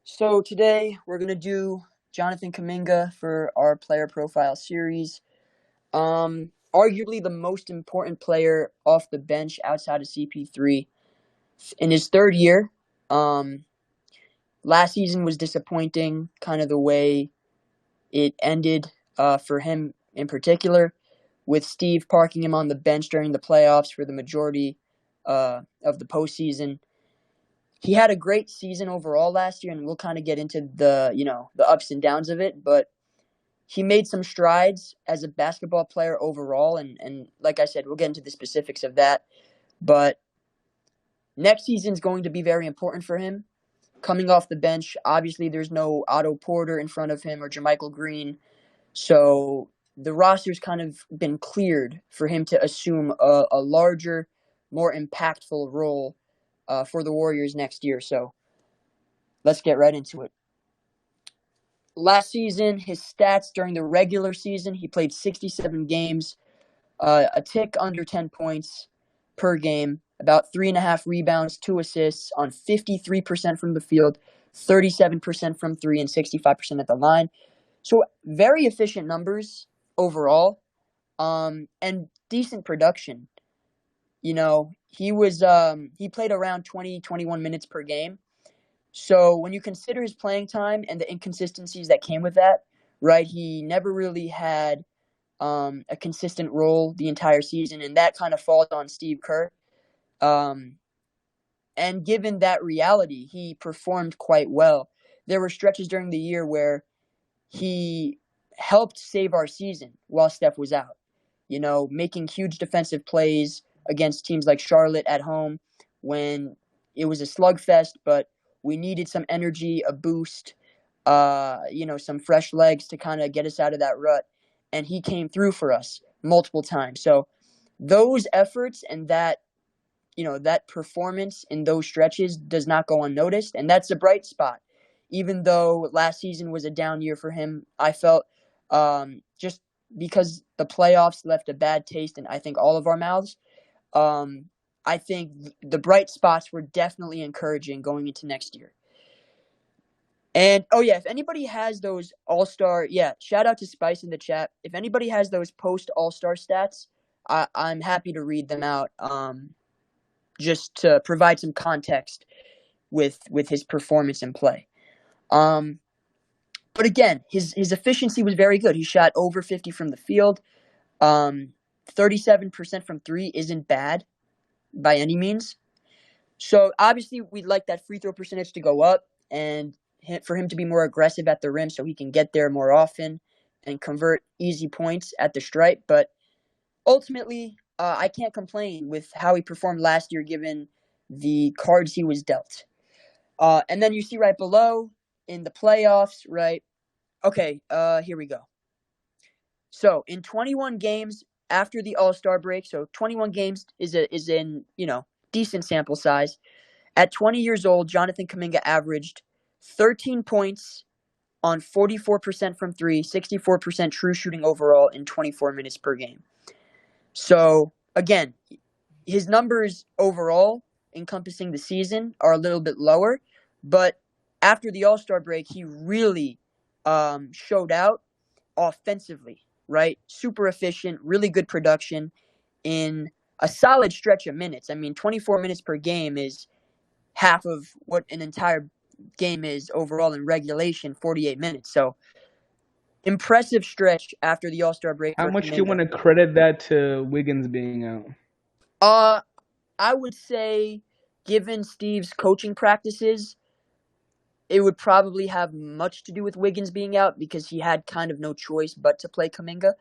So today we're gonna do Jonathan Kuminga for our player profile series. Arguably the most important player off the bench outside of CP3 in his third year. Um, Last season was disappointing, kind of the way it ended for him in particular, with Steve parking him on the bench during the playoffs for the majority of the postseason. He had a great season overall last year, and we'll kind of get into the ups and downs of it. But he made some strides as a basketball player overall, and like I said, we'll get into the specifics of that. But next season's going to be very important for him. Coming off the bench, obviously there's no Otto Porter in front of him or Jermichael Green, so the roster's kind of been cleared for him to assume a larger, more impactful role for the Warriors next year. So let's get right into it. Last season, his stats during the regular season, he played 67 games, a tick under 10 points per game, about 3.5 rebounds, 2 assists on 53% from the field, 37% from three, and 65% at the line. So very efficient numbers overall, and decent production. He played around 20, 21 minutes per game. So when you consider his playing time and the inconsistencies that came with that, right, he never really had a consistent role the entire season, and that kind of falls on Steve Kerr. And given that reality, he performed quite well. There were stretches during the year where he helped save our season while Steph was out, making huge defensive plays against teams like Charlotte at home when it was a slugfest, but we needed some energy, a boost, some fresh legs to kind of get us out of that rut. And he came through for us multiple times. So those efforts and that performance in those stretches does not go unnoticed. And that's a bright spot. Even though last season was a down year for him, I felt just because the playoffs left a bad taste in, I think, all of our mouths. I think the bright spots were definitely encouraging going into next year. And, if anybody has those All-Star, shout out to Spice in the chat. If anybody has those post-All-Star stats, I'm happy to read them out just to provide some context with his performance and play. But again, his efficiency was very good. He shot over 50 from the field. 37% from three isn't bad by any means. So obviously we'd like that free throw percentage to go up and for him to be more aggressive at the rim so he can get there more often and convert easy points at the stripe. But ultimately, I can't complain with how he performed last year given the cards he was dealt. And then you see right below in the playoffs, right? Okay, here we go. So in 21 games after the All-Star break, so 21 games is in decent sample size. At 20 years old, Jonathan Kuminga averaged 13 points on 44% from three, 64% true shooting overall in 24 minutes per game. So again, his numbers overall encompassing the season are a little bit lower, but after the All-Star break, he really showed out offensively, right? Super efficient, really good production in a solid stretch of minutes. I mean, 24 minutes per game is half of what an entire game is overall in regulation, 48 minutes. So impressive stretch after the All-Star break How for much do you Kuminga. want to credit that to Wiggins being out? I would say, given Steve's coaching practices, it would probably have much to do with Wiggins being out because he had kind of no choice but to play Kuminga.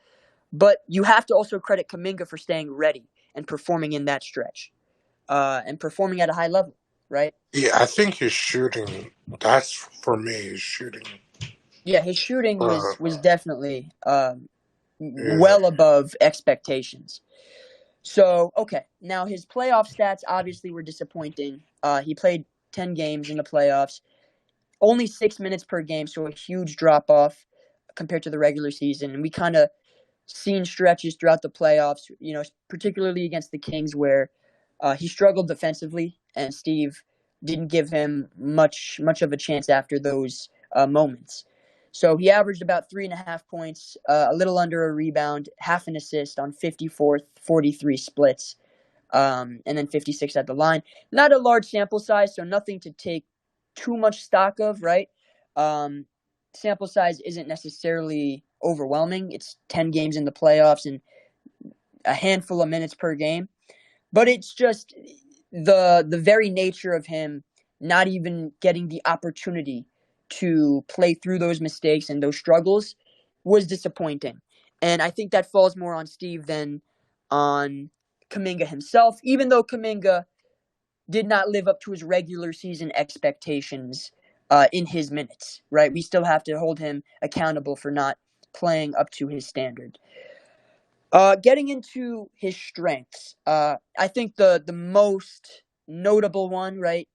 But you have to also credit Kaminga for staying ready and performing in that stretch, and performing at a high level, right? Yeah, I think his shooting. That's for me. His shooting. Yeah, his shooting Uh, was definitely yeah, well above expectations. So, okay, now his playoff stats obviously were disappointing. He played 10 games in the playoffs, only 6 minutes per game, so a huge drop off compared to the regular season. And we kind of seen stretches throughout the playoffs, particularly against the Kings where he struggled defensively and Steve didn't give him much of a chance after those moments. So he averaged about 3.5 points, a little under a rebound, half an assist on 43 splits, and then 56 at the line. Not a large sample size, so nothing to take too much stock of, right? Sample size isn't necessarily overwhelming. It's 10 games in the playoffs and a handful of minutes per game. But it's just the very nature of him not even getting the opportunity to play through those mistakes and those struggles was disappointing. And I think that falls more on Steve than on Kaminga himself, even though Kaminga did not live up to his regular season expectations in his minutes, right? We still have to hold him accountable for not playing up to his standard. Getting into his strengths, I think the most notable one, right,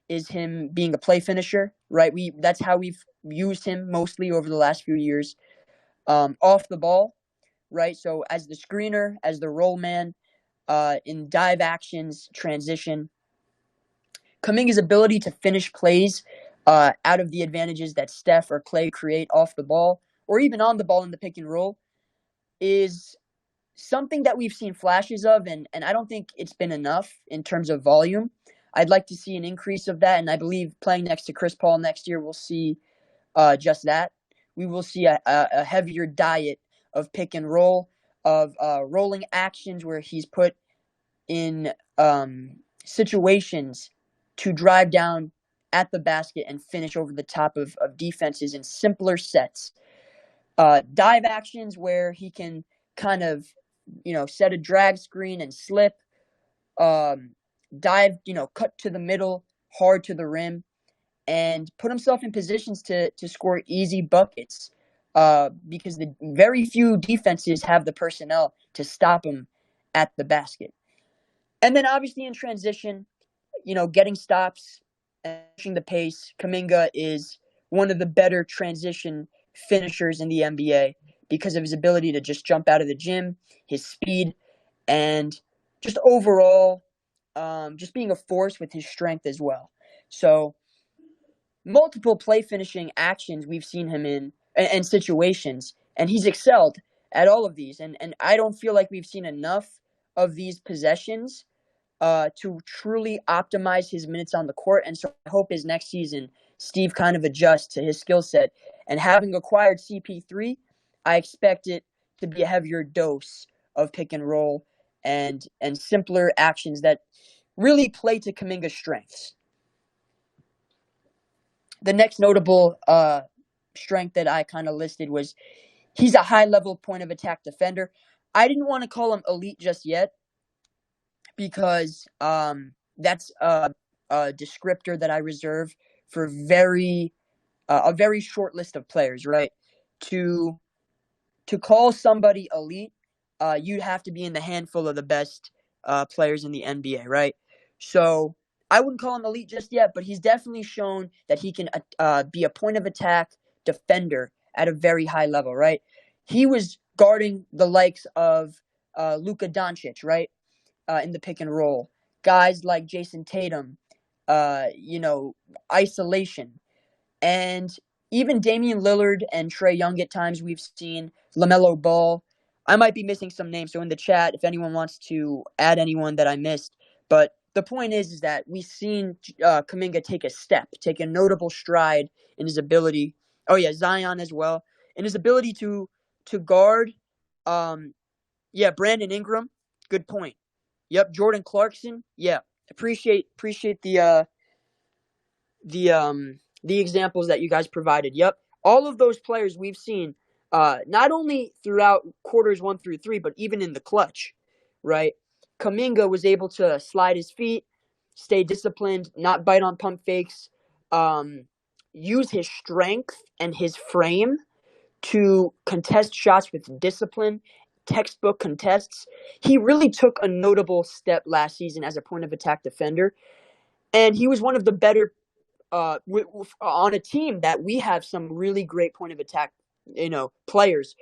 is him being a play finisher, right? That's how we've used him mostly over the last few years. Off the ball, right? So as the screener, as the roll man, in dive actions, transition, Kaminga's ability to finish plays out of the advantages that Steph or Clay create off the ball, or even on the ball in the pick and roll, is something that we've seen flashes of, and I don't think it's been enough in terms of volume. I'd like to see an increase of that, and I believe playing next to Chris Paul next year, we'll see just that. We will see a heavier diet of pick and roll, of rolling actions where he's put in situations to drive down at the basket and finish over the top of defenses in simpler sets. Dive actions where he can kind of, set a drag screen and slip, dive, cut to the middle, hard to the rim, and put himself in positions to score easy buckets. Because the very few defenses have the personnel to stop him at the basket. And then obviously in transition, getting stops and pushing the pace, Kaminga is one of the better transition finishers in the NBA because of his ability to just jump out of the gym, his speed, and just overall, just being a force with his strength as well. So multiple play finishing actions we've seen him in and situations, and he's excelled at all of these. And I don't feel like we've seen enough of these possessions to truly optimize his minutes on the court. And so I hope his next season, Steve kind of adjusts to his skill set. And having acquired CP3, I expect it to be a heavier dose of pick and roll and simpler actions that really play to Kaminga's strengths. The next notable strength that I kind of listed was he's a high-level point of attack defender. I didn't want to call him elite just yet because that's a descriptor that I reserve for a very short list of players, right? To call somebody elite, you'd have to be in the handful of the best players in the NBA, right? So I wouldn't call him elite just yet, but he's definitely shown that he can be a point of attack defender at a very high level, right? He was guarding the likes of Luka Doncic, right? In the pick and roll. Guys like Jason Tatum, isolation. And even Damian Lillard and Trae Young at times we've seen, LaMelo Ball. I might be missing some names, so in the chat, if anyone wants to add anyone that I missed. But the point is that we've seen Kaminga take a notable stride in his ability. Oh, yeah, Zion as well. In his ability to guard, Brandon Ingram, good point. Yep, Jordan Clarkson. Yeah, appreciate the examples that you guys provided. Yep, all of those players we've seen, not only throughout quarters 1 through 3, but even in the clutch, right? Kaminga was able to slide his feet, stay disciplined, not bite on pump fakes, use his strength and his frame to contest shots with discipline, textbook contests. He really took a notable step last season as a point of attack defender, and he was one of the better on a team that we have some really great point of attack, players.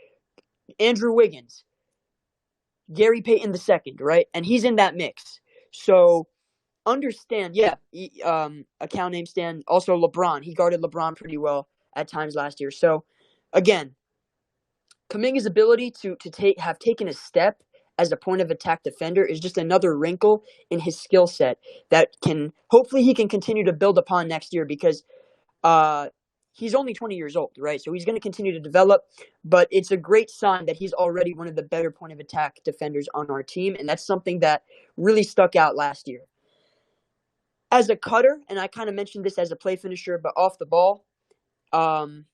Andrew Wiggins, Gary Payton II, right? And he's in that mix. So understand, account name Stan, also LeBron. He guarded LeBron pretty well at times last year. So, again, Kaminga's ability to have taken a step as a point of attack defender is just another wrinkle in his skill set that can hopefully he can continue to build upon next year because uh he's only 20 years old, right? So he's going to continue to develop, but it's a great sign that he's already one of the better point of attack defenders on our team, and that's something that really stuck out last year. As a cutter, and I kind of mentioned this as a play finisher, but off the ball, um,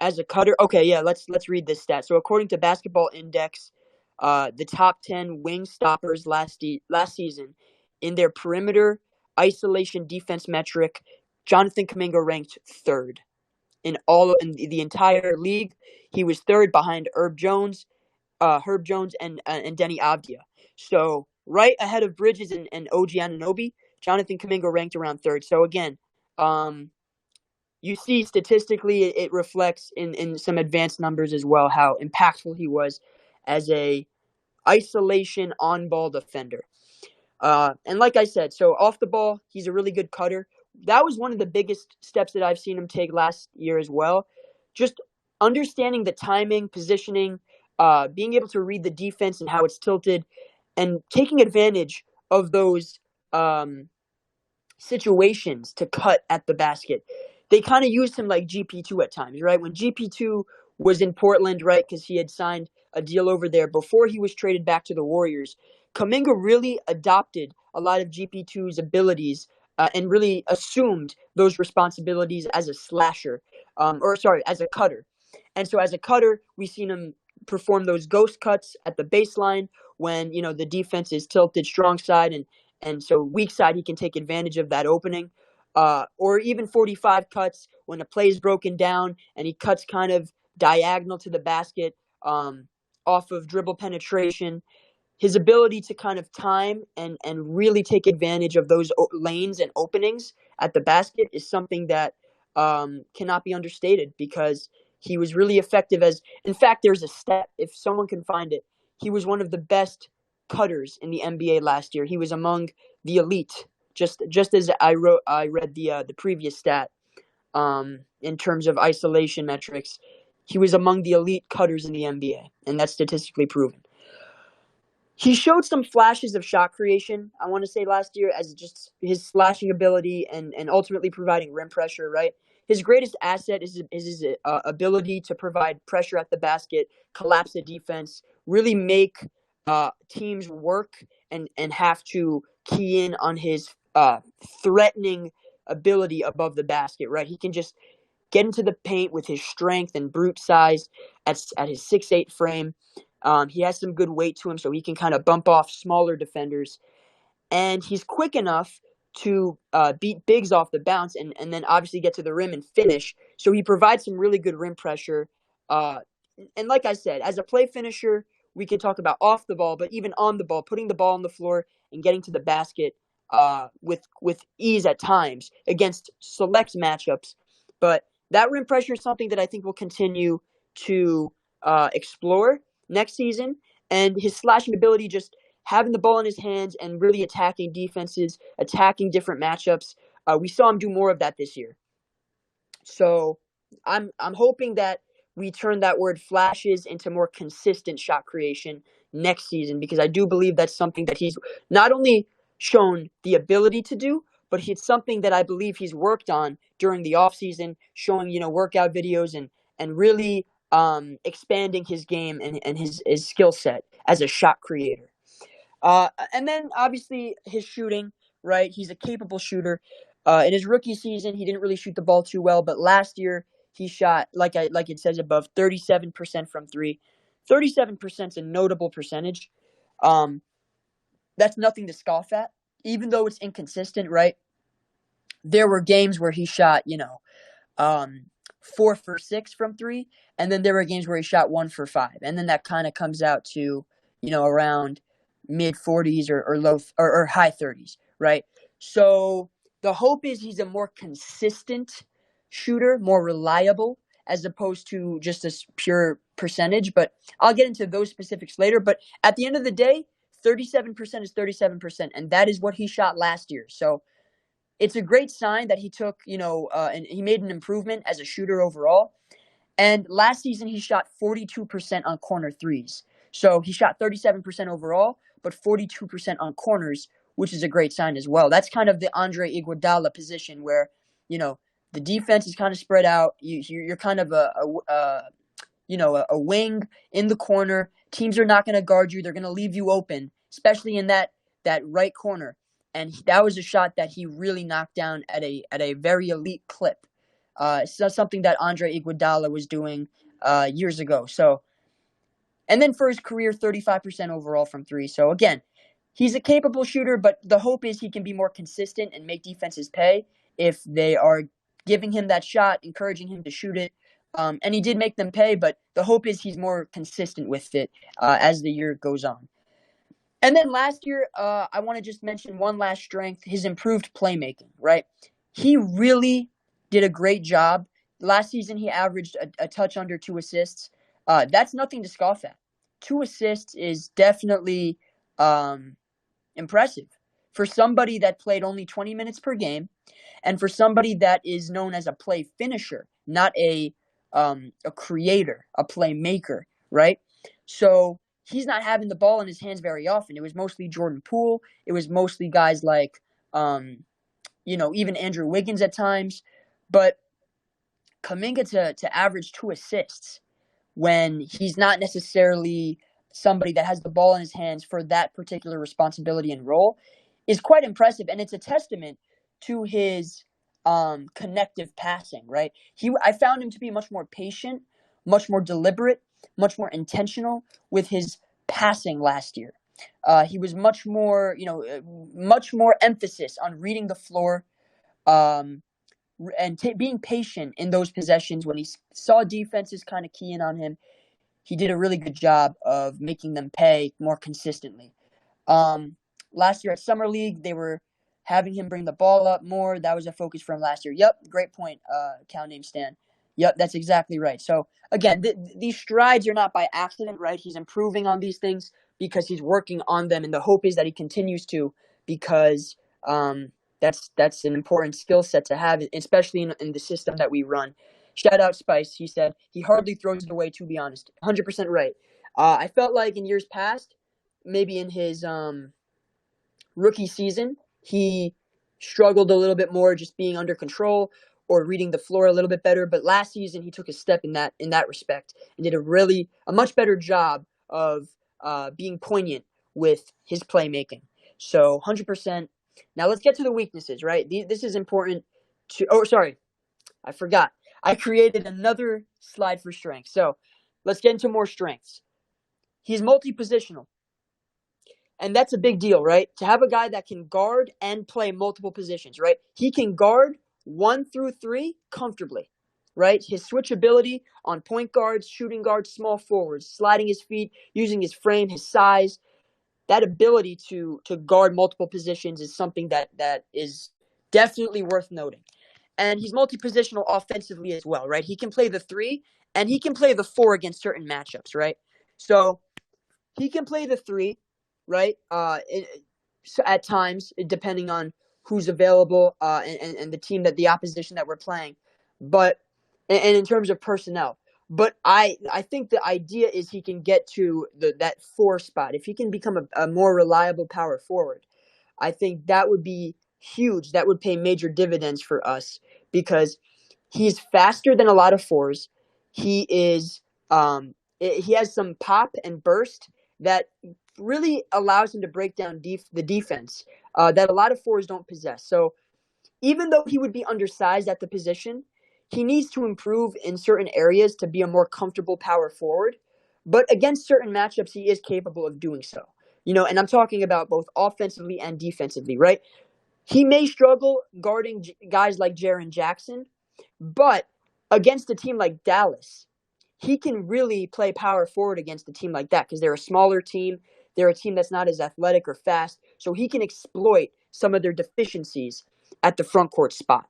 as a cutter, okay, yeah, let's read this stat. So according to Basketball Index, the top 10 wing stoppers last season in their perimeter isolation defense metric, Jonathan Kuminga ranked third in the entire league. He was third behind Herb Jones and Denny Avdia. So right ahead of Bridges and OG Anunoby, Jonathan Kuminga ranked around third. So again, you see statistically it reflects in some advanced numbers as well how impactful he was as a isolation on ball defender. And like I said, so off the ball, he's a really good cutter. That was one of the biggest steps that I've seen him take last year as well. Just understanding the timing, positioning, being able to read the defense and how it's tilted, and taking advantage of those situations to cut at the basket. They kind of used him like GP2 at times, right? When GP2 was in Portland, right, because he had signed a deal over there before he was traded back to the Warriors, Kaminga really adopted a lot of GP2's abilities and really assumed those responsibilities as a slasher, as a cutter. And so as a cutter, we've seen him perform those ghost cuts at the baseline when, the defense is tilted strong side and so weak side, he can take advantage of that opening. Or even 45 cuts when a play is broken down and he cuts kind of diagonal to the basket off of dribble penetration. His ability to kind of time and really take advantage of those lanes and openings at the basket is something that cannot be understated because he was really effective in fact, there's a stat, if someone can find it, he was one of the best cutters in the NBA last year. He was among the elite, just as I read the previous stat in terms of isolation metrics. He was among the elite cutters in the NBA, and that's statistically proven. He showed some flashes of shot creation, I want to say, last year as just his slashing ability and ultimately providing rim pressure, right? His greatest asset is his ability to provide pressure at the basket, collapse the defense, really make teams work and have to key in on his threatening ability above the basket, right? He can just get into the paint with his strength and brute size at his 6'8" frame. He has some good weight to him, so he can kind of bump off smaller defenders. And he's quick enough to beat bigs off the bounce and then obviously get to the rim and finish. So he provides some really good rim pressure. And like I said, as a play finisher, we can talk about off the ball, but even on the ball, putting the ball on the floor and getting to the basket with ease at times against select matchups. But that rim pressure is something that I think will continue to explore next season. And his slashing ability, just having the ball in his hands and really attacking defenses, attacking different matchups. We saw him do more of that this year. So I'm hoping that we turn that word flashes into more consistent shot creation next season, because I do believe that's something that he's not only shown the ability to do, but it's something that I believe he's worked on during the offseason, showing, workout videos and really expanding his game and his skill set as a shot creator. And then obviously his shooting, right? He's a capable shooter. In his rookie season, he didn't really shoot the ball too well, but last year he shot, like it says above, 37% from three. 37% is a notable percentage. That's nothing to scoff at, even though it's inconsistent, right? There were games where he shot, 4 for 6 from three, and then there were games where he shot 1 for 5, and then that kind of comes out to, around mid 40s or low or high 30s, right? So the hope is he's a more consistent shooter, more reliable, as opposed to just a pure percentage. But I'll get into those specifics later. But at the end of the day, 37% is 37%, and that is what he shot last year. So it's a great sign that he took, and he made an improvement as a shooter overall. And last season, he shot 42% on corner threes. So he shot 37% overall, but 42% on corners, which is a great sign as well. That's kind of the Andre Iguodala position where, the defense is kind of spread out. You're kind of a wing in the corner. Teams are not going to guard you. They're going to leave you open, especially in that right corner. And that was a shot that he really knocked down at a very elite clip. So something that Andre Iguodala was doing years ago. So, and then for his career, 35% overall from three. So again, he's a capable shooter, but the hope is he can be more consistent and make defenses pay if they are giving him that shot, encouraging him to shoot it. And he did make them pay, but the hope is he's more consistent with it as the year goes on. And then last year, I want to just mention one last strength, his improved playmaking, right? He really did a great job. Last season, he averaged a touch under 2 assists. That's nothing to scoff at. 2 assists is definitely impressive for somebody that played only 20 minutes per game and for somebody that is known as a play finisher, not a creator, a playmaker, right? So he's not having the ball in his hands very often. It was mostly Jordan Poole. It was mostly guys like, even Andrew Wiggins at times. But Kaminga to average 2 assists when he's not necessarily somebody that has the ball in his hands for that particular responsibility and role is quite impressive. And it's a testament to his connective passing, right? I found him to be much more patient, much more deliberate, much more intentional with his passing last year. He was much more emphasis on reading the floor and being patient in those possessions when he saw defenses kind of keying on him. He did a really good job of making them pay more consistently. Last year at Summer League, they were having him bring the ball up more. That was a focus for him last year. Yep, great point, Cal Name Stan. Yep, that's exactly right. So, again, these strides are not by accident, right? He's improving on these things because he's working on them, and the hope is that he continues to because that's an important skill set to have, especially in the system that we run. Shout out Spice. He said he hardly throws it away, to be honest. 100% right. I felt like in years past, maybe in his rookie season, he struggled a little bit more just being under control or reading the floor a little bit better. But last season, he took a step in that respect and did a much better job of being poignant with his playmaking. So 100%. Now let's get to the weaknesses, right? This is important to. Oh, sorry, I forgot. I created another slide for strengths. So let's get into more strengths. He's multi-positional. And that's a big deal, right? To have a guy that can guard and play multiple positions, right? He can guard 1 through 3 comfortably, right? His switchability on point guards, shooting guards, small forwards, sliding his feet, using his frame, his size, that ability to guard multiple positions is something that is definitely worth noting. And he's multi-positional offensively as well, right? He can play the 3 and he can play the 4 against certain matchups, right? So he can play the 3, right? At times, depending on who's available and the team the opposition that we're playing. But and in terms of personnel. But I think the idea is he can get to that 4 spot. If he can become a more reliable power forward, I think that would be huge. That would pay major dividends for us because he's faster than a lot of 4s. He is he has some pop and burst that really allows him to break down the defense that a lot of 4s don't possess. So even though he would be undersized at the position, he needs to improve in certain areas to be a more comfortable power forward. But against certain matchups, he is capable of doing so. And I'm talking about both offensively and defensively, right? He may struggle guarding guys like Jaren Jackson, but against a team like Dallas, he can really play power forward against a team like that because they're a smaller team. They're a team that's not as athletic or fast, so he can exploit some of their deficiencies at the front court spot.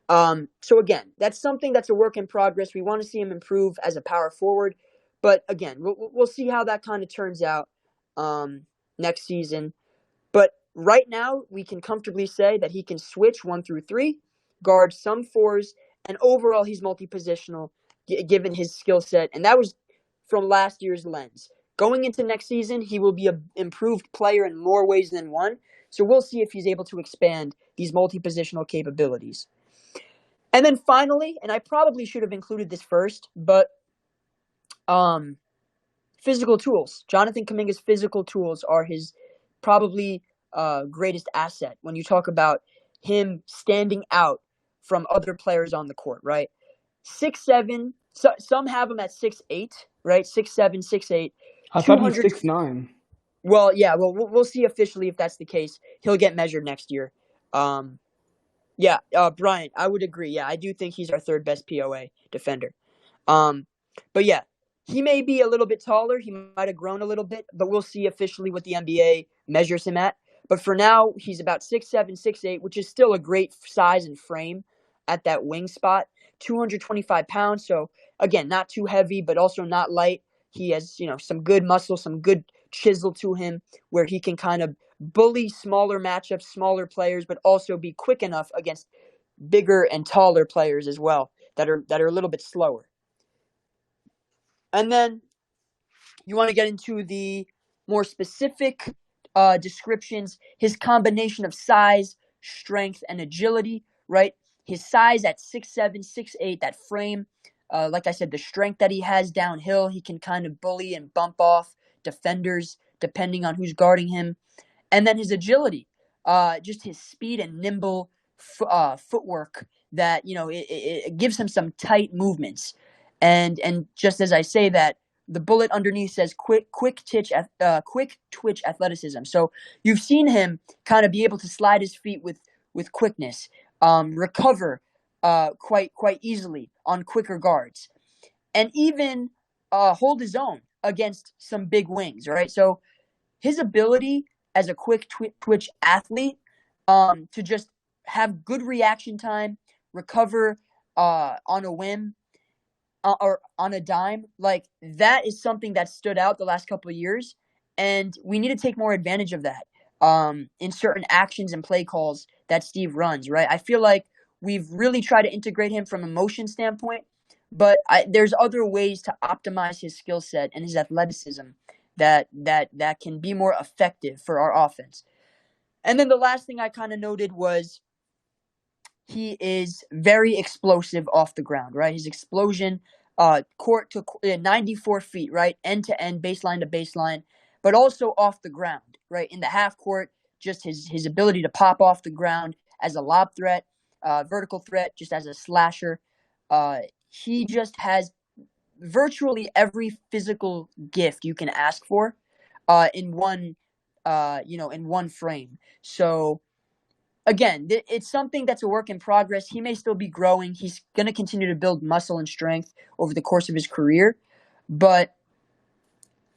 So again, that's something that's a work in progress. We want to see him improve as a power forward, but again, we'll see how that kind of turns out. next season. But right now, we can comfortably say that he can switch 1 through 3, guard some fours, and overall he's multi-positional given his skill set. And that was from last year's lens. Going into next season, he will be an improved player in more ways than one. So we'll see if he's able to expand these multi-positional capabilities. And then finally, and I probably should have included this first, but physical tools. Jonathan Kuminga's physical tools are his probably greatest asset when you talk about him standing out from other players on the court, right? 6'7", some have him at 6'8", right? 6'7", 6'8", I thought he's 200. 6'9". Well, yeah, we'll see officially if that's the case. He'll get measured next year. Yeah, Bryant, I would agree. Yeah, I do think he's our third best POA defender. But yeah, he may be a little bit taller. He might have grown a little bit, but we'll see officially what the NBA measures him at. But for now, he's about 6'7", 6'8", which is still a great size and frame at that wing spot. 225 pounds, so again, not too heavy, but also not light. He has, some good muscle, some good chisel to him where he can kind of bully smaller matchups, smaller players, but also be quick enough against bigger and taller players as well that are a little bit slower. And then you want to get into the more specific descriptions. His combination of size, strength, and agility, right? His size at 6'7", 6'8", that frame. Like I said, the strength that he has downhill, he can kind of bully and bump off defenders depending on who's guarding him. And then his agility, just his speed and nimble footwork that, it gives him some tight movements. And just as I say that, the bullet underneath says quick twitch athleticism. So you've seen him kind of be able to slide his feet with quickness, recover quite easily on quicker guards, and even hold his own against some big wings, right? So his ability as a quick twitch athlete to just have good reaction time, recover on a whim, or on a dime, like that is something that stood out the last couple of years, and we need to take more advantage of that in certain actions and play calls that Steve runs, right? I feel like we've really tried to integrate him from a motion standpoint, but there's other ways to optimize his skill set and his athleticism that can be more effective for our offense. And then the last thing I kind of noted was he is very explosive off the ground, right? His explosion, court to 94 feet, right? End to end, baseline to baseline, but also off the ground, right? In the half court, just his ability to pop off the ground as a lob threat, vertical threat, just as a slasher. He just has virtually every physical gift you can ask for in one frame. So again, it's something that's a work in progress. He may still be growing. He's going to continue to build muscle and strength over the course of his career. But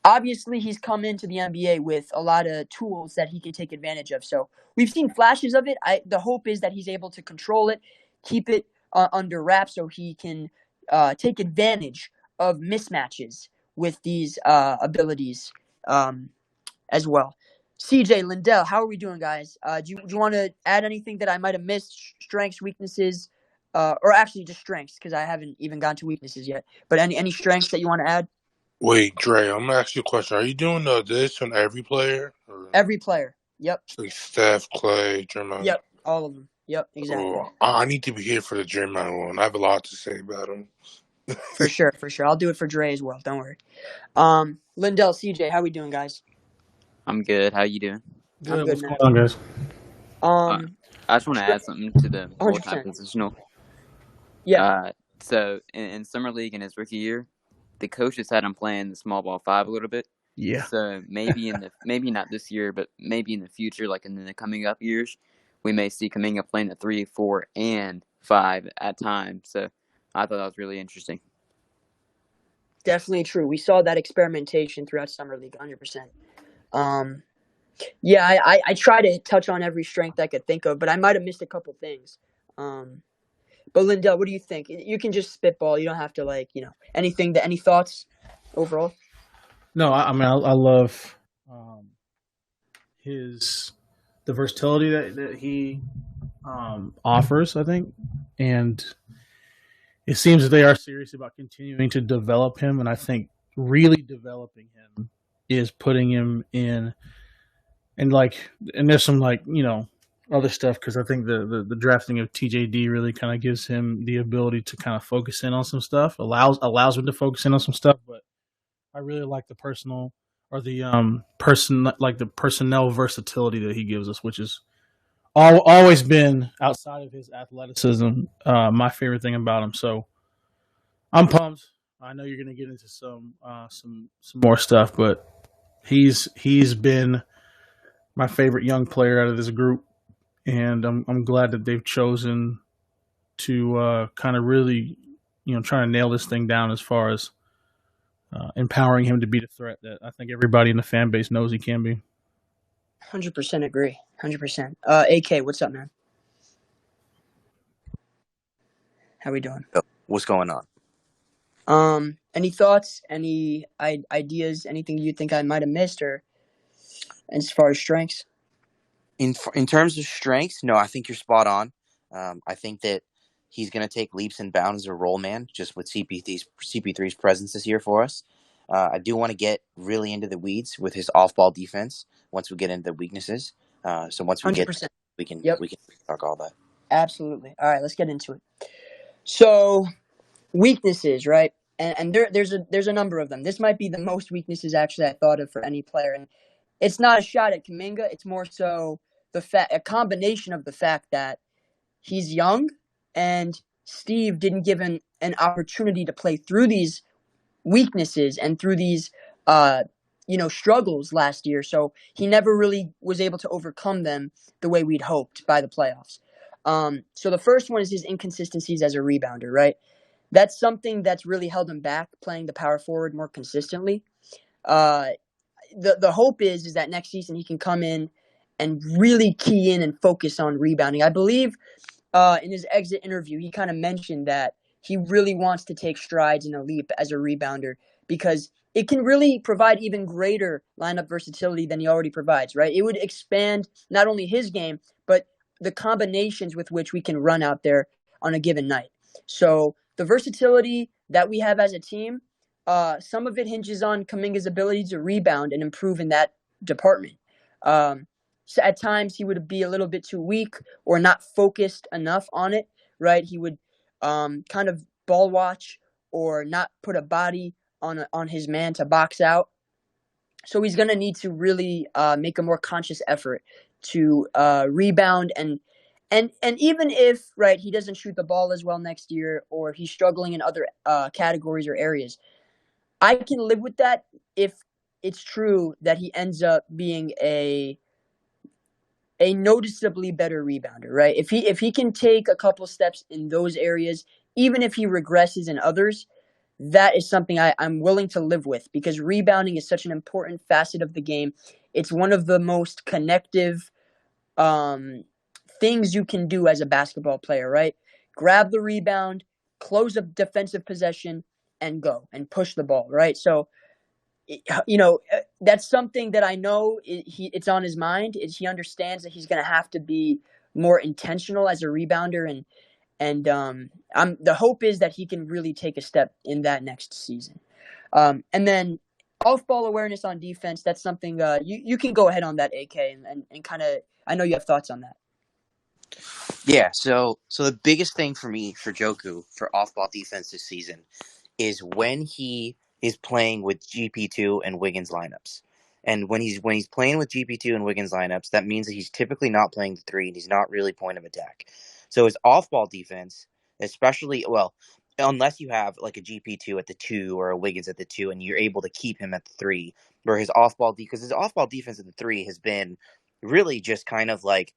obviously, he's come into the NBA with a lot of tools that he can take advantage of. So we've seen flashes of it. The hope is that he's able to control it, keep it under wraps so he can take advantage of mismatches with these abilities as well. CJ, Lindell, how are we doing, guys? Do you want to add anything that I might have missed? Strengths, weaknesses, or actually just strengths, because I haven't even gone to weaknesses yet. But any strengths that you want to add? Wait, Dre, I'm gonna ask you a question. Are you doing this on every player? Or Every player. Yep. like Steph, Clay, Draymond? Yep. All of them. Yep. Exactly. Oh, I need to be here for the Draymond one. I have a lot to say about him. For sure. I'll do it for Dre as well. Don't worry. Lindell, CJ, how we doing, guys? I'm good. How you doing? I'm good, What's man. going on, guys? I just want to add something to the 100%. multi-positional. Yeah. So in summer league in his rookie year, the coaches had him playing the small ball 5 a little bit. Yeah. So maybe maybe not this year, but maybe in the future, like in the coming up years, we may see Kaminga playing the 3, 4, and 5 at times. So I thought that was really interesting. Definitely true. We saw that experimentation throughout summer league, 100%. Yeah, I try to touch on every strength I could think of, but I might have missed a couple things. But Lindell, what do you think? You can just spitball. You don't have to any thoughts overall? No, I mean I love the versatility that he offers, I think, and it seems that they are serious about continuing to develop him. And I think really developing him is putting him in, and there's some other stuff because I think the drafting of TJD really kind of gives him the ability to kind of focus in on some stuff, allows him to focus in on some stuff. But I really like the personal or the the personnel versatility that he gives us, which is always been outside of his athleticism, my favorite thing about him. So I'm pumped. I know you're going to get into some more stuff, but he's been my favorite young player out of this group, and I'm glad that they've chosen to kind of really try to nail this thing down as far as empowering him to be the threat that I think everybody in the fan base knows he can be. 100% agree. 100%. AK, what's up, man? How we doing? What's going on? Any thoughts? Any ideas? Anything you think I might have missed, or as far as strengths? In terms of strengths, no, I think you're spot on. I think that he's going to take leaps and bounds as a role man, just with CP3's presence this year for us. I do want to get really into the weeds with his off-ball defense once we get into the weaknesses. So once we 100%. get, we can talk all that. Absolutely. All right, let's get into it. So weaknesses, right? And there's a number of them. This might be the most weaknesses actually I thought of for any player, and it's not a shot at Kaminga. It's more so a combination of the fact that he's young and Steve didn't give him an opportunity to play through these weaknesses and through these struggles last year. So he never really was able to overcome them the way we'd hoped by the playoffs. So the first one is his inconsistencies as a rebounder, right? That's something that's really held him back playing the power forward more consistently. The hope is that next season he can come in and really key in and focus on rebounding. I believe in his exit interview, he kind of mentioned that he really wants to take strides in a leap as a rebounder because it can really provide even greater lineup versatility than he already provides, right? It would expand not only his game, but the combinations with which we can run out there on a given night. So the versatility that we have as a team, some of it hinges on Kaminga's ability to rebound and improve in that department. So at times he would be a little bit too weak or not focused enough on it, right? He would kind of ball watch or not put a body on his man to box out. So he's going to need to really make a more conscious effort to rebound and even if, right, he doesn't shoot the ball as well next year or he's struggling in other categories or areas, I can live with that if it's true that he ends up being a noticeably better rebounder, right? If he can take a couple steps in those areas, even if he regresses in others, that is something I'm willing to live with because rebounding is such an important facet of the game. It's one of the most connective things you can do as a basketball player, right? Grab the rebound, close a defensive possession, and go and push the ball, right? So, that's something that I know it's on his mind. Is he understands that he's going to have to be more intentional as a rebounder, and the hope is that he can really take a step in that next season. And then off-ball awareness on defense, that's something you can go ahead on that, AK, and kind of, I know you have thoughts on that. Yeah, so the biggest thing for me, for Joku, for off-ball defense this season is when he is playing with GP2 and Wiggins lineups. And when he's playing with GP2 and Wiggins lineups, that means that he's typically not playing the three and he's not really point of attack. So his off-ball defense, especially, well, unless you have like a GP2 at the 2 or a Wiggins at the 2 and you're able to keep him at the 3, where his off-ball because his off-ball defense at the 3 has been really just kind of like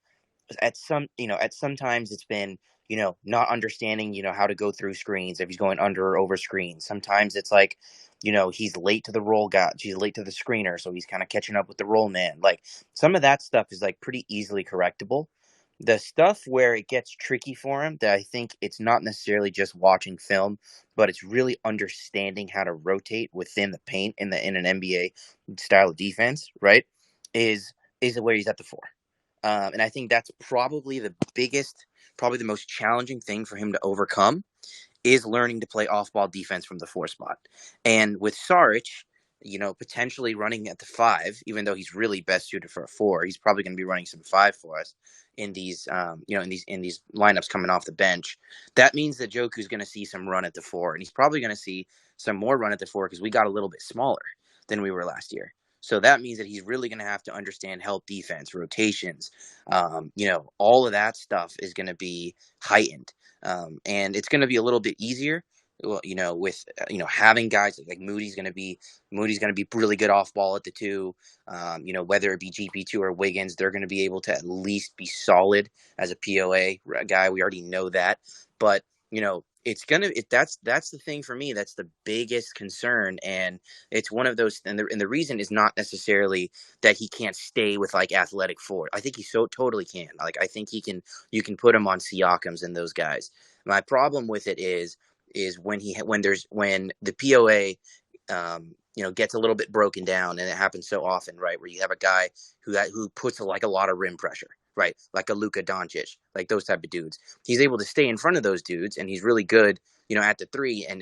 at sometimes it's been, not understanding, how to go through screens if he's going under or over screens. Sometimes it's like, he's late to the roll guy, he's late to the screener, so he's kind of catching up with the roll man. Like some of that stuff is like pretty easily correctable. The stuff where it gets tricky for him, that I think it's not necessarily just watching film, but it's really understanding how to rotate within the paint in an NBA style of defense, right? Is is where he's at the 4. And I think that's probably the most challenging thing for him to overcome is learning to play off-ball defense from the 4 spot. And with Saric, potentially running at the 5, even though he's really best suited for a 4, he's probably going to be running some 5 for us in these, in these lineups coming off the bench. That means that Joku's going to see some run at the 4, and he's probably going to see some more run at the 4 because we got a little bit smaller than we were last year. So that means that he's really going to have to understand help defense, rotations, all of that stuff is going to be heightened. And it's going to be a little bit easier, with having guys like Moody's going to be really good off ball at the 2. Whether it be GP2 or Wiggins, they're going to be able to at least be solid as a POA guy. We already know that, but it's that's the thing for me. That's the biggest concern, and it's one of those. And the reason is not necessarily that he can't stay with like athletic 4. I think he so totally can. Like I think he can. You can put him on Siakams and those guys. My problem with it is when the POA gets a little bit broken down, and it happens so often, right? Where you have a guy who puts a lot of rim pressure, right? Like a Luka Doncic, like those type of dudes. He's able to stay in front of those dudes, and he's really good, at the 3 and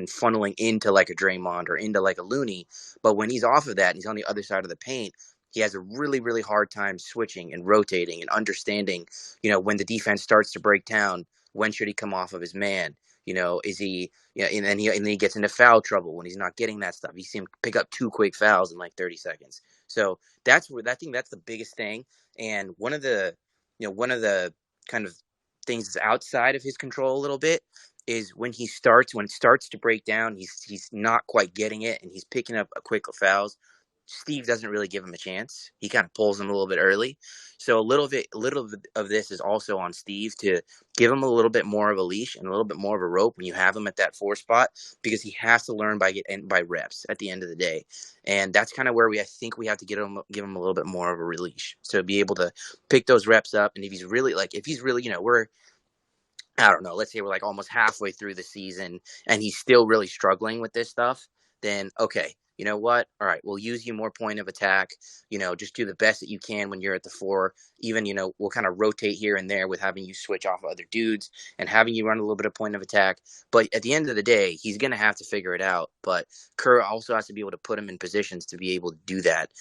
funneling into like a Draymond or into like a Looney. But when he's off of that and he's on the other side of the paint, he has a really, really hard time switching and rotating and understanding, when the defense starts to break down, when should he come off of his man? Is he, and then he gets into foul trouble when he's not getting that stuff. You see him pick up 2 quick fouls in like 30 seconds. So that's where I think that's the biggest thing. And one of the kind of things that's outside of his control a little bit is when it starts to break down, he's not quite getting it, and he's picking up quick fouls. Steve doesn't really give him a chance. He kind of pulls him a little bit early. So a little bit of this is also on Steve to give him a little bit more of a leash and a little bit more of a rope when you have him at that 4 spot, because he has to learn by reps at the end of the day. And that's kind of where I think we have to give him a little bit more of a release to be able to pick those reps up. And if he's really, we're, I don't know, let's say we're like almost halfway through the season and he's still really struggling with this stuff, then okay, you know what? All right, we'll use you more point of attack. Just do the best that you can when you're at the 4. Even, we'll kind of rotate here and there with having you switch off other dudes and having you run a little bit of point of attack. But at the end of the day, he's going to have to figure it out. But Kerr also has to be able to put him in positions to be able to do that.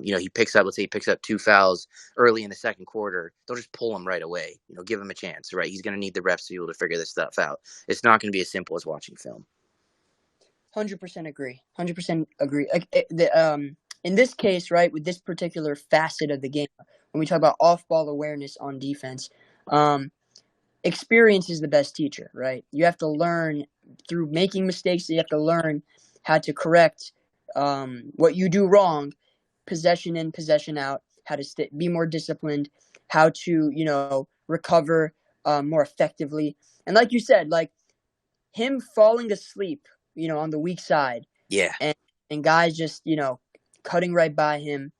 He picks up 2 fouls early in the second quarter. They'll just pull him right away. Give him a chance, right? He's going to need the reps to be able to figure this stuff out. It's not going to be as simple as watching film. 100% agree. 100% agree. In this case, right, with this particular facet of the game, when we talk about off-ball awareness on defense, experience is the best teacher, right? You have to learn through making mistakes. You have to learn how to correct what you do wrong, possession in, possession out, how to be more disciplined, how to, recover more effectively. And like you said, like him falling asleep, on the weak side. Yeah. And guys just, cutting right by him.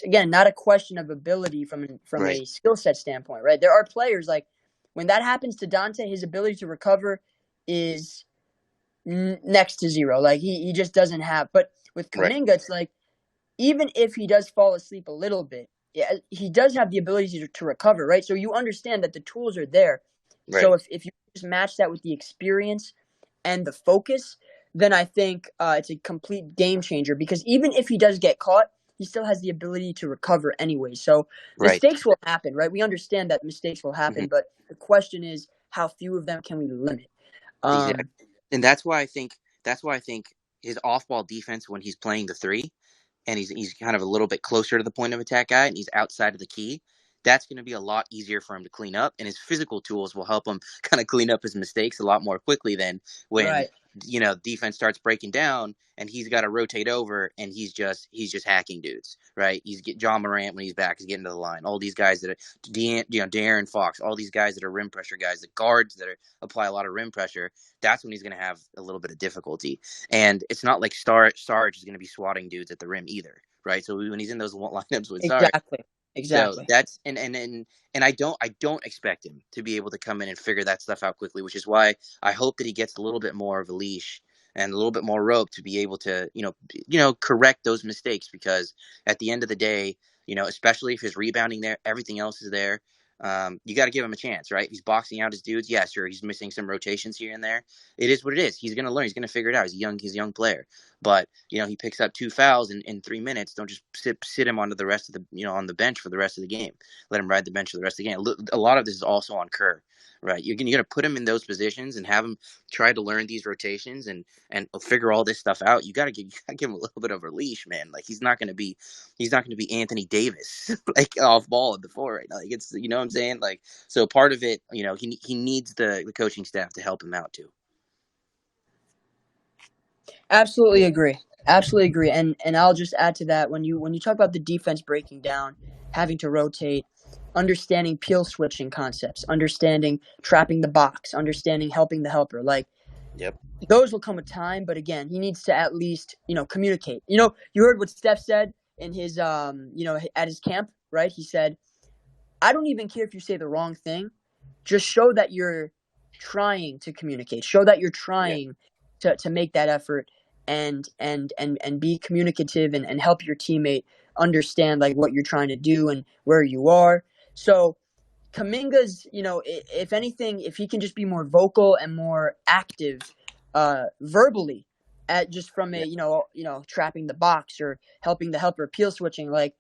Again, not a question of ability from Right. a skill set standpoint, right? There are players like when that happens to Dante, his ability to recover is next to zero. Like he just doesn't have. But with Kaminga, It's like even if he does fall asleep a little bit, he does have the ability to recover, right? So you understand that the tools are there. Right. So if you just match that with the experience and the focus, then I think it's a complete game changer, because even if he does get caught, he still has the ability to recover anyway. So mistakes will happen, right? We understand that mistakes will happen, but the question is how few of them can we limit? Exactly. And that's why I think his off-ball defense when he's playing the 3 and he's kind of a little bit closer to the point of attack guy and he's outside of the key, that's going to be a lot easier for him to clean up, and his physical tools will help him kind of clean up his mistakes a lot more quickly than when defense starts breaking down and he's got to rotate over and he's just hacking dudes, right? He's John Morant when he's back is getting to the line. All these guys that are De'Aaron Fox, all these guys that are rim pressure guys, the guards that apply a lot of rim pressure. That's when he's going to have a little bit of difficulty, and it's not like Sarge is going to be swatting dudes at the rim either, right? So when he's in those lineups with Sarge. Exactly. So that's and I don't expect him to be able to come in and figure that stuff out quickly, which is why I hope that he gets a little bit more of a leash and a little bit more rope to be able to correct those mistakes, because at the end of the day, especially if his rebounding there, everything else is there. You got to give him a chance, right? If he's boxing out his dudes, yeah, sure, he's missing some rotations here and there. It is what it is. He's going to learn. He's going to figure it out. He's a young player. But, he picks up 2 fouls in 3 minutes. Don't just sit him onto the rest of the, on the bench for the rest of the game. Let him ride the bench for the rest of the game. A lot of this is also on Kerr, right? You're going to put him in those positions and have him try to learn these rotations and figure all this stuff out. You got to give him a little bit of a leash, man. Like he's not going to be Anthony Davis like off ball at the floor right now. Like it's, what I'm saying? Like, so part of it, he needs the coaching staff to help him out too. Absolutely agree. Absolutely agree. And I'll just add to that, when you talk about the defense breaking down, having to rotate, understanding peel switching concepts, understanding trapping the box, understanding helping the helper, like Yep. those will come with time. But again, he needs to at least, communicate. You heard what Steph said in his at his camp, right? He said, I don't even care if you say the wrong thing. Just show that you're trying to communicate. Show that you're trying to make that effort and be communicative and help your teammate understand like what you're trying to do and where you are. So Kaminga's, if anything, if he can just be more vocal and more active verbally at just from a, trapping the box or helping the helper, peel switching, like,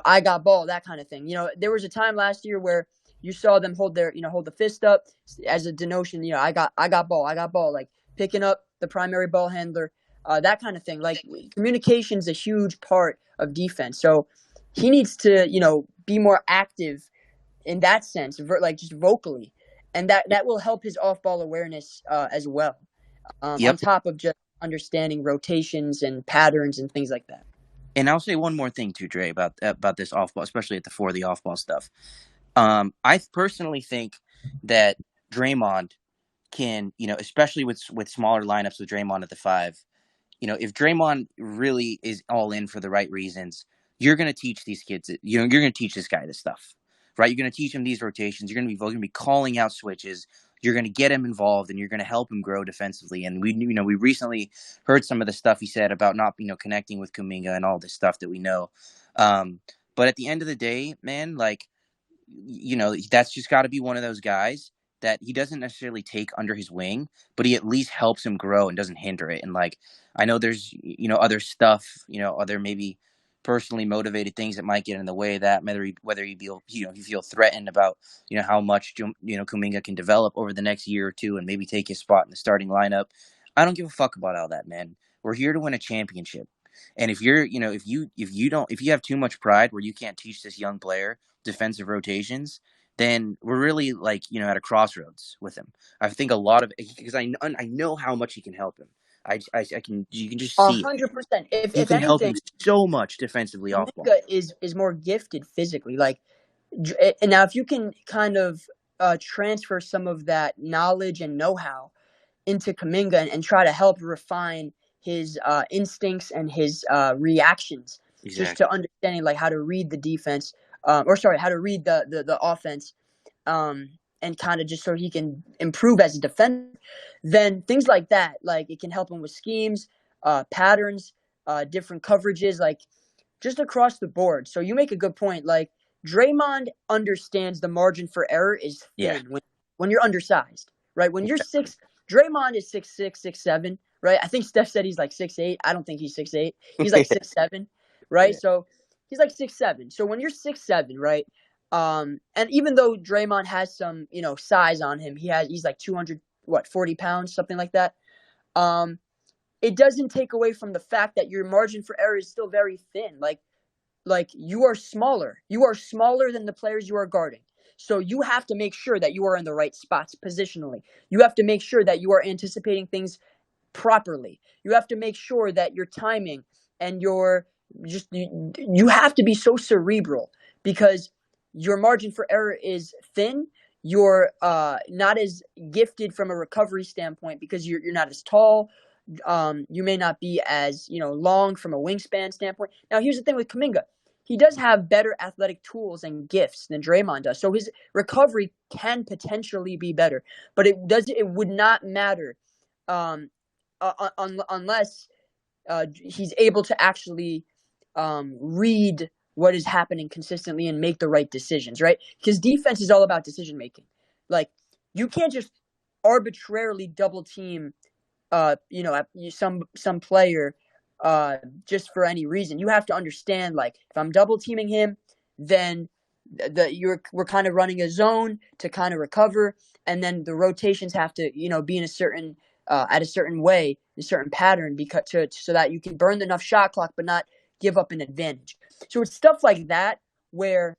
I got ball, that kind of thing. There was a time last year where you saw them hold the fist up as a denotion, I got ball, like picking up the primary ball handler, that kind of thing. Like communication is a huge part of defense. So he needs to, be more active in that sense, like just vocally. And that will help his off-ball awareness as well, on top of just understanding rotations and patterns and things like that. And I'll say one more thing too, Dre, about this off ball, especially at the off ball stuff. I personally think that Draymond can, especially with smaller lineups with Draymond at the 5, if Draymond really is all in for the right reasons, you're going to teach these kids, you're going to teach this guy this stuff, right? You're going to teach him these rotations. You're going to be calling out switches. You're going to get him involved, and you're going to help him grow defensively. And we recently heard some of the stuff he said about not, connecting with Kuminga and all this stuff that we know. But at the end of the day, man, like, that's just got to be one of those guys that he doesn't necessarily take under his wing, but he at least helps him grow and doesn't hinder it. And like, I know there's, other stuff, other maybe personally motivated things that might get in the way of that, whether you feel, you feel threatened about, how much, Kuminga can develop over the next year or two and maybe take his spot in the starting lineup. I don't give a fuck about all that, man. We're here to win a championship. And if you're, if you have too much pride where you can't teach this young player defensive rotations, then we're really like, at a crossroads with him. I think a lot of, because I know how much he can help him. You can just see 100%. he If can help him anything, so much defensively off ball. Kuminga is more gifted physically. Like, and now if you can kind of transfer some of that knowledge and know-how into Kaminga and try to help refine his instincts and his reactions, just to understanding like how to read the defense, how to read the offense, and kind of just so he can improve as a defender, then things like that, like it can help him with schemes, patterns, different coverages, like just across the board. So you make a good point. Like Draymond understands the margin for error is thin when you're undersized, right? When you're Draymond is 6'6", 6'7", right? I think Steph said he's like 6'8". I don't think he's 6'8". He's like 6'7", right? Yeah. So he's like 6'7". So when you're 6'7", right? And even though Draymond has some, size on him, he's like 240 pounds, something like that. It doesn't take away from the fact that your margin for error is still very thin. Like you are smaller. You are smaller than the players you are guarding. So you have to make sure that you are in the right spots positionally. You have to make sure that you are anticipating things properly. You have to make sure that your timing and you have to be so cerebral because your margin for error is thin. You're not as gifted from a recovery standpoint because you're not as tall. You may not be as, long from a wingspan standpoint. Now, here's the thing with Kaminga. He does have better athletic tools and gifts than Draymond does. So his recovery can potentially be better. But it would not matter unless he's able to actually read what is happening consistently and make the right decisions, right? Because defense is all about decision making. Like, you can't just arbitrarily double team some player just for any reason. You have to understand, like, if I'm double teaming him, then we're kind of running a zone to kind of recover, and then the rotations have to be in a certain at a certain way, a certain pattern, because so that you can burn enough shot clock but not give up an advantage. So it's stuff like that where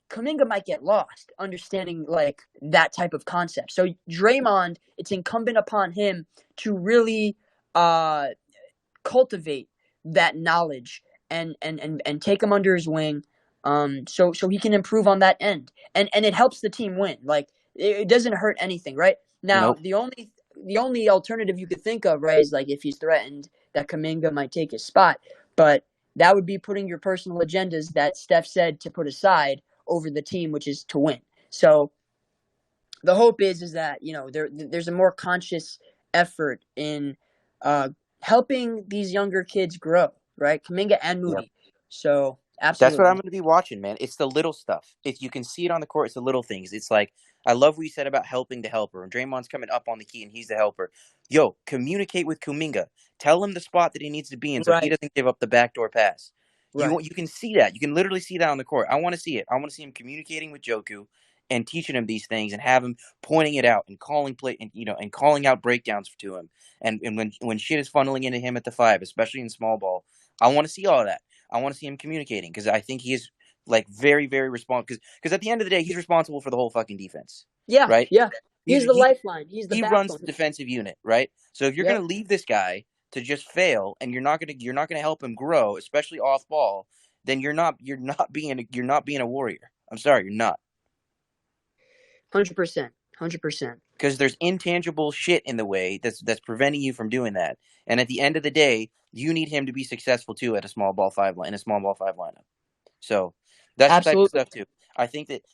Kaminga might get lost understanding like that type of concept. So Draymond, it's incumbent upon him to really cultivate that knowledge and take him under his wing, so he can improve on that end, and it helps the team win. Like, it doesn't hurt anything, right? Now, Nope. the only alternative you could think of, right, is like if he's threatened that Kaminga might take his spot, but that would be putting your personal agendas that Steph said to put aside over the team, which is to win. So the hope is that there's a more conscious effort in helping these younger kids grow, right? Kaminga and Moody. Yep. So That's what I'm absolutely. going to be watching, man. It's the little stuff. If you can see it on the court, it's the little things. It's like, I love what you said about helping the helper. And Draymond's coming up on the key, and he's the helper. Yo, communicate with Kuminga. Tell him the spot that he needs to be in, so he Right, doesn't give up the backdoor pass. right. You can see that. You can literally see that on the court. I want to see it. I want to see him communicating with Joku and teaching him these things, and have him pointing it out and calling play and calling out breakdowns to him. And when shit is funneling into him at the 5, especially in small ball, I want to see all of that. I want to see him communicating, because I think he is like very, very responsible. Because at the end of the day, he's responsible for the whole fucking defense. Yeah, Right? yeah. He's the He lifeline. He's the he runs backbone. the defensive unit, right? So if you're Yep. going to leave this guy to just fail, and you're not going to help him grow, especially off ball, then you're not being a warrior. I'm sorry, you're not. 100%. 100%. Because there's intangible shit in the way that's preventing you from doing that. And at the end of the day, you need him to be successful too at a small ball 5 lineup. So that's the type of Absolutely. stuff too.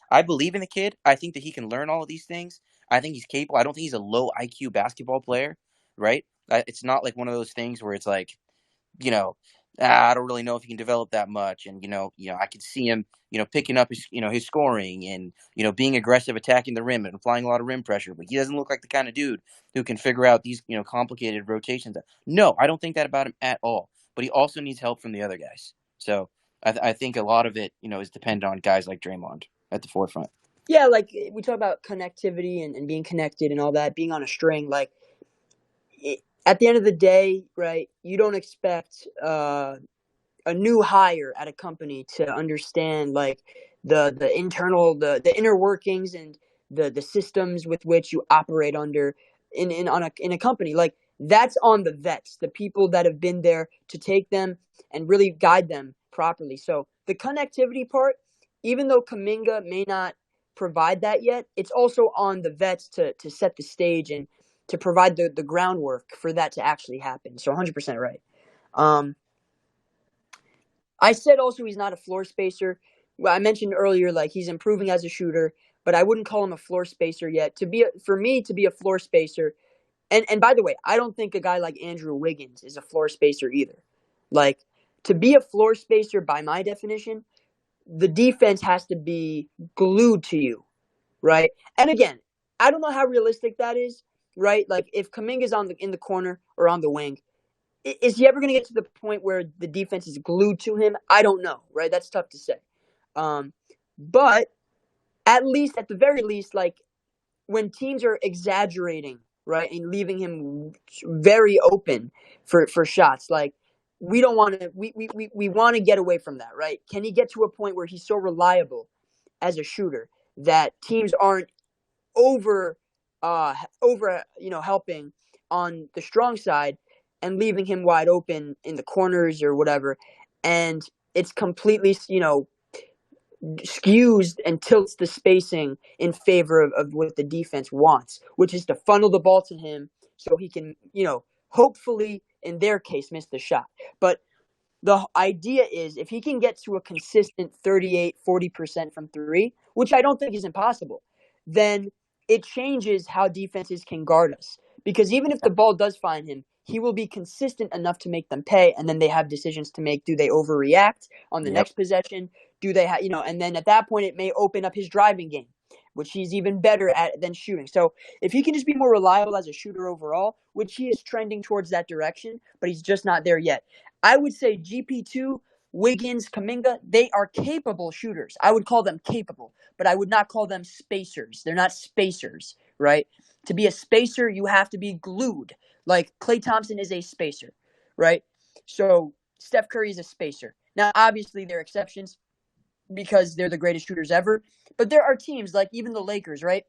I believe in the kid. I think that he can learn all of these things. I think he's capable. I don't think he's a low IQ basketball player, right? It's not like one of those things where it's like, I don't really know if he can develop that much. And, I could see him, picking up his scoring and, being aggressive, attacking the rim and applying a lot of rim pressure. But he doesn't look like the kind of dude who can figure out these, complicated rotations. No, I don't think that about him at all. But he also needs help from the other guys. So I think a lot of it, is dependent on guys like Draymond at the forefront. Yeah, like we talk about connectivity and being connected and all that, being on a string. Like, at the end of the day, right, you don't expect a new hire at a company to understand like the internal the inner workings and the systems with which you operate under in a company. Like, that's on the vets, the people that have been there to take them and really guide them properly. So the connectivity part, even though Kaminga may not provide that yet, it's also on the vets to set the stage and to provide the groundwork for that to actually happen. So 100% right. I said also he's not a floor spacer. Well, I mentioned earlier, like, he's improving as a shooter, but I wouldn't call him a floor spacer yet. For me to be a floor spacer, and by the way, I don't think a guy like Andrew Wiggins is a floor spacer either. Like, to be a floor spacer, by my definition, the defense has to be glued to you, right? And again, I don't know how realistic that is, right? Like, if Kaminga's in the corner or on the wing, is he ever going to get to the point where the defense is glued to him? I don't know, right? That's tough to say. But at the very least, like, when teams are exaggerating, right, and leaving him very open for shots, like, we don't want to. We want to get away from that, right? Can he get to a point where he's so reliable as a shooter that teams aren't over helping on the strong side and leaving him wide open in the corners or whatever, and it's completely skews and tilts the spacing in favor of what the defense wants, which is to funnel the ball to him so he can hopefully in their case miss the shot. But the idea is, if he can get to a consistent 38-40% from 3, which I don't think is impossible, then it changes how defenses can guard us. Because even if the ball does find him, he will be consistent enough to make them pay, and then they have decisions to make. Do they overreact on the next possession? Do they have, and then at that point it may open up his driving game, which he's even better at than shooting. So if he can just be more reliable as a shooter overall, which he is trending towards that direction, but he's just not there yet. I would say GP2, Wiggins, Kaminga, they are capable shooters. I would call them capable, but I would not call them spacers. They're not spacers, right? To be a spacer, you have to be glued. Like Klay Thompson is a spacer, right? So Steph Curry is a spacer. Now, obviously, there are exceptions because they're the greatest shooters ever. But there are teams like even the Lakers, right?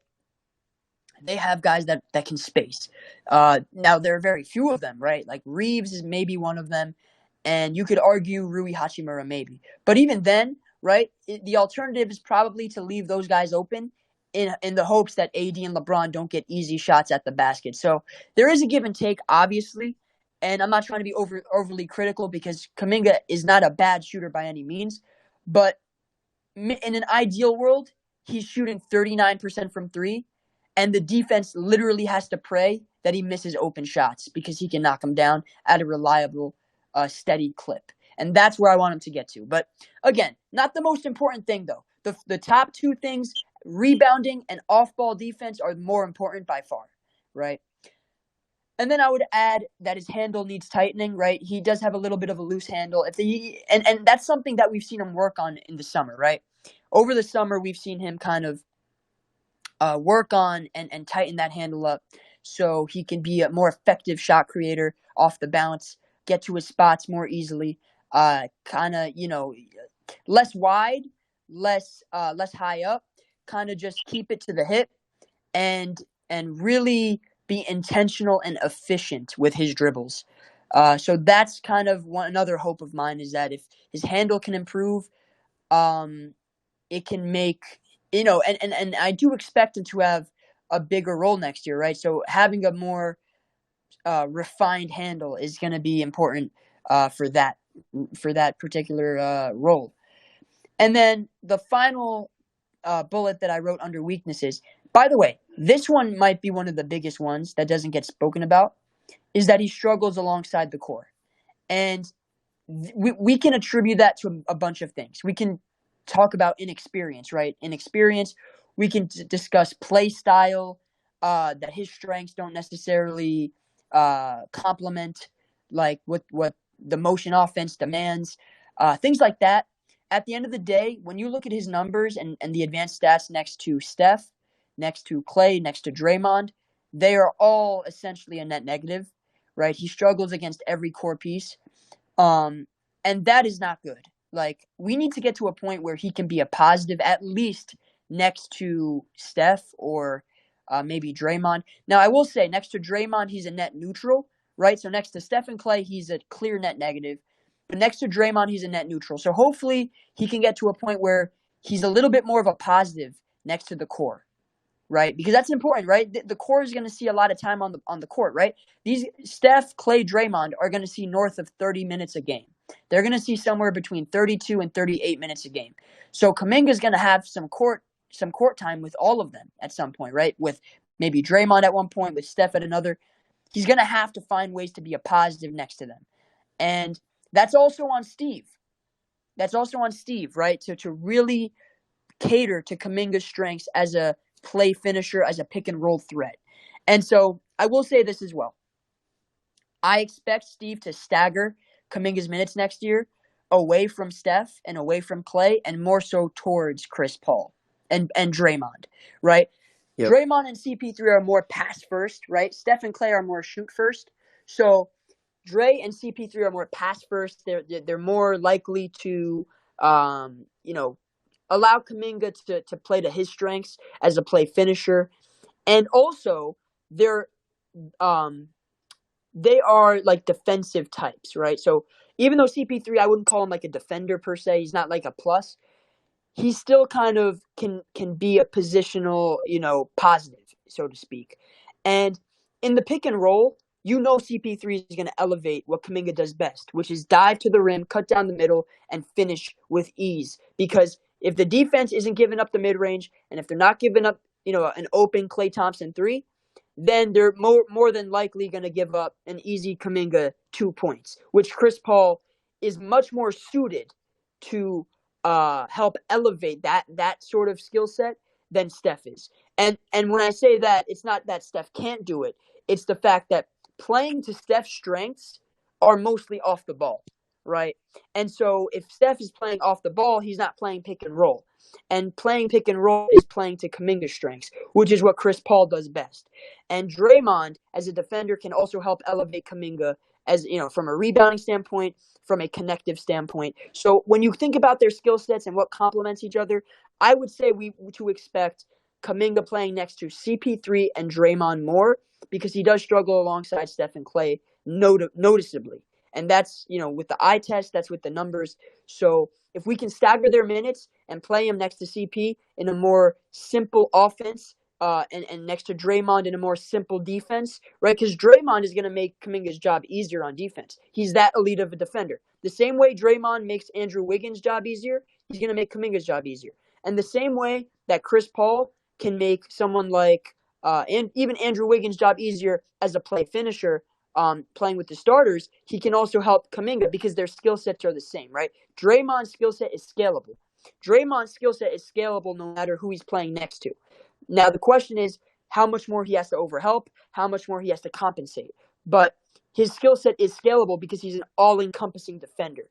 They have guys that can space. Now, there are very few of them, right? Like Reeves is maybe one of them. And you could argue Rui Hachimura maybe. But even then, right, the alternative is probably to leave those guys open in the hopes that AD and LeBron don't get easy shots at the basket. So there is a give and take, obviously. And I'm not trying to be overly critical because Kaminga is not a bad shooter by any means. But in an ideal world, he's shooting 39% from three, and the defense literally has to pray that he misses open shots because he can knock them down at a reliable, steady clip. And that's where I want him to get to. But again, not the most important thing, though. The top two things, rebounding and off-ball defense, are more important by far, right? And then I would add that his handle needs tightening, right? He does have a little bit of a loose handle. And that's something that we've seen him work on in the summer, right? Over the summer, we've seen him kind of work on and tighten that handle up so he can be a more effective shot creator off the bounce, get to his spots more easily, kind of, less wide, less high up, kind of just keep it to the hip and really be intentional and efficient with his dribbles. So that's kind of another hope of mine, is that if his handle can improve, it can make, and I do expect him to have a bigger role next year, right? So having a more refined handle is going to be important for that particular role. And then the final bullet that I wrote under weaknesses, by the way, this one might be one of the biggest ones that doesn't get spoken about, is that he struggles alongside the core. And we can attribute that to a bunch of things. We can talk about inexperience, right? Inexperience. We can discuss play style, that his strengths don't necessarily complement like what the motion offense demands, things like that. At the end of the day, when you look at his numbers and the advanced stats next to Steph, next to Klay, next to Draymond, they are all essentially a net negative, right? He struggles against every core piece. And that is not good. Like, we need to get to a point where he can be a positive, at least next to Steph or maybe Draymond. Now, I will say, next to Draymond, he's a net neutral, right? So next to Steph and Klay, he's a clear net negative. But next to Draymond, he's a net neutral. So hopefully he can get to a point where he's a little bit more of a positive next to the core, right? Because that's important, right? The core is going to see a lot of time on the court, right? These Steph, Klay, Draymond are going to see north of 30 minutes a game. They're going to see somewhere between 32 and 38 minutes a game. So Kaminga is going to have some court time with all of them at some point, right? With maybe Draymond at one point, with Steph at another. He's going to have to find ways to be a positive next to them. And that's also on Steve. Right? To really cater to Kaminga's strengths as a play finisher, as a pick and roll threat. And so I will say this as well. I expect Steve to stagger Kaminga's minutes next year away from Steph and away from Klay, and more so towards Chris Paul and Draymond, right? Yep. Draymond and CP3 are more pass first, right? Steph and Klay are more shoot first. So Dre and CP3 are more pass first. They're more likely to allow Kaminga to play to his strengths as a play finisher. And also they are like defensive types, right? So even though CP3, I wouldn't call him like a defender per se, he's not like a plus, he still kind of can be a positional, positive, so to speak. And in the pick and roll, CP3 is going to elevate what Kaminga does best, which is dive to the rim, cut down the middle, and finish with ease. Because if the defense isn't giving up the mid-range, and if they're not giving up, an open Klay Thompson 3, then they're more than likely going to give up an easy Kaminga 2 points, which Chris Paul is much more suited to help elevate that sort of skill set than Steph is. And when I say that, it's not that Steph can't do it. It's the fact that playing to Steph's strengths are mostly off the ball, right? And so if Steph is playing off the ball, he's not playing pick and roll. And playing pick and roll is playing to Kaminga's strengths, which is what Chris Paul does best. And Draymond, as a defender, can also help elevate Kaminga as, from a rebounding standpoint, from a connective standpoint. So when you think about their skill sets and what complements each other, I would say we to expect Kaminga playing next to CP3 and Draymond more, because he does struggle alongside Steph and Clay noticeably. And that's, with the eye test, that's with the numbers. So if we can stagger their minutes and play him next to CP in a more simple offense, and next to Draymond in a more simple defense, right? Because Draymond is going to make Kaminga's job easier on defense. He's that elite of a defender. The same way Draymond makes Andrew Wiggins' job easier, he's going to make Kaminga's job easier. And the same way that Chris Paul can make someone like and even Andrew Wiggins' job easier as a play finisher, playing with the starters, he can also help Kaminga because their skill sets are the same, right? Draymond's skill set is scalable. Draymond's skill set is scalable no matter who he's playing next to. Now, the question is how much more he has to overhelp, how much more he has to compensate. But his skill set is scalable because he's an all-encompassing defender.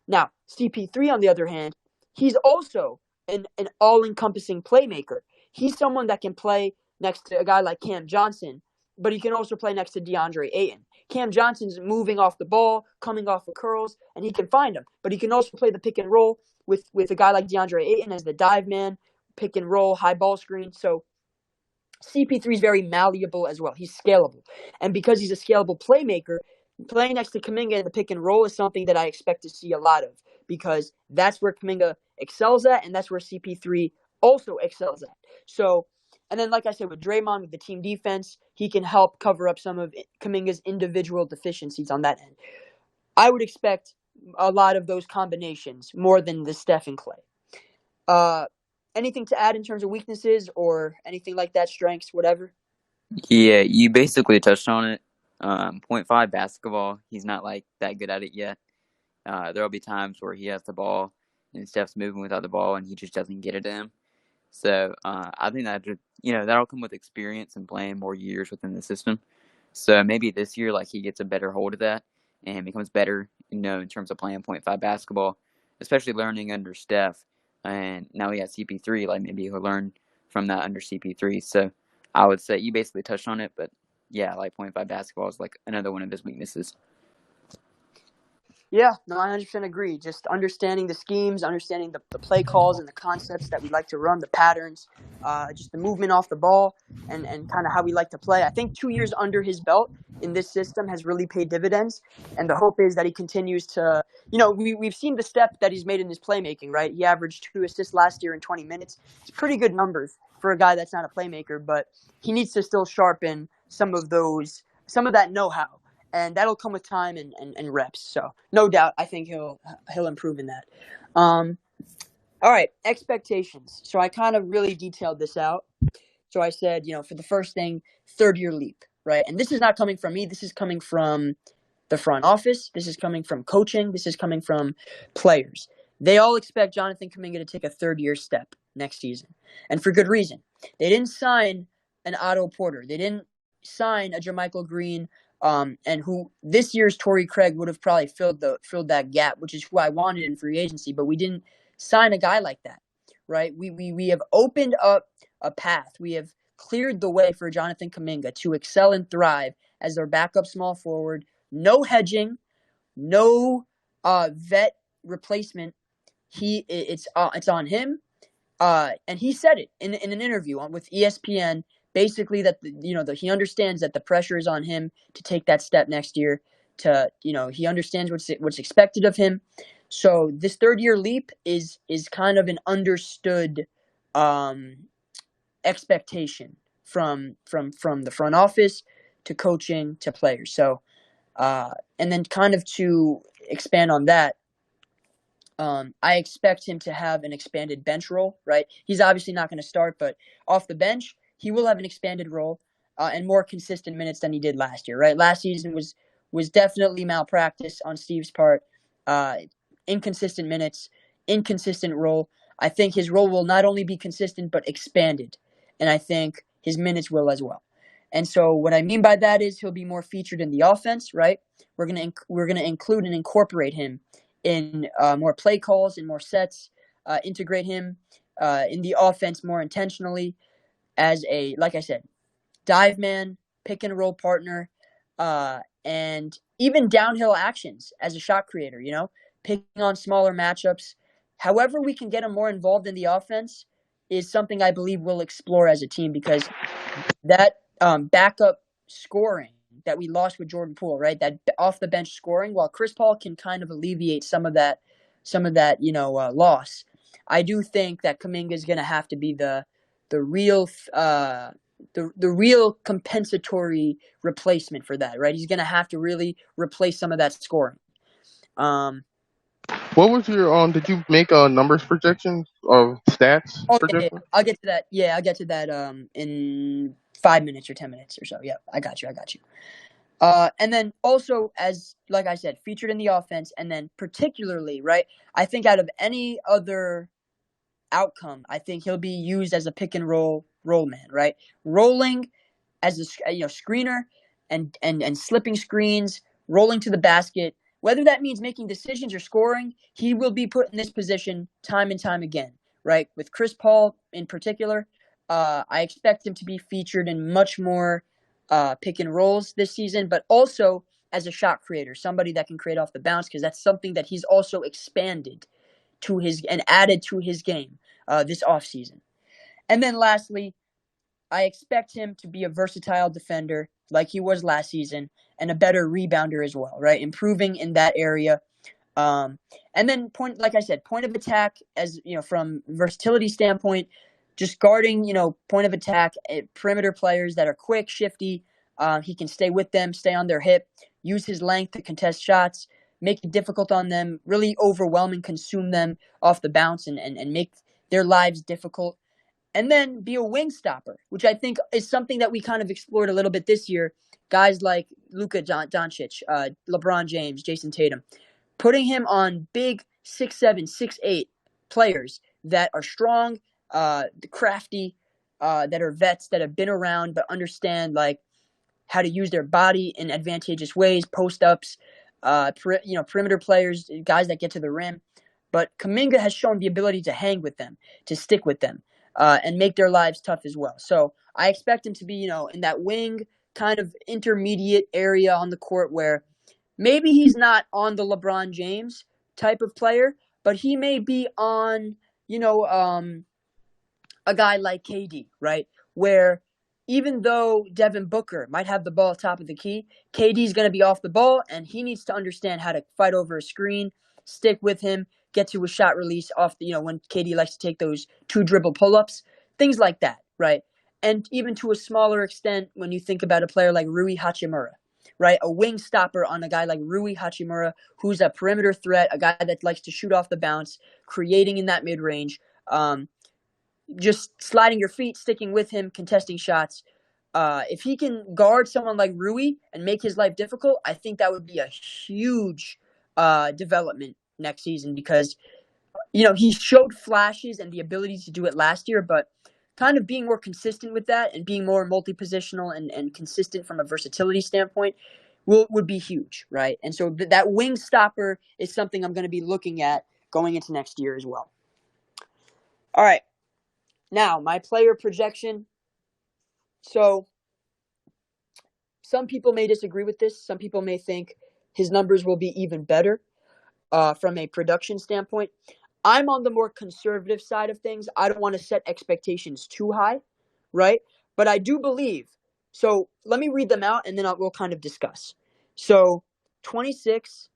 Now, CP3, on the other hand, he's also an all-encompassing playmaker. He's someone that can play next to a guy like Cam Johnson, but he can also play next to DeAndre Ayton. Cam Johnson's moving off the ball, coming off of curls, and he can find him. But he can also play the pick and roll with a guy like DeAndre Ayton as the dive man, pick and roll, high ball screen. So CP3 is very malleable as well. He's scalable. And because he's a scalable playmaker, playing next to Kaminga in the pick and roll is something that I expect to see a lot of, because that's where Kaminga excels at, and that's where CP3 also excels at. So, and then like I said, with Draymond, with the team defense, he can help cover up some of Kaminga's individual deficiencies on that end. I would expect a lot of those combinations more than the Steph and Clay. Anything to add in terms of weaknesses or anything like that, strengths, whatever? Yeah, you basically touched on it. 0.5 basketball, he's not like that good at it yet. There'll be times where he has the ball and Steph's moving without the ball and he just doesn't get it to him. So I think that that'll come with experience and playing more years within the system. So maybe this year, like, he gets a better hold of that and becomes better, in terms of playing 0.5 basketball, especially learning under Steph. And now he has CP3, like maybe he'll learn from that under CP3. So I would say you basically touched on it, but yeah, like 0.5 basketball is like another one of his weaknesses. Yeah, no, I 100% agree. Just understanding the schemes, understanding the play calls and the concepts that we like to run, the patterns, just the movement off the ball, and kind of how we like to play. I think 2 years under his belt in this system has really paid dividends, and the hope is that he continues to, we've seen the step that he's made in his playmaking, right? He averaged 2 assists last year in 20 minutes. It's pretty good numbers for a guy that's not a playmaker, but he needs to still sharpen some of that know-how. And that'll come with time and reps. So no doubt, I think he'll improve in that. All right, expectations. So I kind of really detailed this out. So I said, for the first thing, third-year leap, right? And this is not coming from me. This is coming from the front office. This is coming from coaching. This is coming from players. They all expect Jonathan Kuminga to take a third-year step next season, and for good reason. They didn't sign an Otto Porter. They didn't sign a JaMychal Green, and who this year's Torrey Craig would have probably filled that gap, which is who I wanted in free agency, but we didn't sign a guy like that, right? We have opened up a path. We have cleared the way for Jonathan Kuminga to excel and thrive as their backup small forward. No hedging, no vet replacement. It's on him, and he said it in an interview with ESPN. Basically, that he understands that the pressure is on him to take that step next year. He understands what's expected of him. So this third-year leap is kind of an understood expectation from the front office to coaching to players. So and then kind of to expand on that, I expect him to have an expanded bench role. Right, he's obviously not going to start, but off the bench, he will have an expanded role. and more consistent minutes than he did last year, right? Last season was definitely malpractice on Steve's part. Inconsistent minutes, inconsistent role. I think his role will not only be consistent but expanded, and I think his minutes will as well. And so what I mean by that is he'll be more featured in the offense, right? We're gonna include and incorporate him in more play calls and more sets. Integrate him in the offense more intentionally as a, like I said, dive man, pick and roll partner, and even downhill actions as a shot creator, picking on smaller matchups. However, we can get him more involved in the offense is something I believe we'll explore as a team, because that backup scoring that we lost with Jordan Poole, right? That off the bench scoring, while Chris Paul can kind of alleviate some of that, loss. I do think that Kaminga is going to have to be the real the real compensatory replacement for that, right? He's going to have to really replace some of that scoring. What was your did you make numbers projections of stats Yeah. projections? I'll get to that. Yeah, I'll get to that in 5 minutes or 10 minutes or so. Yeah, I got you. And then also, as like I said, featured in the offense, and then particularly, right, I think out of any other outcome, I think he'll be used as a pick and roll man, right? Rolling as a screener and slipping screens, rolling to the basket. Whether that means making decisions or scoring, he will be put in this position time and time again, right? With Chris Paul in particular, I expect him to be featured in much more pick and rolls this season, but also as a shot creator, somebody that can create off the bounce, because that's something that he's also expanded to his and added to his game this offseason. And then lastly, I expect him to be a versatile defender like he was last season, and a better rebounder as well, right? Improving in that area. And then like I said, point of attack, as from versatility standpoint, just guarding, point of attack, perimeter players that are quick, shifty. He can stay with them, stay on their hip, use his length to contest shots, make it difficult on them, really overwhelm and consume them off the bounce, and make their lives difficult. And then be a wing stopper, which I think is something that we kind of explored a little bit this year. Guys like Luka Doncic, LeBron James, Jason Tatum, putting him on big 6'7", 6'8" players that are strong, crafty, that are vets, that have been around but understand like how to use their body in advantageous ways, post-ups, perimeter players, guys that get to the rim. But Kaminga has shown the ability to hang with them, to stick with them, and make their lives tough as well. So I expect him to be, in that wing kind of intermediate area on the court where maybe he's not on the LeBron James type of player, but he may be on, a guy like KD, right? Where even though Devin Booker might have the ball at top of the key, KD's going to be off the ball, and he needs to understand how to fight over a screen, stick with him, get to a shot release off the, when KD likes to take those 2 dribble pull-ups, things like that, right? And even to a smaller extent, when you think about a player like Rui Hachimura, right? A wing stopper on a guy like Rui Hachimura, who's a perimeter threat, a guy that likes to shoot off the bounce, creating in that mid-range, just sliding your feet, sticking with him, contesting shots. If he can guard someone like Rui and make his life difficult, I think that would be a huge development next season, because, he showed flashes and the ability to do it last year, but kind of being more consistent with that and being more multi-positional and consistent from a versatility standpoint would be huge, right? And so that wing stopper is something I'm going to be looking at going into next year as well. All right. Now, my player projection. So, some people may disagree with this. Some people may think his numbers will be even better from a production standpoint. I'm on the more conservative side of things. I don't want to set expectations too high, right? But I do believe. So, let me read them out, and then we'll kind of discuss. So, 26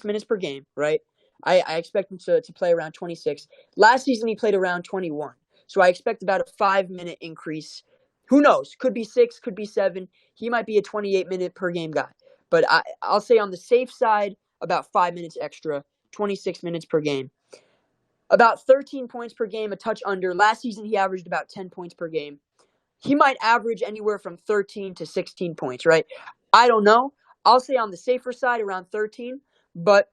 minutes per game, right? I expect him to play around 26. Last season, he played around 21. So I expect about a 5-minute increase. Who knows? Could be 6, could be 7. He might be a 28-minute per game guy. But I'll say on the safe side, about 5 minutes extra, 26 minutes per game. About 13 points per game, a touch under. Last season, he averaged about 10 points per game. he might average anywhere from 13 to 16 points, right? I don't know. I'll say on the safer side around 13, but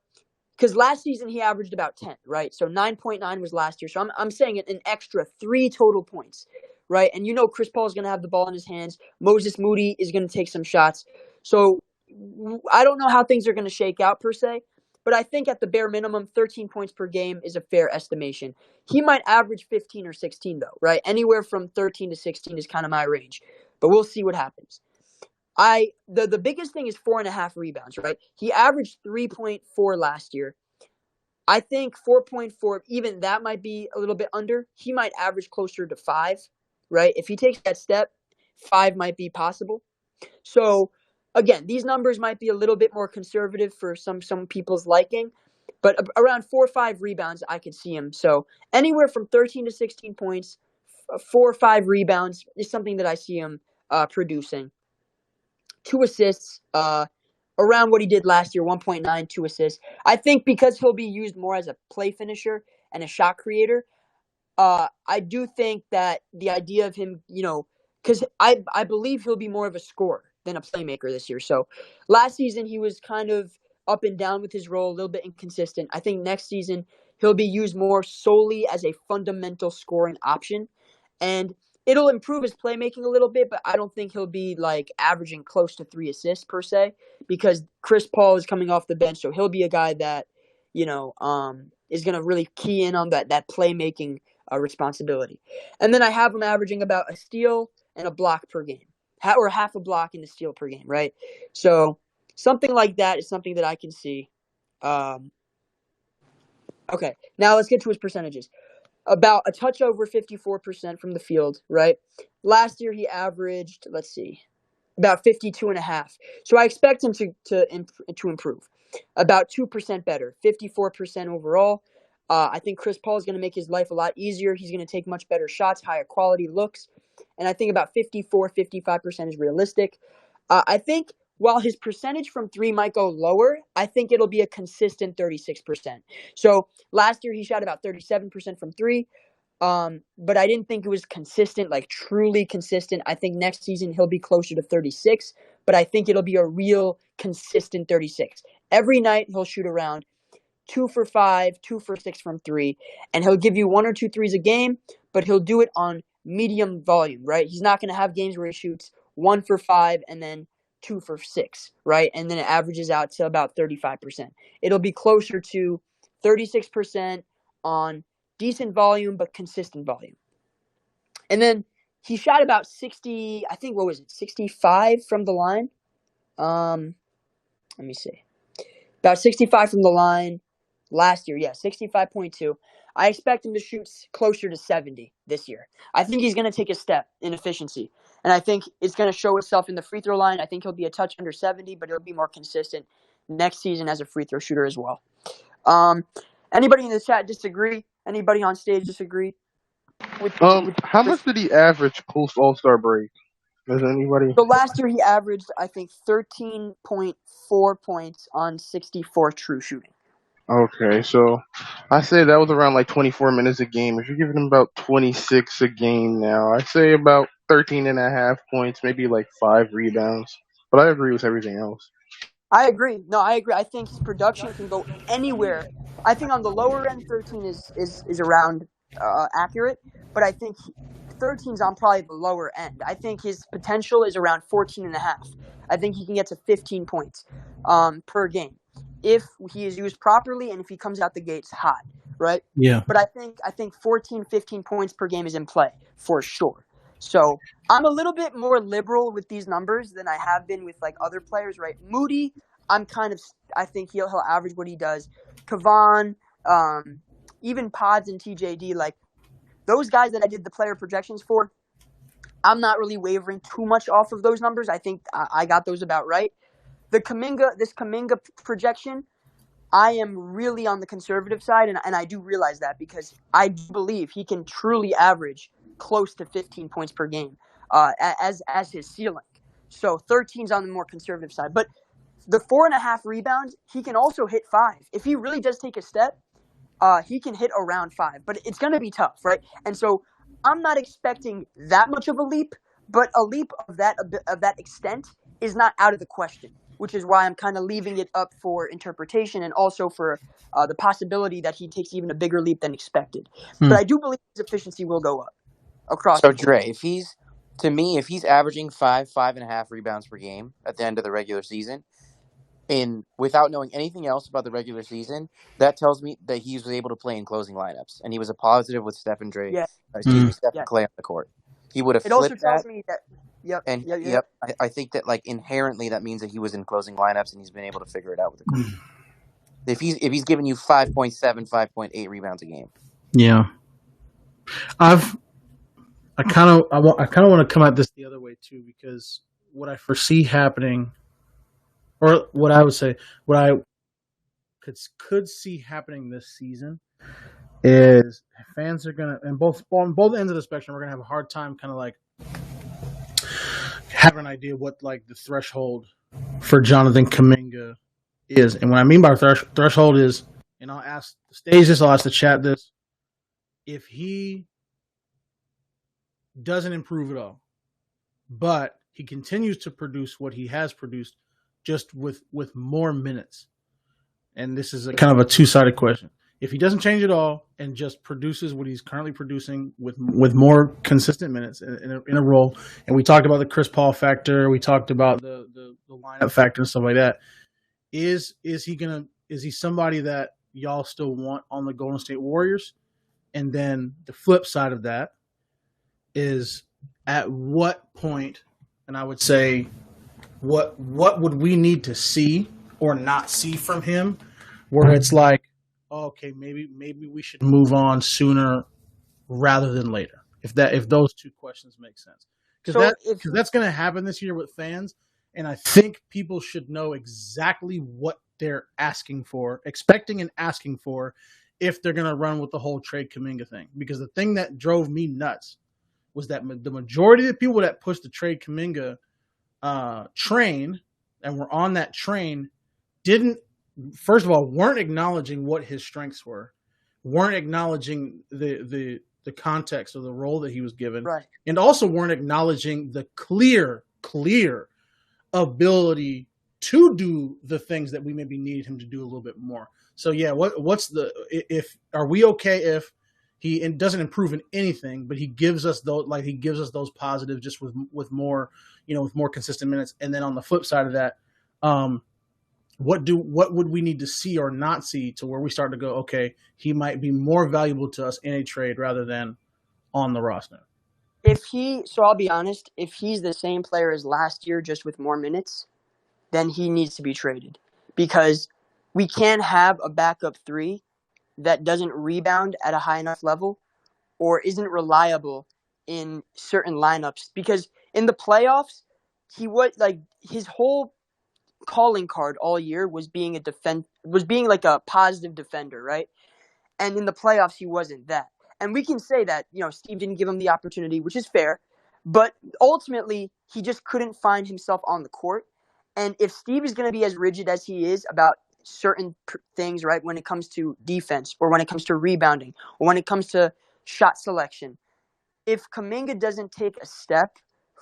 because last season he averaged about 10, right? So 9.9 was last year. So I'm saying an extra 3 total points, right? And Chris Paul is going to have the ball in his hands. Moses Moody is going to take some shots. So I don't know how things are going to shake out per se, but I think at the bare minimum, 13 points per game is a fair estimation. He might average 15 or 16 though, right? Anywhere from 13 to 16 is kind of my range, but we'll see what happens. The biggest thing is 4.5 rebounds, right? He averaged 3.4 last year. I think 4.4, even that might be a little bit under. He might average closer to 5, right? If he takes that step, 5 might be possible. So again, these numbers might be a little bit more conservative for some people's liking, but around 4 or 5 rebounds, I could see him. So anywhere from 13 to 16 points, 4 or 5 rebounds is something that I see him producing. 2 assists, around what he did last year, 1.9, 2 assists. I think because he'll be used more as a play finisher and a shot creator, I do think that the idea of him, because I believe he'll be more of a scorer than a playmaker this year. So last season he was kind of up and down with his role, a little bit inconsistent. I think next season he'll be used more solely as a fundamental scoring option. And it'll improve his playmaking a little bit, but I don't think he'll be like averaging close to 3 assists per se, because Chris Paul is coming off the bench, so he'll be a guy that is going to really key in on that playmaking responsibility. And then I have him averaging about a steal and a block per game, or half a block and a steal per game, right? So something like that is something that I can see. Okay, now let's get to his percentages. About a touch over 54% from the field, right? Last year he averaged, let's see, about 52.5. So I expect him to improve. About 2% better, 54% overall. I think Chris Paul is going to make his life a lot easier. He's going to take much better shots, higher quality looks. And I think about 54, 55% is realistic. I think while his percentage from 3 might go lower, I think it'll be a consistent 36%. So last year he shot about 37% from 3. But I didn't think it was consistent, like truly consistent. I think next season he'll be closer to 36, but I think it'll be a real consistent 36. Every night he'll shoot around 2 for 5, 2 for 6 from 3, and he'll give you 1 or 2 threes a game, but he'll do it on medium volume, right? He's not going to have games where he shoots 1 for 5 and then 2 for 6, right? And then it averages out to about 35%. It'll be closer to 36% on decent volume, but consistent volume. And then he shot about 60, I think, 65 from the line? Let me see. About 65 from the line last year. Yeah, 65.2. I expect him to shoot closer to 70 this year. I think he's going to take a step in efficiency. And I think it's going to show itself in the free throw line. I think he'll be a touch under 70, but he'll be more consistent next season as a free throw shooter as well. Anybody in the chat disagree? Anybody on stage disagree? How much did he average post All-Star break? Does anybody? So last year he averaged, I think, 13.4 points on 64 true shooting. Okay, so I say that was around like 24 minutes a game. If you're giving him about 26 a game now, I say about 13.5 points, maybe like 5 rebounds. But I agree with everything else. I agree. No, I agree. I think his production can go anywhere. I think on the lower end, 13 is around accurate, but I think 13's on probably the lower end. I think his potential is around 14.5. I think he can get to 15 points per game if he is used properly and if he comes out the gates hot, right? Yeah. But I think 14, 15 points per game is in play for sure. So I'm a little bit more liberal with these numbers than I have been with like other players, right? Moody, I think he'll average what he does. Kavan, even Pods and TJD, like those guys that I did the player projections for, I'm not really wavering too much off of those numbers. I think I got those about right. This Kaminga projection, I am really on the conservative side, and I do realize that because I do believe he can truly average close to 15 points per game as his ceiling. So 13's on the more conservative side. But the 4.5 rebounds, he can also hit 5. If he really does take a step, he can hit around 5. But it's going to be tough, right? And so I'm not expecting that much of a leap, but a leap of that extent is not out of the question, which is why I'm kind of leaving it up for interpretation and also for the possibility that he takes even a bigger leap than expected. But I do believe his efficiency will go up across So the board. Dre, if he's averaging 5.5 rebounds per game at the end of the regular season, and without knowing anything else about the regular season, that tells me that he was able to play in closing lineups, and he was a positive with Steph and Yeah, Steph yeah. and Clay on the court. He would have It also flipped tells that, me that. Yep, and yep, yep. yep, I think that like inherently that means that he was in closing lineups, and he's been able to figure it out with the court. If he's giving you 5.7, 5.8 rebounds a game, Yeah, I kind of want to come at this the other way too, because what I foresee happening, or what I would say, what I could see happening this season is fans are gonna, and on both ends of the spectrum, we're gonna have a hard time kind of like having an idea what like the threshold for Jonathan Kuminga is. And what I mean by threshold is, and I'll ask the stage this, I'll ask the chat this: if he doesn't improve at all, but he continues to produce what he has produced, just with more minutes, and this is a kind of a two-sided question. If he doesn't change at all and just produces what he's currently producing with more consistent minutes in a role, and we talked about the Chris Paul factor, we talked about the lineup factor and stuff like that. Is he somebody that y'all still want on the Golden State Warriors? And then the flip side of that is, at what point, and I would say, what would we need to see or not see from him, where it's like, okay, maybe we should move on sooner rather than later. If those two questions make sense, because that's going to happen this year with fans, and I think people should know exactly what they're expecting and asking for, if they're going to run with the whole trade Kaminga thing. Because the thing that drove me nuts was that the majority of the people that pushed the trade Kaminga train and were on that train weren't acknowledging what his strengths were, weren't acknowledging the context of the role that he was given, Right. and also weren't acknowledging the clear ability to do the things that we maybe need him to do a little bit more. So yeah, are we okay if he doesn't improve in anything, but he gives us those positives just with more, with more consistent minutes? And then on the flip side of that, what would we need to see or not see to where we start to go, okay, he might be more valuable to us in a trade rather than on the roster? So I'll be honest, if he's the same player as last year, just with more minutes, then he needs to be traded, because we can't have a backup three that doesn't rebound at a high enough level or isn't reliable in certain lineups. Because in the playoffs, he was like, his whole calling card all year was being like a positive defender, right? And in the playoffs, he wasn't that. And we can say that, Steve didn't give him the opportunity, which is fair, but ultimately he just couldn't find himself on the court. And if Steve is going to be as rigid as he is about certain things, right, when it comes to defense or when it comes to rebounding or when it comes to shot selection, if Kaminga doesn't take a step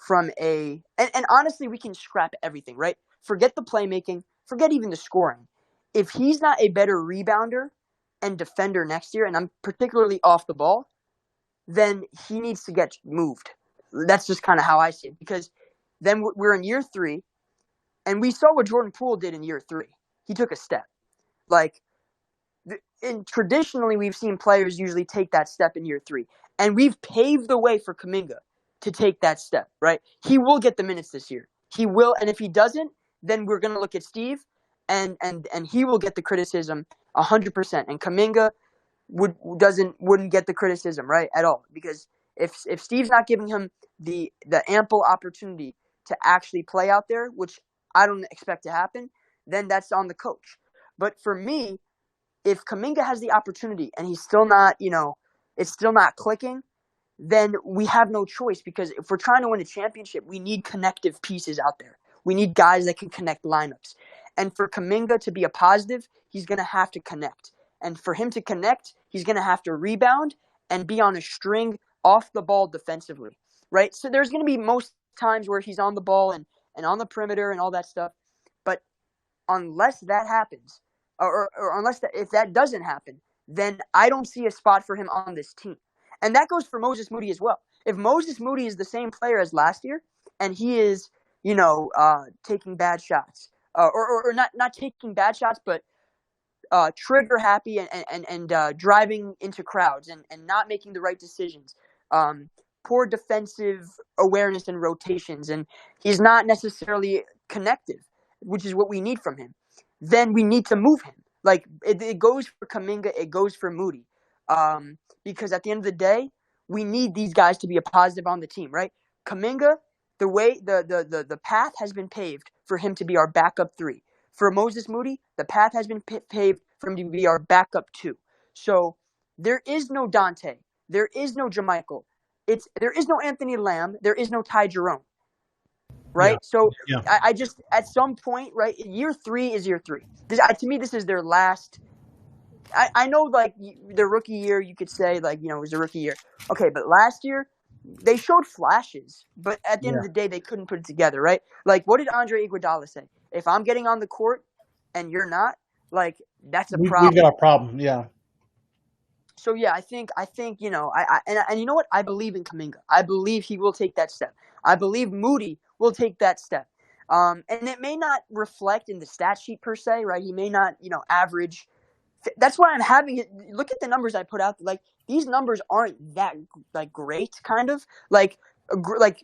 from and honestly, we can scrap everything, right? Forget the playmaking, forget even the scoring. If he's not a better rebounder and defender next year, and I'm particularly off the ball, then he needs to get moved. That's just kind of how I see it, because then we're in year 3, and we saw what Jordan Poole did in year 3. He took a step. Traditionally, we've seen players usually take that step in year 3, and we've paved the way for Kaminga to take that step, right? He will get the minutes this year. He will, and if he doesn't, then we're going to look at Steve, and he will get the criticism 100%, and Kaminga wouldn't get the criticism, right, at all, because if Steve's not giving him the ample opportunity to actually play out there, which I don't expect to happen, then that's on the coach. But for me, if Kaminga has the opportunity and he's still not, it's still not clicking, then we have no choice, because if we're trying to win a championship, we need connective pieces out there. We need guys that can connect lineups. And for Kaminga to be a positive, he's going to have to connect. And for him to connect, he's going to have to rebound and be on a string off the ball defensively, right? So there's going to be most times where he's on the ball and on the perimeter and all that stuff. But unless that happens, or unless if that doesn't happen, then I don't see a spot for him on this team. And that goes for Moses Moody as well. If Moses Moody is the same player as last year, and he is, taking bad shots, or not taking bad shots, but trigger happy and driving into crowds and not making the right decisions. Poor defensive awareness and rotations, and he's not necessarily connective, which is what we need from him. Then we need to move him. Like it goes for Kaminga, it goes for Moody, because at the end of the day, we need these guys to be a positive on the team, right? Kaminga, the way the path has been paved for him to be our backup 3. For Moses Moody, the path has been paved for him to be our backup 2. So there is no Dante. There is no Jamichael. There is no Anthony Lamb. There is no Ty Jerome. Right? Yeah. So Yeah. I just, at some point, right, year 3 is year 3. To me, this is their last. I know, like, their rookie year, you could say, like, it was a rookie year. Okay, but last year, they showed flashes, but at the end of the day, they couldn't put it together, right? Like, what did Andre Iguodala say? If I'm getting on the court and you're not, like, that's a problem. We've got a problem, yeah. So yeah, I think and you know what? I believe in Kaminga. I believe he will take that step. I believe Moody will take that step. And it may not reflect in the stat sheet per se, right? He may not, average. That's why I'm having it. Look at the numbers I put out. Like, these numbers aren't that, like, great, kind of. Like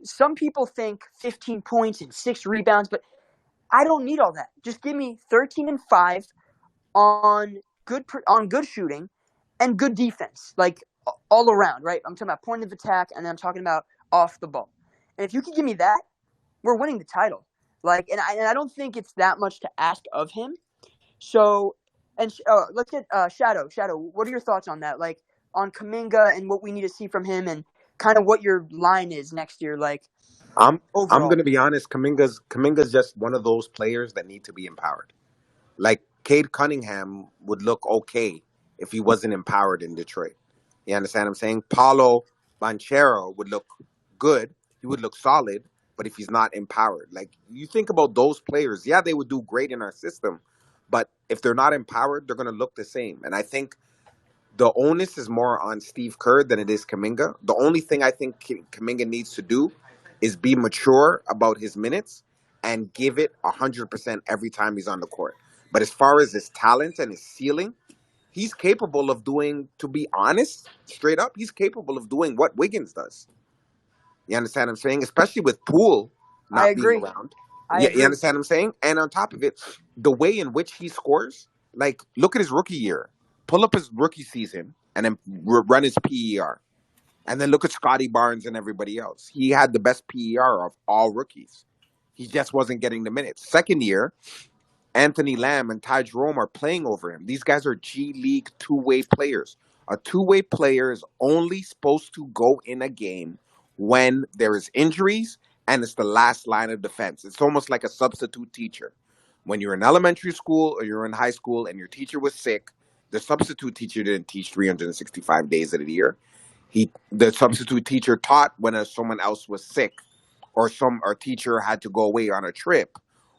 some people think 15 points and 6 rebounds, but I don't need all that. Just give me 13 and 5 on good shooting and good defense, like, all around, right? I'm talking about point of attack, and then I'm talking about off the ball. And if you can give me that, we're winning the title. Like, and I don't think it's that much to ask of him. So, and let's get Shadow. Shadow, what are your thoughts on that? Like, on Kaminga and what we need to see from him, and kind of what your line is next year, like, I'm overall. going to be honest. Kaminga's just one of those players that need to be empowered. Like, Cade Cunningham would look okay if he wasn't empowered in Detroit. You understand what I'm saying? Paulo Banchero would look good. He would look solid, but if he's not empowered, like, you think about those players, yeah, they would do great in our system, but if they're not empowered, they're going to look the same. And I think the onus is more on Steve Kerr than it is Kaminga. The only thing I think Kaminga needs to do is be mature about his minutes and give it 100% every time he's on the court. But as far as his talent and his ceiling, he's capable of doing, to be honest, straight up, he's capable of doing what Wiggins does. You understand what I'm saying? Especially with Poole I not agree. being around. I agree. You understand what I'm saying? And on top of it, the way in which he scores, like, look at his rookie year. Pull up his rookie season and then run his PER. And then look at Scotty Barnes and everybody else. He had the best PER of all rookies. He just wasn't getting the minutes. Second year, Anthony Lamb and Ty Jerome are playing over him. These guys are G League two-way players. A two-way player is only supposed to go in a game when there is injuries and it's the last line of defense. It's almost like a substitute teacher. When you're in elementary school or you're in high school and your teacher was sick, the substitute teacher didn't teach 365 days of the year. The substitute teacher taught when someone else was sick, or our teacher had to go away on a trip,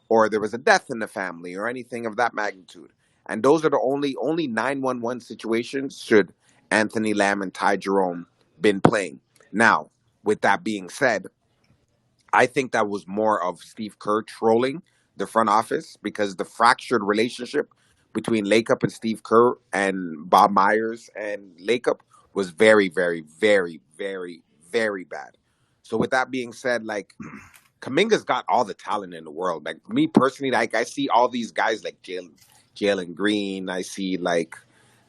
or there was a death in the family, or anything of that magnitude. And those are the only 911 situations should Anthony Lamb and Ty Jerome been playing. Now, with that being said, I think that was more of Steve Kerr trolling the front office, because the fractured relationship between Lakeup and Steve Kerr and Bob Myers and Lakeup was very, very, very, very, very bad. So with that being said, like, Kaminga's got all the talent in the world. Like, me personally, like, I see all these guys like Jalen Green. I see, like,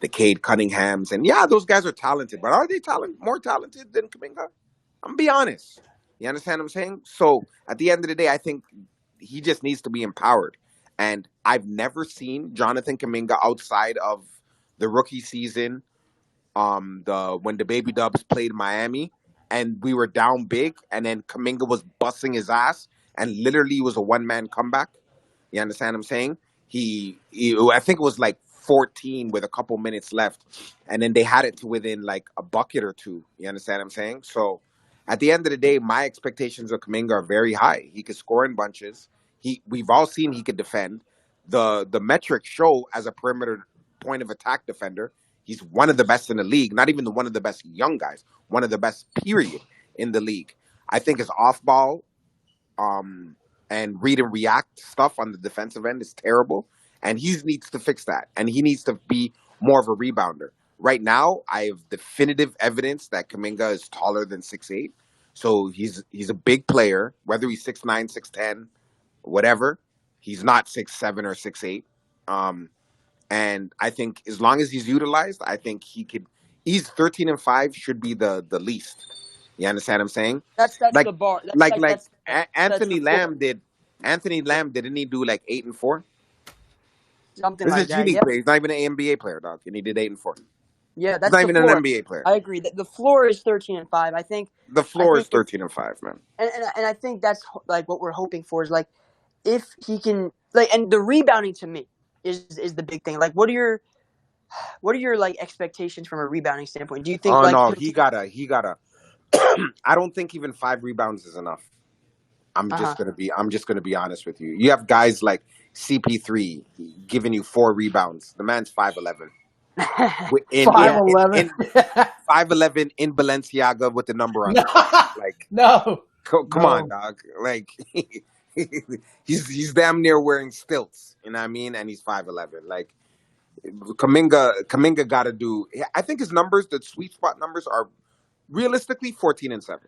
the Cade Cunninghams, and yeah, those guys are talented, but are they more talented than Kaminga? I'm gonna be honest. You understand what I'm saying? So at the end of the day, I think he just needs to be empowered. And I've never seen Jonathan Kuminga outside of the rookie season, when the Baby Dubs played Miami and we were down big, and then Kaminga was busting his ass and literally was a one-man comeback. You understand what I'm saying? I think it was like 14 with a couple minutes left, and then they had it to within like a bucket or two. You understand what I'm saying? So At the end of the day, my expectations of Kaminga are very high. He could score in bunches. We've all seen he could defend. The metrics show as a perimeter point of attack defender, he's one of the best in the league. Not even one of the best young guys, one of the best period in the league. I think his off ball and read and react stuff on the defensive end is terrible, and he needs to fix that. And he needs to be more of a rebounder. Right now, I have definitive evidence that Kaminga is taller than 6'8", so he's a big player. Whether he's 6'9", 6'10", whatever, he's not 6'7" or 6'8". And I think as long as he's utilized, I think he could. He's 13-5 should be the least. You understand what I'm saying? That's Like the bar. like That's the Anthony floor. Lamb did. Anthony Lamb didn't he do like 8-4? Something This is like a G that. League Yeah. player. He's not even an NBA player, dog, and he did 8-4. Yeah, He's that's not the even an floor. NBA player. I agree. The floor is 13-5. The I floor is think it's 13-5, man. and I think that's like what we're hoping for is like if he can like and the rebounding to me is the big thing. Like what are your like expectations from a rebounding standpoint? Do you think Oh like no, he gotta. I don't think even 5 rebounds is enough. I'm just gonna be honest with you. You have guys like CP3 giving you 4 rebounds. The man's 5'11". In yeah, 5'11". 5'11" in Balenciaga with the number on No, the front. Like, no, come on, no. dog. Like, he's damn near wearing stilts. You know what I mean? And he's 5'11". Like, Kaminga got to do. I think his numbers, the sweet spot numbers, are realistically 14-7.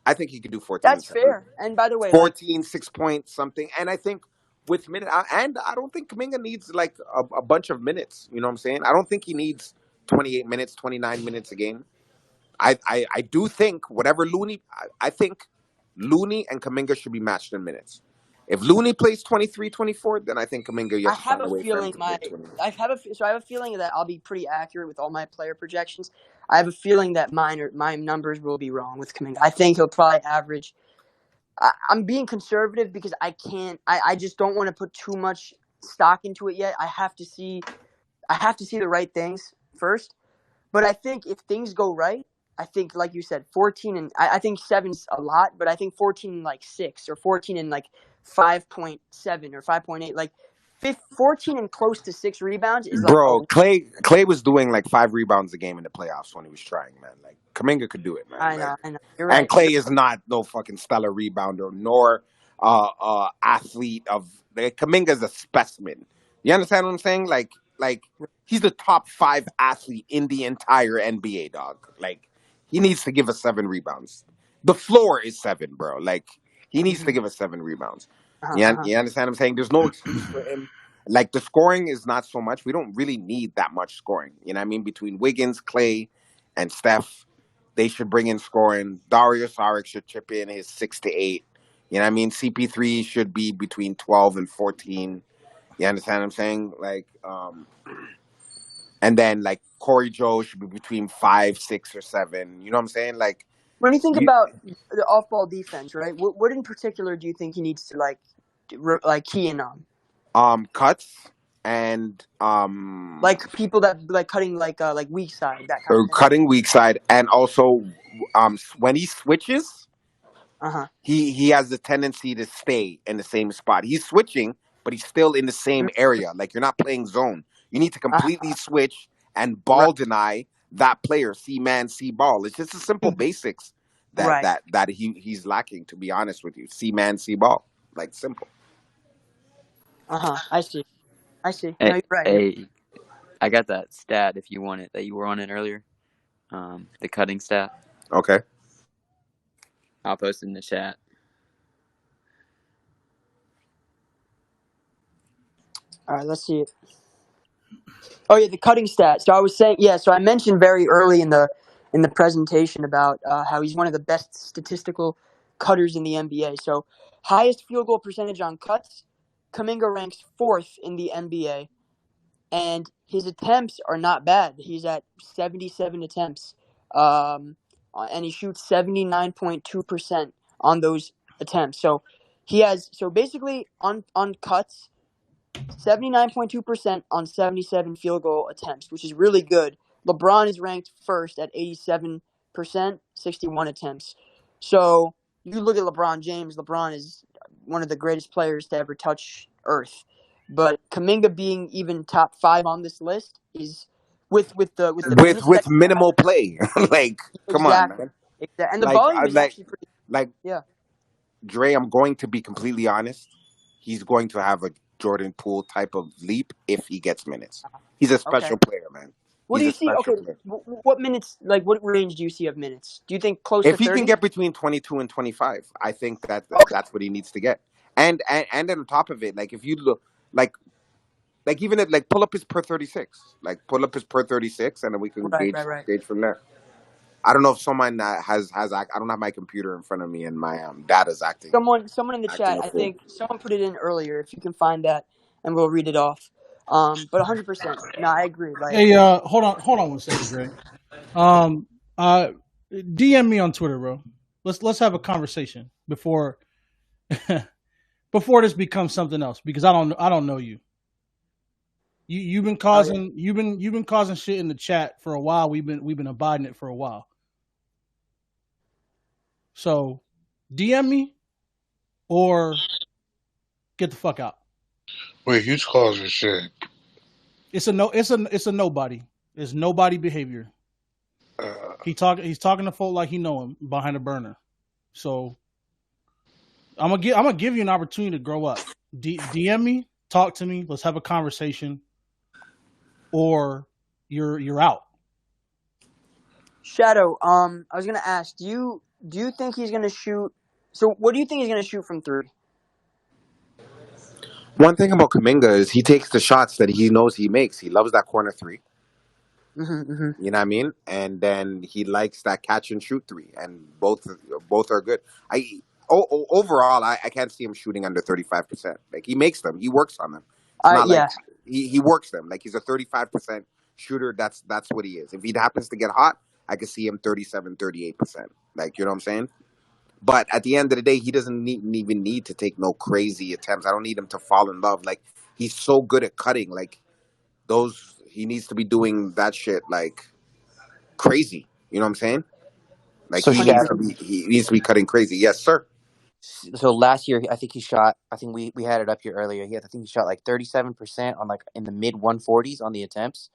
I think he could do 14 and that's 7. fair. And by the way, like 14, 6 points, something. And I think with minute, and I don't think Kaminga needs like a bunch of minutes. You know what I'm saying? I don't think he needs 28 minutes, 29 minutes a game. I do think whatever Looney, I think Looney and Kaminga should be matched in minutes. If Looney plays 23, 24, then I think Kaminga, you I have to have find a a way for him feeling to play 20. I have a feeling that I'll be pretty accurate with all my player projections. I have a feeling that my numbers will be wrong with Kaminga. I think he'll probably average. I'm being conservative because I can't. I just don't want to put too much stock into it yet. I have to see the right things first. But I think if things go right, I think like you said, 14 and I think 7's a lot, but I think 14 and like 6 or 14 and like 5.7 or 5.8, like 14 and close to 6 rebounds is like Bro, Clay was doing like 5 rebounds a game in the playoffs when he was trying, man. Like Kaminga could do it, man. Like, I know. You're and right. Clay is not no fucking stellar rebounder nor athlete of. Like, Kaminga is a specimen. You understand what I'm saying? Like he's the top 5 athlete in the entire NBA, dog. Like he needs to give us 7 rebounds. The floor is 7, bro. Like he needs to give us 7 rebounds. You understand what I'm saying? There's no excuse for him. Like the scoring is not so much. We don't really need that much scoring. You know what I mean? Between Wiggins, Clay, and Steph, they should bring in scoring. Dario Saric should chip in his 6 to 8. You know what I mean? CP3 should be between 12 and 14. You understand what I'm saying? Like, and then like Corey Joe should be between 5, 6, or 7. You know what I'm saying? Like, When you think you, about the off-ball defense, right? What in particular do you think he needs to like key in on? cuts and Like people that like cutting like weak side, that kind of thing. cutting weak side, and also when he switches, he has the tendency to stay in the same spot. He's switching, but he's still in the same area. Like you're not playing zone. You need to completely switch and ball deny that player. See man, see ball. It's just the simple basics that he's lacking. To be honest with you, see man, see ball. Like simple. I see. No, Hey, you're right. hey, I got that stat if you want it that you were on it earlier. The cutting stat. Okay. I'll post it in the chat. All right, let's see it. Oh yeah, the cutting stat. So I was saying, so I mentioned very early in the presentation about how he's one of the best statistical cutters in the NBA. So highest field goal percentage on cuts, Kaminga ranks 4th in the NBA, and his attempts are not bad. He's at 77 attempts, and he shoots 79.2% on those attempts. So he has basically on cuts, 79.2% on 77 field goal attempts, which is really good. LeBron is ranked first at 87%, 61 attempts. So you look at LeBron James. LeBron is one of the greatest players to ever touch Earth. But Kaminga being even top 5 on this list is with the minutes that With minimal play. Like, come on, exactly, man. exactly, and the Like, volume is actually pretty. like Yeah. Dre. I'm going to be completely honest. He's going to have a Jordan Poole type of leap if he gets minutes. He's a Okay. special player, man. What do He's you a see? special Okay, player. what minutes? Like, what range do you see of minutes? Do you think close to If he can 30? get between 22 and 25, I think Okay. that's what he needs to get. And on top of it, like if you look like even at like pull up his per 36, like pull up his per 36, and then we can Right. Right. Right. gauge from there. I don't know if someone has I don't have my computer in front of me and my data's Someone in the acting chat, a I fool. think someone put it in earlier. If you can find that, and we'll read it off. But 100%. No, I agree. Like, Hey, hold on one second, Dre. Um, uh, DM me on Twitter, bro. Let's have a conversation before before this becomes something else because I don't know you. You've been okay. causing you've been causing shit in the chat for a while. We've been abiding it for a while. So DM me or get the fuck out. Wait, he's causing shit. It's a nobody. It's nobody behavior. Uh, He's talking to folk like he know him behind a burner. So I'm gonna give you an opportunity to grow up. DM me, talk to me, let's have a conversation, or you're out. Shadow. I was gonna ask. Do you think he's gonna shoot? So, what do you think he's gonna shoot from 3? One thing about Kaminga is he takes the shots that he knows he makes. He loves that corner three. Mm-hmm. You know what I mean? And then he likes that catch and shoot three, and both are good. Overall, I can't see him shooting under 35%. Like he makes them, he works on them. It's not like Yeah. he works them. Like he's a 35% shooter. That's what he is. If he happens to get hot, I could see him 37, 38%. Like you know what I'm saying? But at the end of the day, he doesn't even need to take no crazy attempts. I don't need him to fall in love. Like he's so good at cutting. Like those, he needs to be doing that shit like crazy. You know what I'm saying? Like So he needs Shadow. to be cutting crazy. Yes, sir. So last year, I think he shot. I think we had it up here earlier. I think he shot like 37% on like in the mid 140s on the attempts.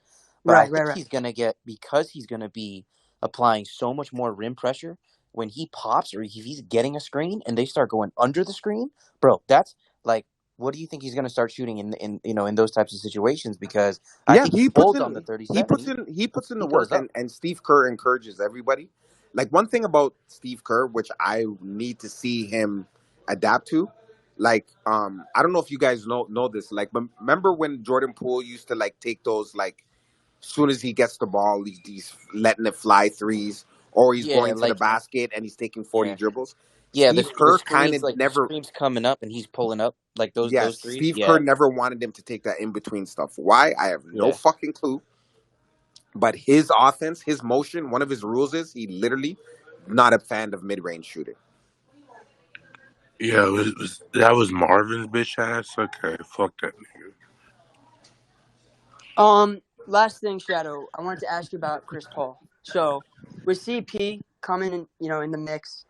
But I Right. think Right. he's gonna get because he's gonna be applying so much more rim pressure when he pops or if he's getting a screen and they start going under the screen, bro. That's like, what do you think he's gonna start shooting in those types of situations? Because I Yeah, think he holds on the he 37. puts in he puts in the He work, goes up. and Steve Kerr encourages everybody. Like one thing about Steve Kerr, which I need to see him adapt to, like I don't know if you guys know this. Like remember when Jordan Poole used to like take those like as soon as he gets the ball, he's letting it fly threes, or he's Yeah, going to the like basket and he's taking 40 yeah, dribbles. yeah. Steve The Kerr kind screens of like the never. screens coming up and he's pulling up like those Yes, threes. Steve Kerr Yeah, never wanted him to take that in between stuff. Why? I have no yeah. fucking clue. But his offense, his motion, one of his rules is he literally not a fan of mid range shooting. yeah, that was Marvin's bitch ass. Okay, fuck that nigga. Last thing, Shadow. I wanted to ask you about Chris Paul. So, with CP coming in, in the mix,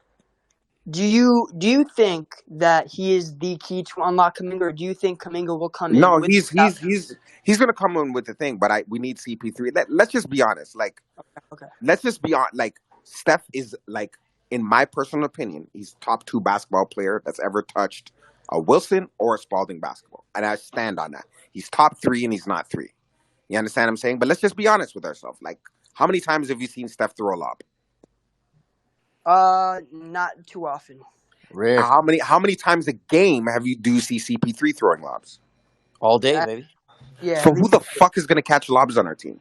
do you think that he is the key to unlock Kaminga, or do you think Kaminga will come in No, with without CP3? he's gonna come in with the thing, but we need CP3. Let's just be honest. Like Okay. let's just be on. Like Steph is like, in my personal opinion, he's top 2 basketball player that's ever touched a Wilson or a Spalding basketball, and I stand on that. He's top 3, and he's not 3. You understand what I'm saying? But let's just be honest with ourselves. Like, how many times have you seen Steph throw a lob? Not too often. Rare. How many times a game do you see CP3 throwing lobs? All day, Uh, baby. yeah, So at who least the fuck is gonna catch lobs on our team?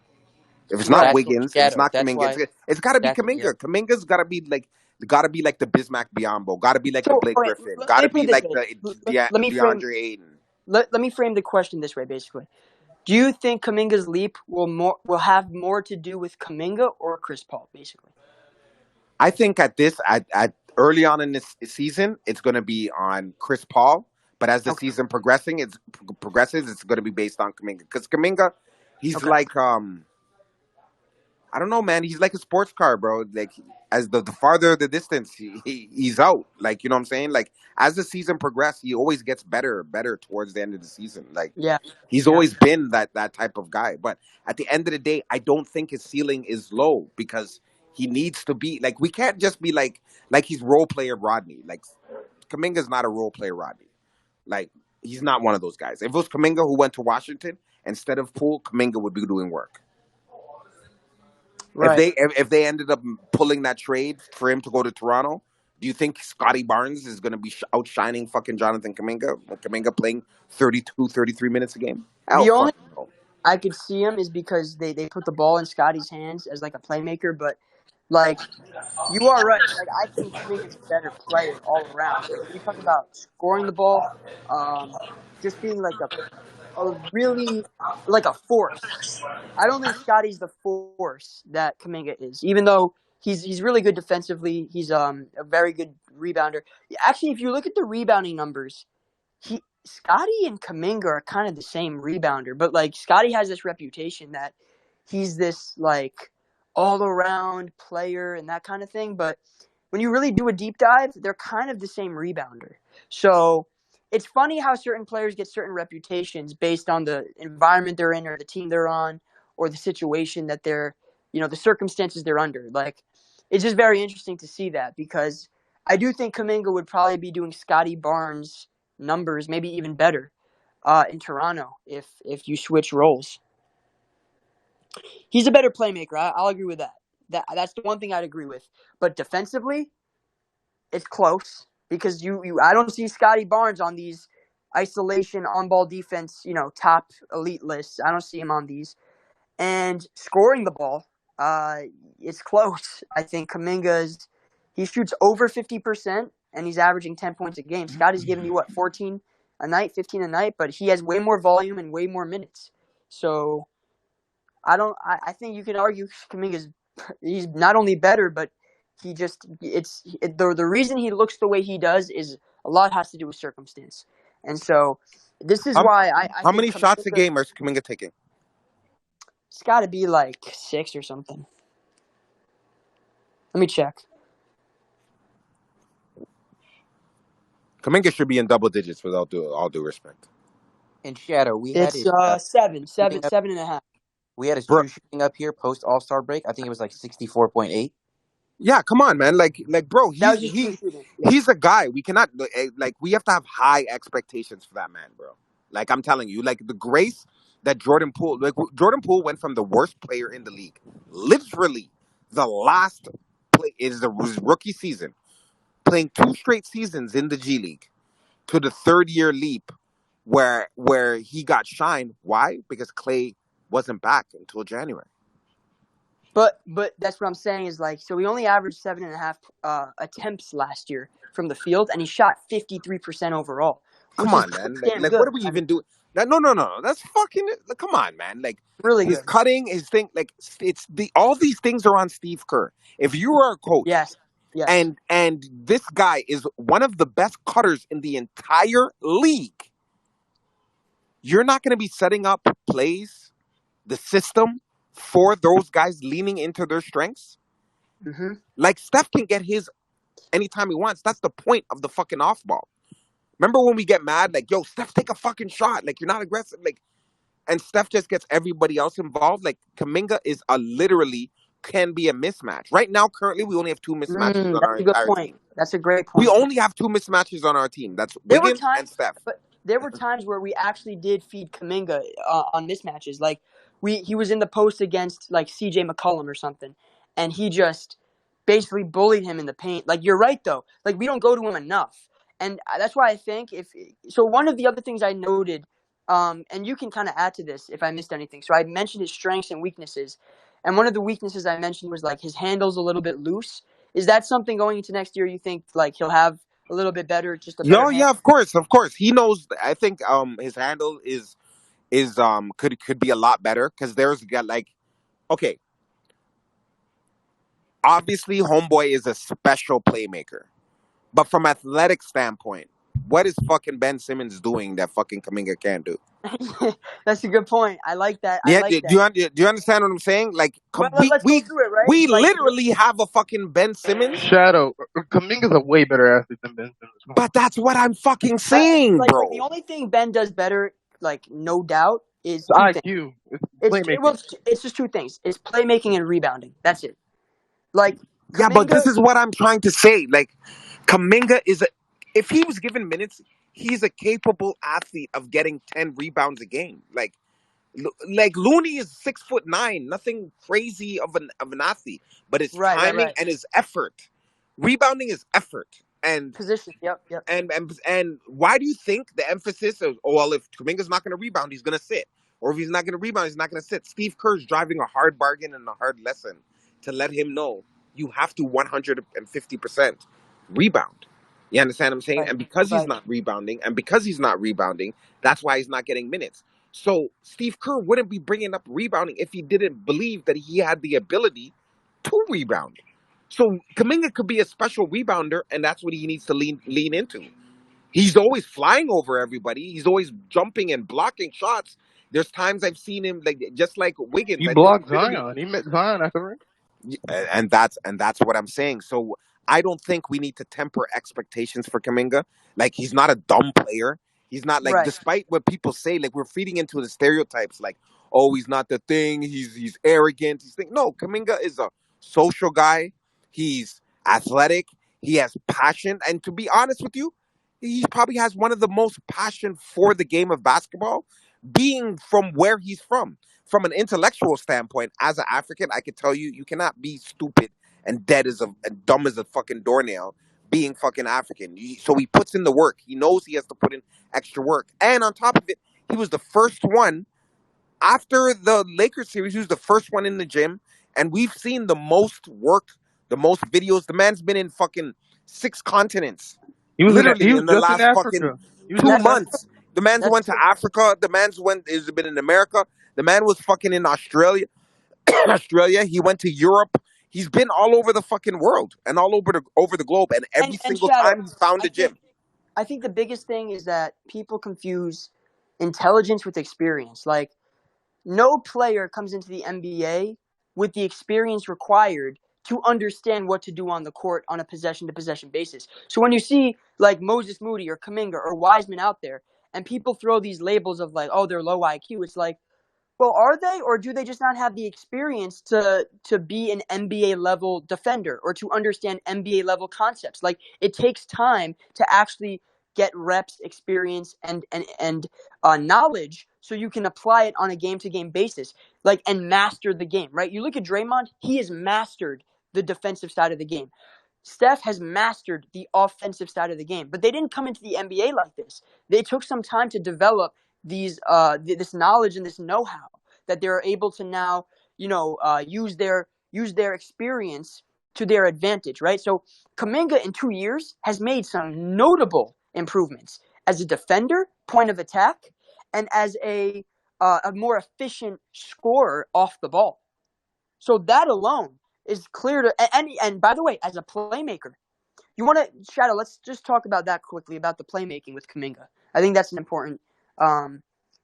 If it's not right. That's what Wiggins, if it's Shadow. not That's Kaminga, why. it's got to be That's yeah. Kaminga. Kaminga's got to be like the Bismack Biyombo, got to be like the So, Blake okay, Griffin, let got me to put be it this like way. the Let me frame DeAndre Ayton. let me frame the question this way, basically. Do you think Kaminga's leap will have more to do with Kaminga or Chris Paul, basically? I think at early on in this season, it's going to be on Chris Paul. But as the Okay. season progresses, it's going to be based on Kaminga because Kaminga, he's Okay. like I don't know, man. He's like a sports car, bro. Like as the farther the distance, he's out. Like you know what I'm saying? Like as the season progresses, he always gets better towards the end of the season. Like Yeah, he's yeah, always been that type of guy. But at the end of the day, I don't think his ceiling is low because he needs to be like we can't just be like he's role player Rodney. Like Kaminga's not a role player Rodney. Like he's not one of those guys. If it was Kaminga who went to Washington instead of Poole, Kaminga would be doing work. right. If they ended up pulling that trade for him to go to Toronto, do you think Scotty Barnes is going to be outshining fucking Jonathan Kuminga? Kuminga playing 32, 33 minutes a game? Hell, The only fucking no. I could see him is because they put the ball in Scotty's hands as like a playmaker, but like you are right. Like I think Kaminga's a better player all around. But when you talk about scoring the ball, just being like a really like a force. I don't think Scotty's the force that Kaminga is, even though he's really good defensively. He's a very good rebounder. Actually, if you look at the rebounding numbers, Scotty and Kaminga are kind of the same rebounder, but like Scotty has this reputation that he's this like all around player and that kind of thing. But when you really do a deep dive, they're kind of the same rebounder. So it's funny how certain players get certain reputations based on the environment they're in or the team they're on or the situation that they're, the circumstances they're under. Like, it's just very interesting to see that because I do think Kaminga would probably be doing Scotty Barnes numbers, maybe even better, in Toronto if you switch roles. He's a better playmaker. I'll agree with that. That's the one thing I'd agree with. But defensively, it's close because I don't see Scotty Barnes on these isolation on ball defense, top elite lists. I don't see him on these. And scoring the ball, it's close. I think he shoots over 50% and he's averaging 10 points a game. Scotty's giving you 14 a night, 15 a night, but he has way more volume and way more minutes. So I think you can argue he's not only better, but the reason he looks the way he does is a lot has to do with circumstance. And so this is How, why I how think many shots a Kaminga, game is Kuminga taking? it's got to be like 6 or something. Let me check. Kuminga should be in double digits with all due respect. In Shadow, we had It's his shooting up. 7.5. We had his Bro, true shooting up here post All Star break. I think it was like 64.8. yeah, come on, man. Like, bro, That was just true shooting. Yeah. he's a guy. We cannot like we have to have high expectations for that man, bro. Like I'm telling you, like the grace that Jordan Poole went from the worst player in the league, literally the last play is his rookie season, playing 2 straight seasons in the G League, to the 3rd-year leap where he got shine. Why? Because Clay wasn't back until January. But that's what I'm saying is like, so he only averaged 7.5 attempts last year from the field, and he shot 53% overall, Come which is on, man. pretty damn Like what good. are we even doing? No. That's fucking. Come on, man. Like Really his good. cutting, his thing. Like it's all these things are on Steve Kerr. If you are a coach, Yes. and this guy is one of the best cutters in the entire league, you're not going to be setting up plays, the system for those guys leaning into their strengths. Mm-hmm. Like Steph can get his anytime he wants. That's the point of the fucking off ball. Remember when we get mad, like, yo, Steph, take a fucking shot. Like, you're not aggressive. Like, and Steph just gets everybody else involved. Like, Kaminga is literally can be a mismatch. Right now, currently, we only have 2 mismatches on That's our a good entire point. team. That's a great We point. only have 2 mismatches on our team. That's There were Wiggins and times, Steph. but there were times where we actually did feed Kaminga on mismatches. Like he was in the post against like C.J. McCollum or something, and he just basically bullied him in the paint. Like you're right though. Like we don't go to him enough, and that's why I think if so. One of the other things I noted, and you can kind of add to this if I missed anything. So I mentioned his strengths and weaknesses, and one of the weaknesses I mentioned was like his handle's a little bit loose. Is that something going into next year you think like he'll have a little bit better, just a better Yo, hand? yeah, of course. He knows. I think his handle is could be a lot better because there's got like okay, obviously homeboy is a special playmaker, but from athletic standpoint, what is fucking Ben Simmons doing that fucking Kaminga can't do? That's a good point. I like that. I Yeah, like do that. you understand what I'm saying? Like, Well, let's go through it, right? we Like, literally have a fucking Ben Simmons, Shadow. Kaminga's a way better athlete than Ben Simmons. Come on. but that's what I'm fucking but, saying, like the bro. only thing Ben does better, like no doubt, is It's two things. IQ. It's Well, playmaking. it's just two things. It's playmaking and rebounding. That's it. Like Yeah, but Kaminga, this is what I'm trying to say. Like, Kaminga is if he was given minutes, he's a capable athlete of getting 10 rebounds a game. Like Looney is 6'9", nothing crazy of an athlete, but his timing right. and his effort, rebounding is effort, and Position. Yep. and why do you think the emphasis of, oh well, if Kuminga's not going to rebound, he's going to sit, or if he's not going to rebound, he's not going to sit? Steve Kerr's driving a hard bargain and a hard lesson to let him know you have to 150% rebound. You understand what I'm saying? Right. And because he's Right. not rebounding, that's why he's not getting minutes. So Steve Kerr wouldn't be bringing up rebounding if he didn't believe that he had the ability to rebound. So Kaminga could be a special rebounder, and that's what he needs to lean into. He's always flying over everybody. He's always jumping and blocking shots. There's times I've seen him just like Wiggins. He I blocked literally Zion. He met Zion at the ring. and that's what I'm saying. So I don't think we need to temper expectations for Kaminga. Like, he's not a dumb player. He's not, like, Right. despite what people say, like, we're feeding into the stereotypes, like, oh, he's not the thing. He's arrogant. No, Kaminga is a social guy. He's athletic. He has passion, and to be honest with you, he probably has one of the most passion for the game of basketball, being from where he's from. From an intellectual standpoint, as an African, I could tell you, you cannot be stupid and and dumb as a fucking doornail being fucking African. So he puts in the work. He knows he has to put in extra work. And on top of it, he was the first one after the Lakers series. He was the first one in the gym. And we've seen the most work, the most videos. The man's been in fucking 6 continents, He was literally in the just in last fucking Africa. He was two just in That's Africa. months. The man's that's went to true. Africa. The man's has been in America. The man was fucking in Australia. Australia. He went to Europe. He's been all over the fucking world and all over the globe. And every And single Shadow, time he's found I a gym. think I think the biggest thing is that people confuse intelligence with experience. Like no player comes into the NBA with the experience required to understand what to do on the court on a possession to possession basis. So when you see like Moses Moody or Kaminga or Wiseman out there and people throw these labels of like, oh, they're low IQ, it's like, well, are they, or do they just not have the experience to be an NBA level defender or to understand NBA level concepts? Like it takes time to actually get reps, experience, and knowledge so you can apply it on a game to game basis, like and master the game. Right? You look at Draymond; he has mastered the defensive side of the game. Steph has mastered the offensive side of the game, but they didn't come into the NBA like this. They took some time to develop this knowledge and this know-how that they're able to now use their experience to their advantage, right? So Kaminga in 2 years has made some notable improvements as a defender, point of attack, and as a more efficient scorer off the ball. So that alone is clear to and by the way, as a playmaker, you want to Shadow? Let's just talk about that quickly about the playmaking with Kaminga. I think that's an important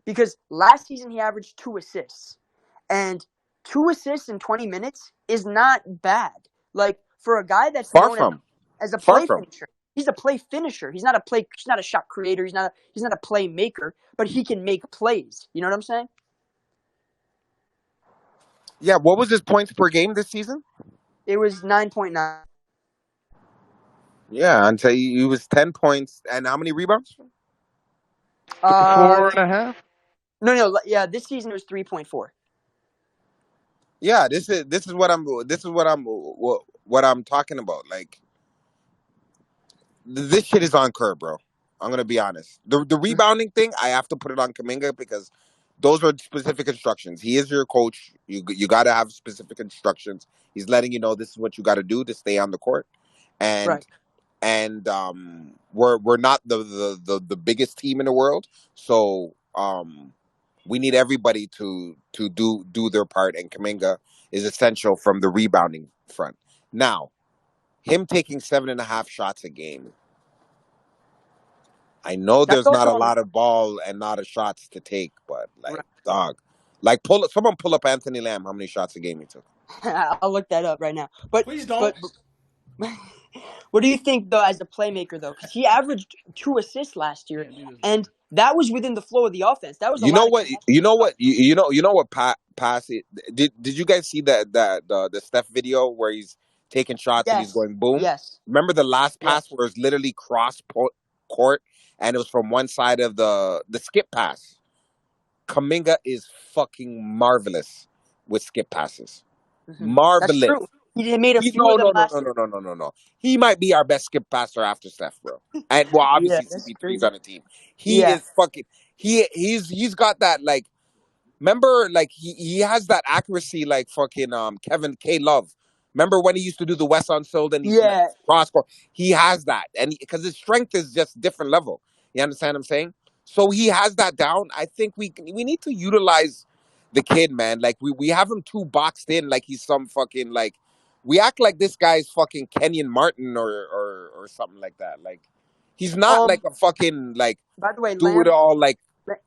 because last season he averaged 2 assists, and 2 assists in 20 minutes is not bad. Like for a guy that's Far known from. as a Far play from. finisher, he's a play finisher. He's not a play. He's not a shot creator. He's not a playmaker, but he can make plays. You know what I'm saying? Yeah, what was his points per game this season? It was 9.9. Yeah, until he was 10 points. And how many rebounds? Uh, 4.5. no, yeah, this season it was 3.4. Yeah, this is what I'm talking about. Like, this shit is on Kerr, bro. I'm gonna be honest. The rebounding thing, I have to put it on Kaminga because those are specific instructions. He is your coach. You got to have specific instructions. He's letting you know this is what you got to do to stay on the court. And Right. we're not the biggest team in the world, so we need everybody to do their part. And Kaminga is essential from the rebounding front. Now, him taking 7.5 shots a game, I know That's there's not also a on the lot of ball and not of shots to take, but right. like, dog, like someone pull up Anthony Lamb. How many shots a game he took? I'll look that up right now. But Please but, don't. but what do you think though as a playmaker though? Because he averaged 2 assists last year, Yeah, dude is and that was within the flow of the offense. That was a You know lot of what? contested You know stuff. what? You know what? Pass it. Did you guys see the Steph video where he's taking shots and he's Yes, going boom? yes, Remember the last pass yes. where it's literally court and it was from one side of the skip pass. Kaminga is fucking marvelous with skip passes. That's Marvelous. true. He made a He few no of them no no last no year. no no no no no. He might be our best skip passer after Steph, bro. And well, Yeah, obviously that's CP3's crazy. on the team. He Yeah, is fucking. He's got that like. Remember, like he has that accuracy like fucking Kevin K. Love. Remember when he used to do the West Unsold and he's yeah. cross court? He has that, and because his strength is just different level. You understand what I'm saying? So he has that down. I think we need to utilize the kid, man. Like we have him too boxed in, like he's some fucking like. We act like this guy's fucking Kenyon Martin or something like that. Like he's not like a fucking like By the way, do it all like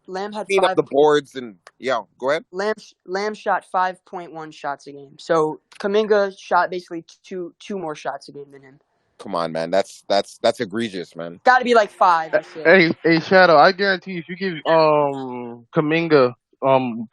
Lamb had clean up the boards and yeah. Go ahead. Lamb shot 5.1 shots a game. So Kaminga shot basically two more shots a game than him. Come on, man. That's egregious, man. Got to be like 5, I say. Hey, Shadow, I guarantee if you give Kaminga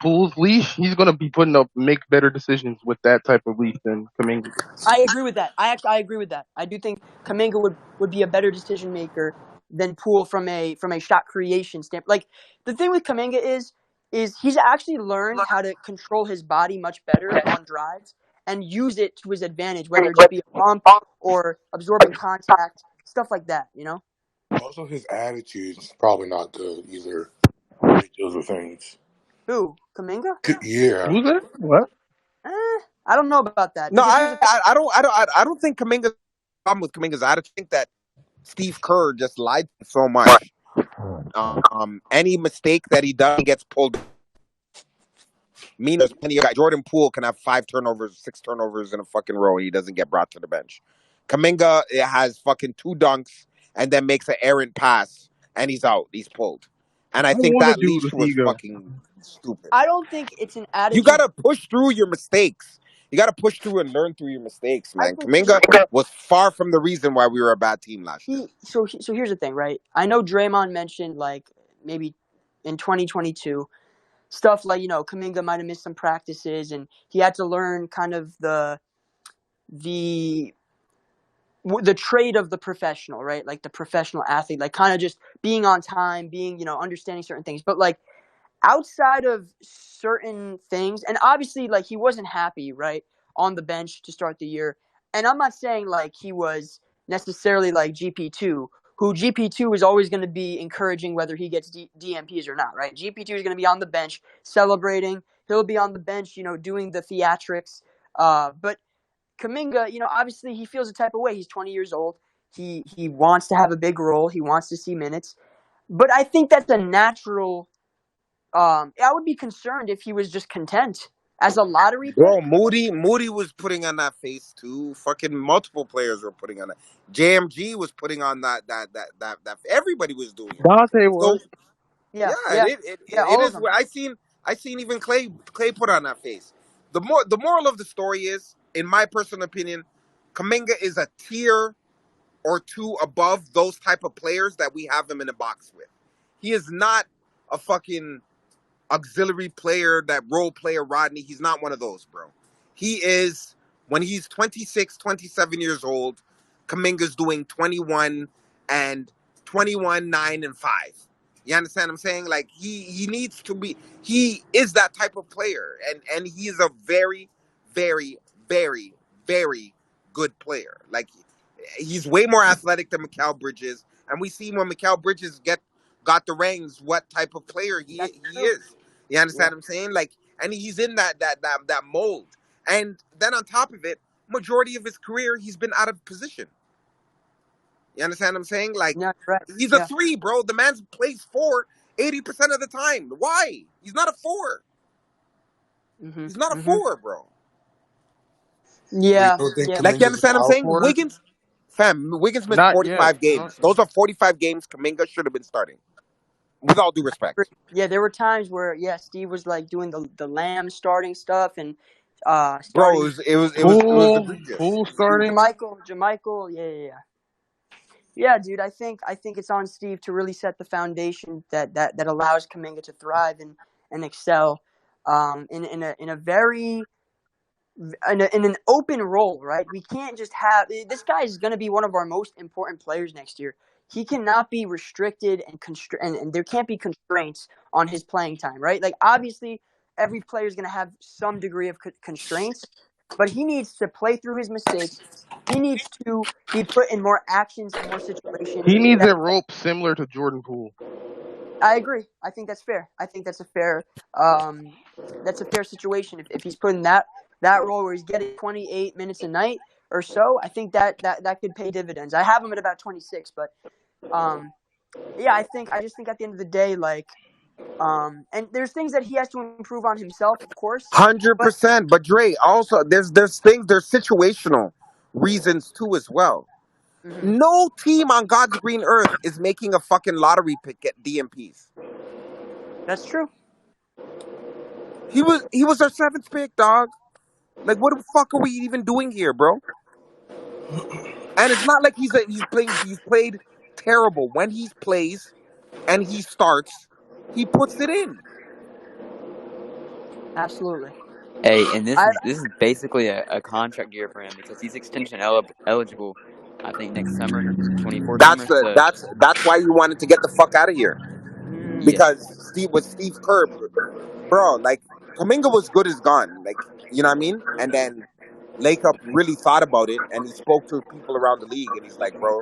Poole's leash, he's gonna be putting up make better decisions with that type of leash than Kaminga. I agree with that. I agree with that. I do think Kaminga would be a better decision maker than Poole from a shot creation standpoint. Like the thing with Kaminga is he's actually learned how to control his body much better on drives and use it to his advantage, whether it just be a pump or absorbing contact, stuff like that. You know. Also, his attitude's probably not good either. Like those are things. Who? Kaminga? Yeah. Who's that? What? I don't know about that No, because here's the thing. I don't think Kaminga's problem with Kaminga's attitude. I think that Steve Kerr just lied so much. Any mistake that he does, he gets pulled. Meaning, there's plenty of guys. Jordan Poole can have 5 turnovers, 6 turnovers in a fucking row. He doesn't get brought to the bench. Kaminga has fucking 2 dunks and then makes an errant pass and he's out. He's pulled. And I I think want a that dude leash with was ego. fucking stupid. I don't think it's an You attitude. gotta push through your mistakes. You gotta push through and learn through your mistakes, I man. think Kaminga was far from the reason why we were a bad team last year. so here's the thing, right? I know Draymond mentioned like maybe in 2022 stuff like Kaminga might have missed some practices and he had to learn kind of the trade of the professional, right? Like the professional athlete, like kind of just being on time, being understanding certain things, but like outside of certain things, and obviously like he wasn't happy, right, on the bench to start the year. And I'm not saying like he was necessarily like GP2, who GP2 is always going to be encouraging whether he gets DMPs or not, right? GP2 is going to be on the bench celebrating. He'll be on the bench, doing the theatrics. But Kaminga, obviously he feels a type of way. He's 20 years old. He wants to have a big role. He wants to see minutes. But I think that's a natural. I would be concerned if he was just content as a lottery pick. Bro, Moody was putting on that face too. Fucking multiple players were putting on that. JMG was putting on that. Everybody was doing it. Dante So was. yeah, Yeah, yeah, yeah. it All of is. them. I seen even Clay put on that face. The moral of the story is, in my personal opinion, Kaminga is a tier or 2 above those type of players that we have him in a box with. He is not a fucking auxiliary player, that role player Rodney. He's not one of those, bro. He is, when he's 26, 27 years old, Kaminga's doing 21 and 21, 9 and 5. You understand what I'm saying? Like he needs to be, he is that type of player, and he is a very, very, very, very good player. Like he's way more athletic than Mikal Bridges, and we see when Mikal Bridges got the rings what type of player he That's he true. is. You understand what I'm saying? Like, and he's in that mold. And then on top of it, majority of his career he's been out of position. You understand what I'm saying? Like, Yeah, right. he's a Yeah. 3, bro. The man plays 4 80% of the time. Why? He's not a 4. Mhm. He's not a Mhm. 4, bro. So you Yeah. don't think Yeah. Like, you Kaminga's a understand what I'm power saying? forward? Fam, Wiggins missed Not yet. 45 games. Those are 45 games Kaminga should have been starting. With all due respect. Yeah, there were times where Steve was like doing the Lamb starting stuff and Bro, starting it was Poole, egregious. Poole starting. Jamichael, yeah, dude. I think it's on Steve to really set the foundation that allows Kaminga to thrive and excel, in a very in an open role, right? We can't just have this guy is going to be one of our most important players next year. He cannot be restricted and there can't be constraints on his playing time, right? Like obviously, every player is going to have some degree of constraints, but he needs to play through his mistakes. He needs to be put in more actions and more situations. He needs a rope similar to Jordan Poole. I agree. I think that's fair. I think that's a fair situation. If he's put in that role where he's getting 28 minutes a night or so, I think that could pay dividends. I have him at about 26, but yeah, I just think at the end of the day, like, and there's things that he has to improve on himself, of course, but 100%. But Dre, also there's things, there's situational reasons too as well. mhm, No team on God's green earth is making a fucking lottery pick at DMPs. that's true. He was our seventh pick, dog. Like, what the fuck are we even doing here, bro? And it's not like he's played terrible. When he plays and he starts, he puts it in. Absolutely. Hey, and this I is basically a contract year for him because he's extension eligible. I think next summer, 24 That's summer. the So that's why you wanted to get the fuck out of here. mm, yeah, Because Steve Kerr, bro, like Kaminga was good as gone. Like, you know what I mean? And then Lakeup really thought about it and he spoke to people around the league and he's like, bro,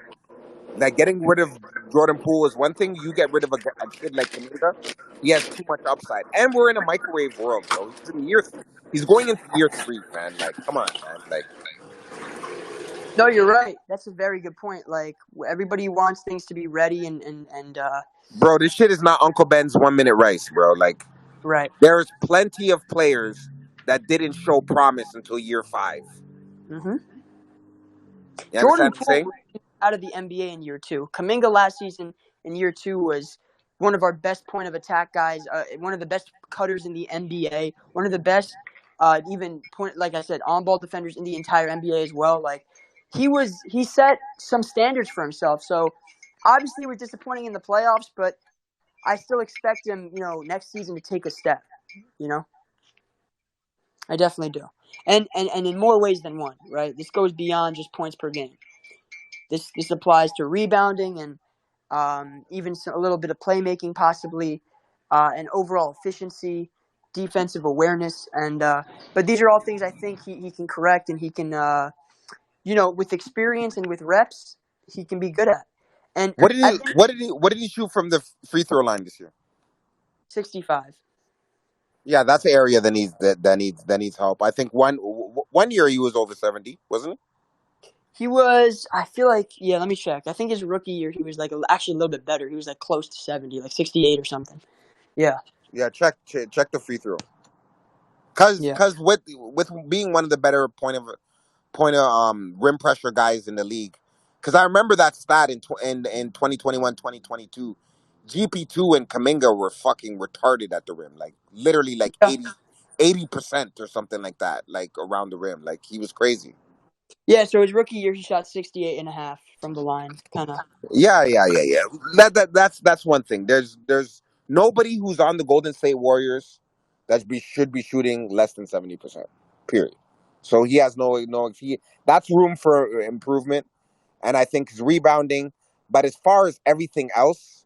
like getting rid of Jordan Poole is one thing. You get rid of a kid like Kaminga, he has too much upside. And we're in a microwave world, bro. He's going into year 3, man. Like, come on, man. Like, no, you're right. That's a very good point. Like everybody wants things to be ready and bro, this shit is not Uncle Ben's 1 minute rice, bro. Like, right. there's plenty of players that didn't show promise until year 5. Mm-hmm. You Jordan understand what I'm Poole saying? was out of the NBA in year 2. Kaminga last season in year 2 was one of our best point of attack guys, one of the best cutters in the NBA, one of the best, even point, like I said, on ball defenders in the entire NBA as well. Like he set some standards for himself. So obviously it was disappointing in the playoffs, but I still expect him, next season to take a step. You know, I definitely do, and in more ways than one. Right, this goes beyond just points per game. This applies to rebounding and even a little bit of playmaking, possibly, and overall efficiency, defensive awareness, and but these are all things I think he can correct and he can, with experience and with reps, he can be good at. And What did at he the end, what did he shoot from the free throw line this year? 65. Yeah, that's an area that needs help. I think one year he was over 70, wasn't it? He was, I feel like, yeah, let me check. I think his rookie year, he was like actually a little bit better. He was like close to 70, like 68 or something. Yeah, Yeah, check the free throw. Cause yeah. cause with being one of the better rim pressure guys in the league. Because I remember that stat in 2021, 2022. GP2 and Kaminga were fucking retarded at the rim. Like, literally, like Yeah, 80% or something like that, like, around the rim. Like, he was crazy. yeah, so his rookie year, he shot 68 and a half from the line, kind of. Yeah. That's one thing. There's nobody who's on the Golden State Warriors should be shooting less than 70%. Period. So he has that's room for improvement, and I think his rebounding. But as far as everything else,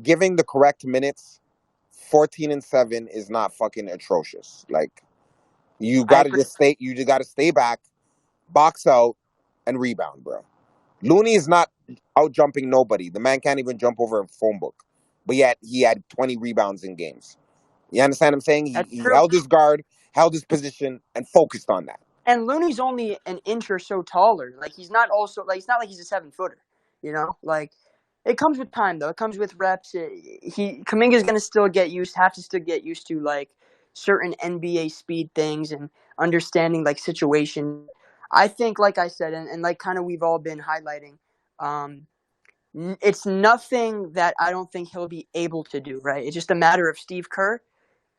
giving the correct minutes, 14-7 is not fucking atrocious. Like, I agree. you just gotta stay back, box out, and rebound, bro. Looney is not out jumping nobody. The man can't even jump over a phone book. But yet he had 20 rebounds in games. You understand what I'm saying? He, That's he true. held his guard, held his position, and focused on that. And Looney's only an inch or so taller. Like it's not like he's a 7-footer. Like it comes with time though. It comes with reps. Kaminga's gonna have to still get used to like certain NBA speed things and understanding like situation. I think, like I said, and like kind of we've all been highlighting, it's nothing that I don't think he'll be able to do, right? It's just a matter of Steve Kerr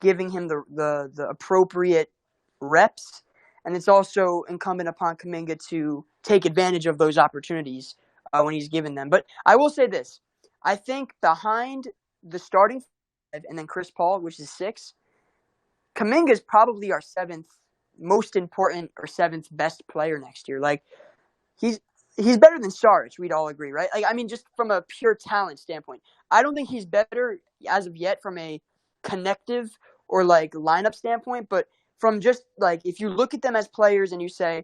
giving him the appropriate reps, and it's also incumbent upon Kaminga to take advantage of those opportunities when he's given them. But I will say this. I think behind the starting five and then Chris Paul, which is 6, Kaminga is probably our 7th most important or 7th best player next year. Like, he's better than Saric, we'd all agree, right? Like, I mean, just from a pure talent standpoint. I don't think he's better as of yet from a connective or like lineup standpoint, but from just like if you look at them as players and you say,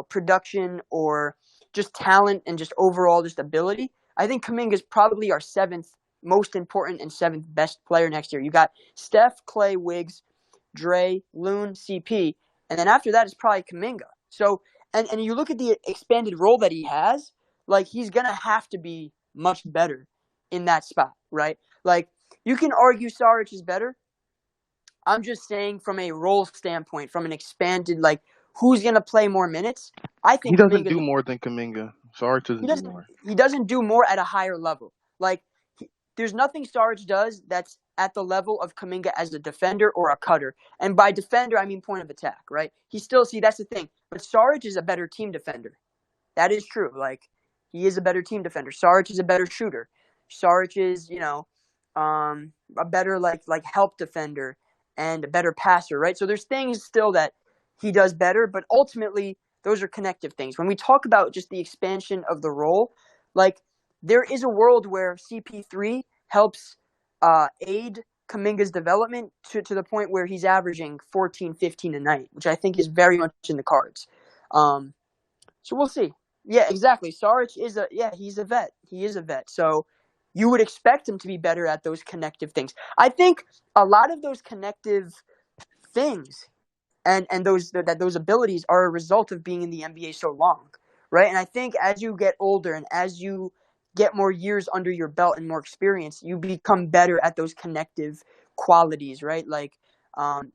production or just talent and just overall just ability, I think Kaminga is probably our 7th most important and 7th best player next year. You got Steph, Clay, Wiggs, Dre, Loon, CP, and then after that is probably Kaminga. So, and you look at the expanded role that he has, like he's gonna have to be much better in that spot, right? Like you can argue Saric is better. I'm just saying from a role standpoint, from an expanded like who's gonna play more minutes. I He think doesn't Kaminga's do more than Kaminga. Sarge doesn't do more. he doesn't do more at a higher level. Like there's nothing Sarge does that's at the level of Kaminga as a defender or a cutter. And by defender, I mean point of attack, right? That's the thing. But Sarge is a better team defender. That is true. Like, he is a better team defender. Sarge is a better shooter. Sarge is, a better, like help defender and a better passer, right? So there's things still that he does better, but ultimately, those are connective things. When we talk about just the expansion of the role, like, there is a world where CP3 helps aid Kaminga's development to the point where he's averaging 14, 15 a night, which I think is very much in the cards. So we'll see. Yeah, exactly. Saric he's a vet. He is a vet. So you would expect him to be better at those connective things. I think a lot of those connective things and those abilities are a result of being in the NBA so long, right? And I think as you get older and as you get more years under your belt and more experience, you become better at those connective qualities, right? Like the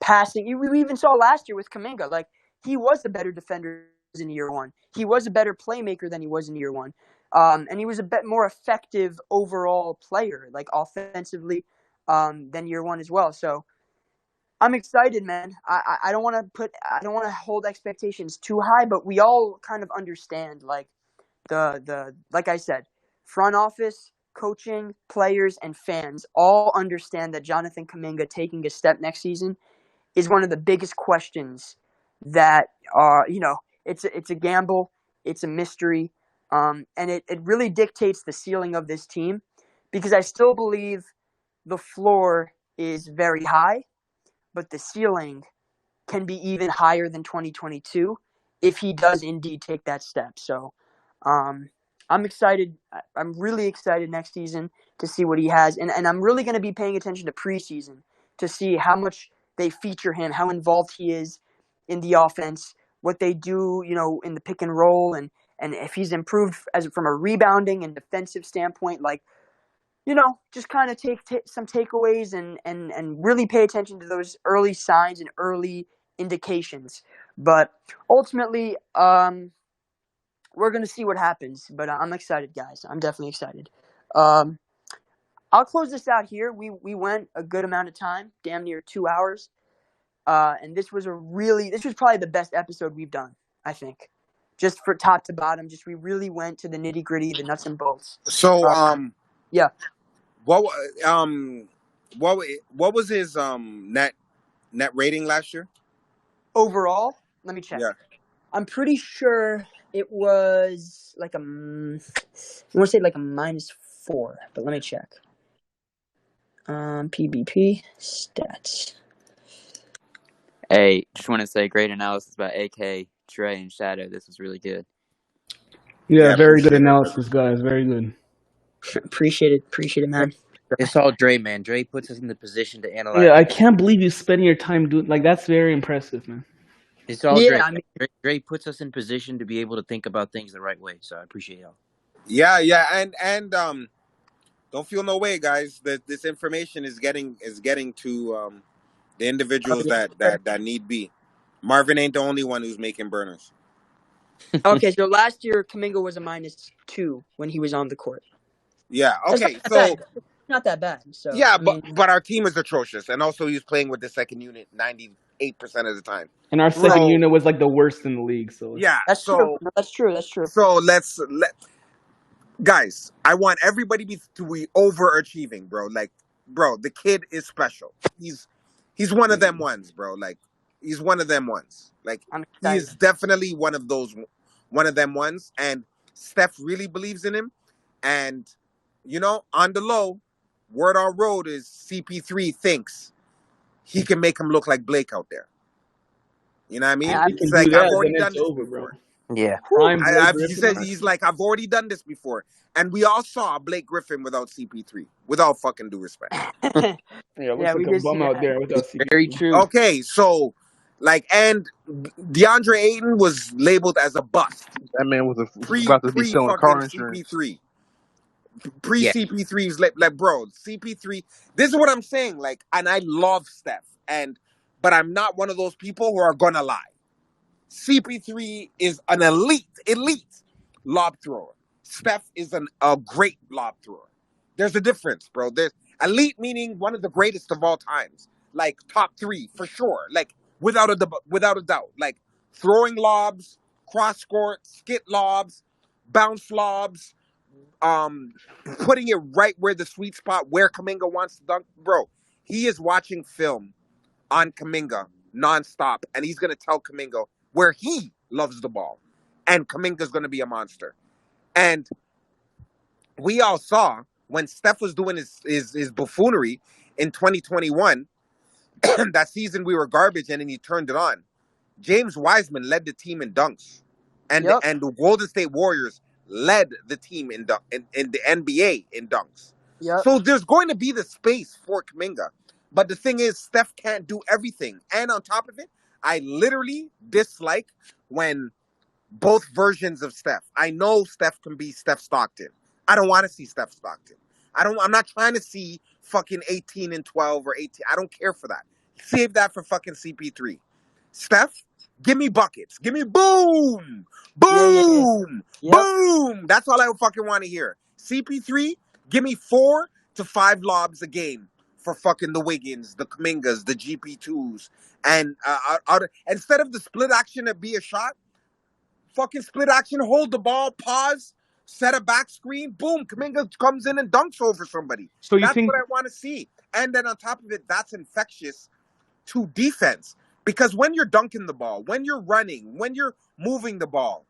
passing. We even saw last year with Kaminga. Like he was a better defender in year one. He was a better playmaker than he was in year one, and he was a bit more effective overall player, like offensively, than year one as well. So I'm excited, man. I don't want to hold expectations too high, but we all kind of understand like like I said, front office, coaching, players, and fans all understand that Jonathan Kuminga taking a step next season is one of the biggest questions that it's a gamble, it's a mystery, and it really dictates the ceiling of this team because I still believe the floor is very high, but the ceiling can be even higher than 2022 if he does indeed take that step. So I'm excited. I'm really excited next season to see what he has. And I'm really going to be paying attention to preseason to see how much they feature him, how involved he is in the offense, what they do, in the pick and roll, and if he's improved from a rebounding and defensive standpoint, like, just kind of take some takeaways and really pay attention to those early signs and early indications. But ultimately, we're going to see what happens. But I'm excited, guys. I'm definitely excited. I'll close this out here. We went a good amount of time, damn near 2 hours. And this was probably the best episode we've done, I think. Just for top to bottom, we really went to the nitty gritty, the nuts and bolts. So, yeah. What was his net rating last year? Overall, let me check. Yeah. I'm pretty sure it was like I want to say like a -4, but let me check. PBP stats. Hey, just want to say great analysis by AK, Trey, and Shadow. This was really good. Yeah, very good appreciate it. analysis, guys. Very good. Appreciate it, man. It's all Dre, man. Dre puts us in the position to analyze. Yeah, I can't believe you spending your time doing that's very impressive, man. It's all Yeah, Dre. I mean, Dre puts us in position to be able to think about things the right way. So I appreciate y'all. Yeah, and don't feel no way, guys. That this information is getting to the individuals that need be. Marvin ain't the only one who's making burners. Okay, so last year Kaminga was a -2 when he was on the court. Yeah. That's not Okay. that So bad. Not that bad. So yeah, I but mean, our team is atrocious, and also he's playing with the second unit 98% of the time. And our right? second unit was like the worst in the league. So Yeah. That's true. So No, that's true. That's true. let guys. I want everybody to be overachieving, bro. Like, bro, the kid is special. He's one of them ones, bro. Like, he's one of them ones. Like, I'm he excited. is definitely one of them ones. And Steph really believes in him. And on the low, word on road is CP3 thinks he can make him look like Blake out there. You know what I if mean? I, he He's can do like, I've that, already then done it's this over, bro. before. Yeah. whew, Prime Blake He Griffin. says he's like, I've already done this before, and we all saw Blake Griffin without CP3. Without fucking due respect. Yeah, yeah, looks we like a did see bum out that. there without Very CP3. true. Okay, so and DeAndre Ayton was labeled as a bust That man was pre about to be pre selling fucking car insurance. CP3. Pre Yeah. CP3's like bro, CP3. This is what I'm saying. Like, and I love Steph, but I'm not one of those people who are gonna lie. CP3 is an elite lob thrower. Steph is a great lob thrower. There's a difference, bro. There's elite meaning one of the greatest of all times, like top three for sure, like without a doubt, like throwing lobs, cross court, skit lobs, bounce lobs, um, putting it right where the sweet spot where Kaminga wants to dunk, bro. He is watching film on Kaminga nonstop, and he's gonna tell Kaminga where he loves the ball, and Kaminga's gonna be a monster. And we all saw when Steph was doing his buffoonery in 2021, that season we were garbage, and then he turned it on. James Wiseman led the team in dunks, and Yep. the Golden State Warriors led the team in the NBA in dunks. Yep. So there's going to be the space for Kaminga. But the thing is, Steph can't do everything. And on top of it, I literally dislike when both versions of Steph. I know Steph can be Steph Stockton. I don't want to see Steph Stockton. I'm not trying to see fucking 18 and 12 or 18. I don't care for that. Save that for fucking CP3. Steph, give me buckets. Give me boom, Yeah. boom, Yep. boom. That's all I fucking want to hear. CP3, give me 4 to 5 lobs a game for fucking the Wiggins, the Kamingas, the GP2s, and instead of the split action to be a shot, fucking split action, hold the ball, pause, set a back screen, boom, Kaminga comes in and dunks over somebody. So you That's think what I want to see. And then on top of it, that's infectious to defense. Because when you're dunking the ball, when you're running, when you're moving the ball,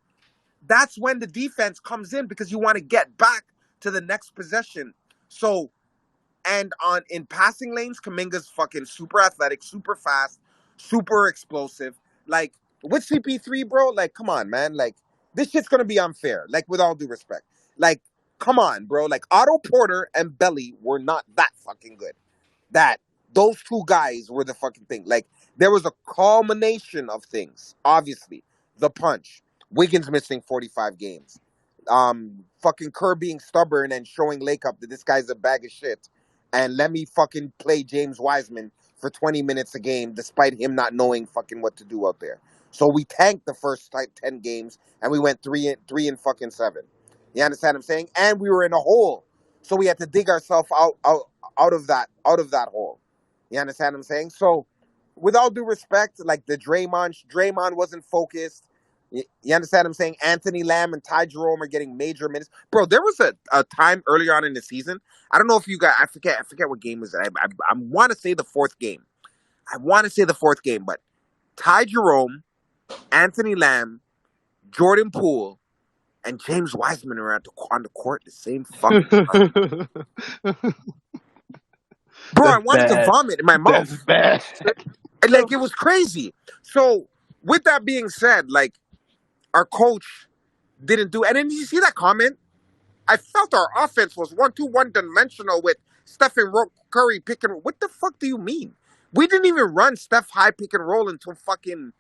that's when the defense comes in because you want to get back to the next possession. So, and in passing lanes, Kaminga's fucking super athletic, super fast, super explosive. Like with CP3, bro, like come on, man. Like this shit's gonna be unfair. Like with all due respect. Like, come on, bro. Like Otto Porter and Belly were not that fucking good. That those two guys were the fucking thing. Like there was a culmination of things. Obviously, the punch. Wiggins missing 45 games. Fucking Kerr being stubborn and showing Lake Up that this guy's a bag of shit. And let me fucking play James Wiseman for 20 minutes a game, despite him not knowing fucking what to do out there. So we tanked the first 10 games, and we went 3 and fucking 7. You understand what I'm saying? And we were in a hole, so we had to dig ourselves out of that hole. You understand what I'm saying? So, with all due respect, like the Draymond wasn't focused. You understand what I'm saying? Anthony Lamb and Ty Jerome are getting major minutes. Bro, there was a time earlier on in the season. I don't know if you guys, I forget what game was it. I want to say the fourth game. But Ty Jerome, Anthony Lamb, Jordan Poole, and James Wiseman are on the court at the same fucking time. Bro, I That's wanted to bad. vomit in my That's mouth. bad. Like, it was crazy. So, with that being said, like, our coach didn't do. And then you see that comment? I felt our offense was one dimensional with Stephen Curry pick and roll. What the fuck do you mean? We didn't even run Steph high pick and roll until fucking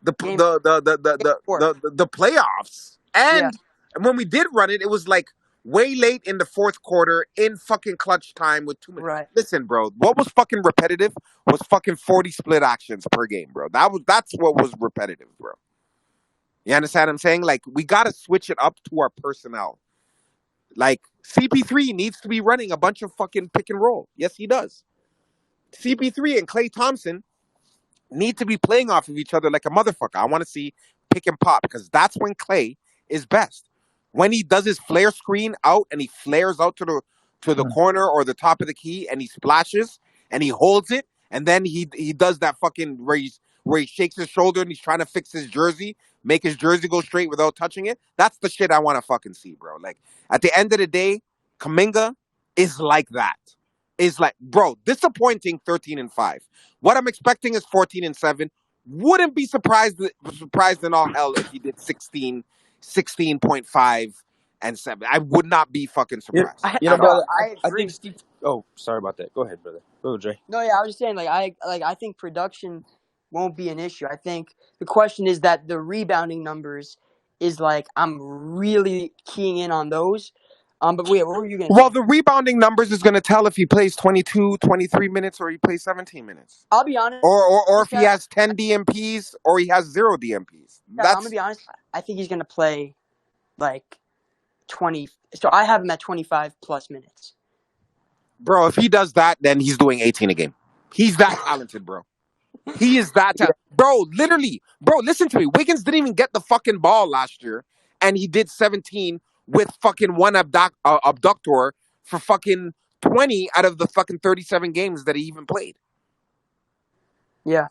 the Game the the the the four. the, the, the playoffs. Yeah. And when we did run it, it was like way late in the fourth quarter in fucking clutch time with 2 minutes. Right. Listen, bro, what was fucking repetitive was fucking 40 split actions per game, bro. That's what was repetitive, bro. You understand what I'm saying? Like, we got to switch it up to our personnel. Like, CP3 needs to be running a bunch of fucking pick and roll. Yes, he does. CP3 and Klay Thompson need to be playing off of each other like a motherfucker. I want to see pick and pop because that's when Klay is best. When he does his flare screen out and he flares out to the corner or the top of the key and he splashes and he holds it and then he does that fucking where he shakes his shoulder and he's trying to fix his jersey, make his jersey go straight without touching it. That's the shit I want to fucking see, bro. Like at the end of the day, Kaminga is like that. Is like, bro, disappointing 13-5. What I'm expecting is 14-7. Wouldn't be surprised in all hell if he did 16.5 and 7. I would not be fucking surprised. Brother, I I agree. think Steve. Oh, sorry about that. Go ahead, brother. Go, Dre. No, yeah, I was just saying, I think production won't be an issue. I think the question is that the rebounding numbers is like I'm really keying in on those. But wait, what were you gonna Well, say? the rebounding numbers is going to tell if he plays 22, 23 minutes or he plays 17 minutes. I'll be honest. Or if he Kev, has 10 DMPs or he has 0 DMPs. I'm gonna be honest. I think he's gonna play like 20. So I have him at 25 plus minutes. Bro, if he does that, then he's doing 18 a game. He's that talented, bro. He is that talented. Bro, literally. Bro, listen to me. Wiggins didn't even get the fucking ball last year, and he did 17 with fucking one abductor for fucking 20 out of the fucking 37 games that he even played. Yeah.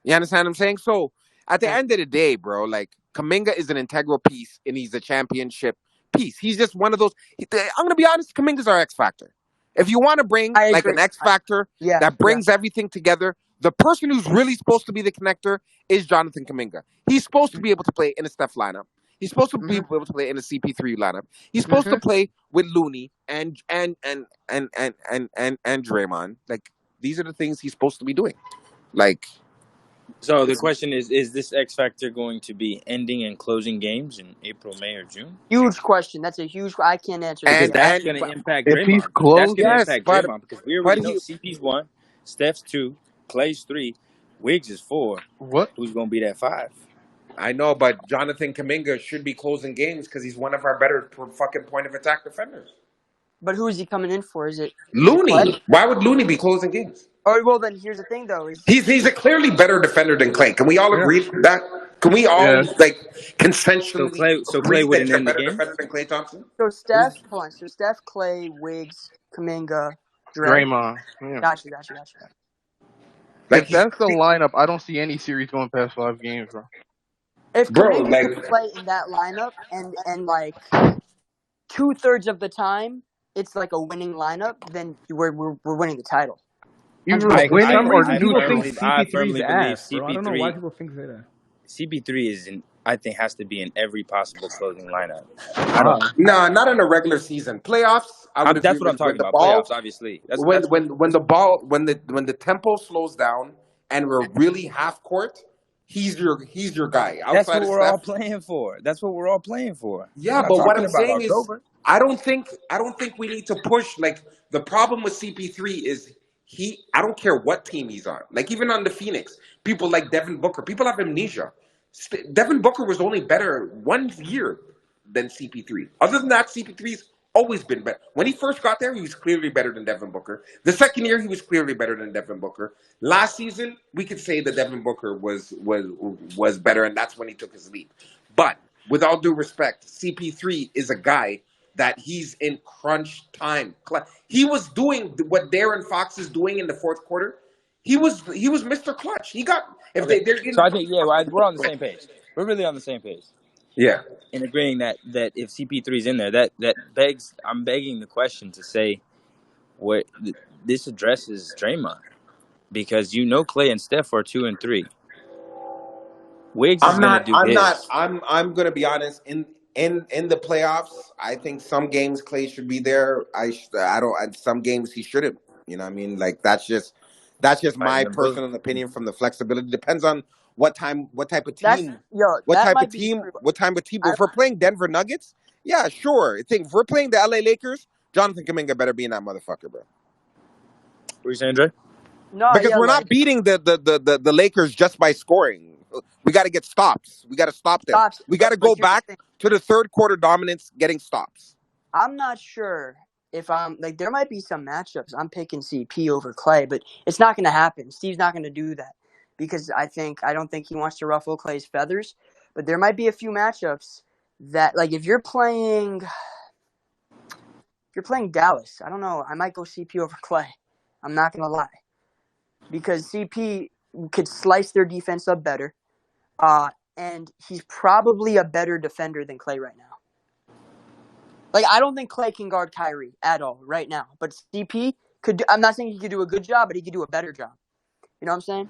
You understand what I'm saying? So, at the end of the day, bro, like, Kaminga is an integral piece, and he's a championship piece. He's just one of those. I'm going to be honest, Kaminga's our X Factor. If you want to bring, like, an X Factor that brings everything together, the person who's really supposed to be the connector is Jonathan Kuminga. He's supposed to be able to play in a Steph lineup. He's supposed to be able to play in a CP3 lineup. He's supposed to play with Looney and Draymond. Like, these are the things he's supposed to be doing. Like, so the question is this X Factor going to be ending and closing games in April, May, or June? Huge question. That's a huge. I can't answer Because that. that's going to impact if Draymond. he's close, That's going to impact Draymond because we already know he- CP's 1, Steph's 2, Clay's 3, Wiggs is 4. what? Who's going to be that 5? I know, but Jonathan Kuminga should be closing games because he's one of our better fucking point of attack defenders. But who is he coming in for? Is it Looney? Clay? Why would Looney be closing games? Oh, well, then here's the thing, though. He's a clearly better defender than Clay. Can we all agree with that? Can we all consensually So Clay agree that wouldn't you're a end the better game? defender than Klay Thompson? So Steph, Clay, Wiggs, Kaminga, Draymond. Yeah. Gotcha. Like, If that's the lineup, I don't see any series going past 5 games, bro. If Kaminga could play in that lineup and like 2/3 of the time it's like a winning lineup, then we're winning the title. Either For winning some or reason, people think neutral. CP3 is ass, bro. CP3, I don't know why people think that. CP3 I think has to be in every possible closing lineup. No, not in a regular season. Playoffs. That's what I'm talking about. Playoffs, obviously. When the tempo slows down and we're really half court, he's your guy. That's what we're all playing for. Yeah, but what I'm saying is, I don't think we need to push. Like, the problem with CP3 is I don't care what team he's on. Like, even on the Phoenix, people like Devin Booker. People have amnesia. Devin Booker was only better 1 year than CP3. Other than that, CP3's always been better. When he first got there, he was clearly better than Devin Booker. The second year, he was clearly better than Devin Booker. Last season, we could say that Devin Booker was better, and that's when he took his leap. But with all due respect, CP3 is a guy that he's in crunch time. He was doing what Darren Fox is doing in the fourth quarter. He was Mr. Clutch. He got So I think we're on the same page. We're really on the same page. Yeah. In agreeing that if CP3 is in there, that begs. I'm begging the question to say, what this addresses Draymond, because Clay and Steph are 2 and 3. Wiggs is going to do his. I'm going to be honest. In the playoffs, I think some games Clay should be there. Some games he shouldn't. You know what I mean? Like, that's just my personal opinion from the flexibility. Depends on what type of team. If we're playing Denver Nuggets Yeah, sure. I think if we're playing the LA Lakers, Jonathan Kuminga better be in that motherfucker, bro. What are you saying, Dre? No, Because yeah, we're like not beating the Lakers just by scoring. We got to get stops. We got to stop them. stops. We got to But go here's the back thing. to the third quarter dominance, getting stops. I'm not sure if I'm like there might be some matchups I'm picking CP over Clay, but it's not going to happen. Steve's not going to do that because I don't think he wants to ruffle Clay's feathers. But there might be a few matchups that like if you're playing Dallas, I don't know. I might go CP over Clay. I'm not going to lie because CP could slice their defense up better, and he's probably a better defender than Clay right now. Like, I don't think Clay can guard Kyrie at all right now. But CP could do, I'm not saying he could do a good job, but he could do a better job. You know what I'm saying?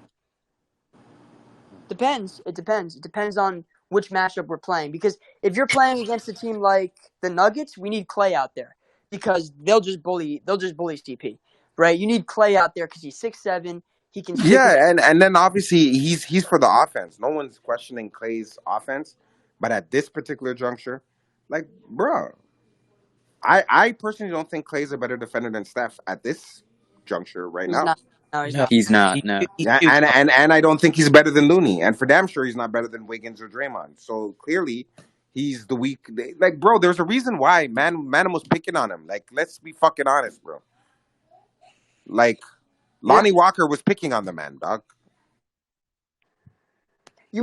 Depends. It depends. It depends on which matchup we're playing. Because if you're playing against a team like the Nuggets, we need Clay out there. Because they'll just bully CP. Right? You need Clay out there because he's 6'7". He can stick his Yeah, and then obviously he's for the offense. No one's questioning Clay's offense, but at this particular juncture, like, bro, I personally don't think Clay's a better defender than Steph at this juncture right he's now. not. No, he's No, not. he's not. No. He's Yeah, too close. and I don't think he's better than Looney, and for damn sure he's not better than Wiggins or Draymond. So clearly, he's the weak. Like, bro, there's a reason why man was picking on him. Like, let's be fucking honest, bro. Like, Yeah. Lonnie Walker was picking on the man, dog. You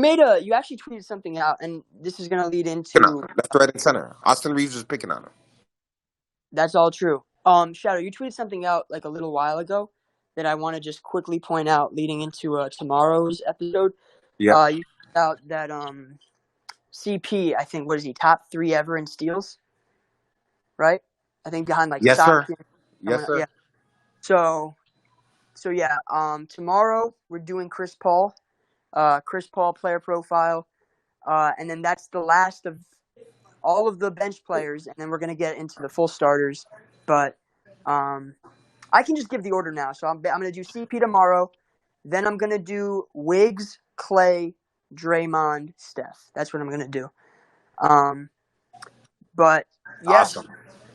actually tweeted something out, and this is going to lead Picking on into him, left, right, and center. Austin Reeves was picking on him. that's all true. Shadow, you tweeted something out like a little while ago that I want to just quickly point out leading into tomorrow's episode. Yep. You tweeted out that CP, I think, what is he, top 3 ever in steals? Right? I think behind like Yes, sir. Stockton. Yes, sir. Yeah. So yeah, tomorrow we're doing Chris Paul player profile. And then that's the last of all of the bench players, and then we're going to get into the full starters. But I can just give the order now. So I'm going to do CP tomorrow. Then I'm going to do Wiggs, Clay, Draymond, Steph. That's what I'm going to do. But yeah, Awesome.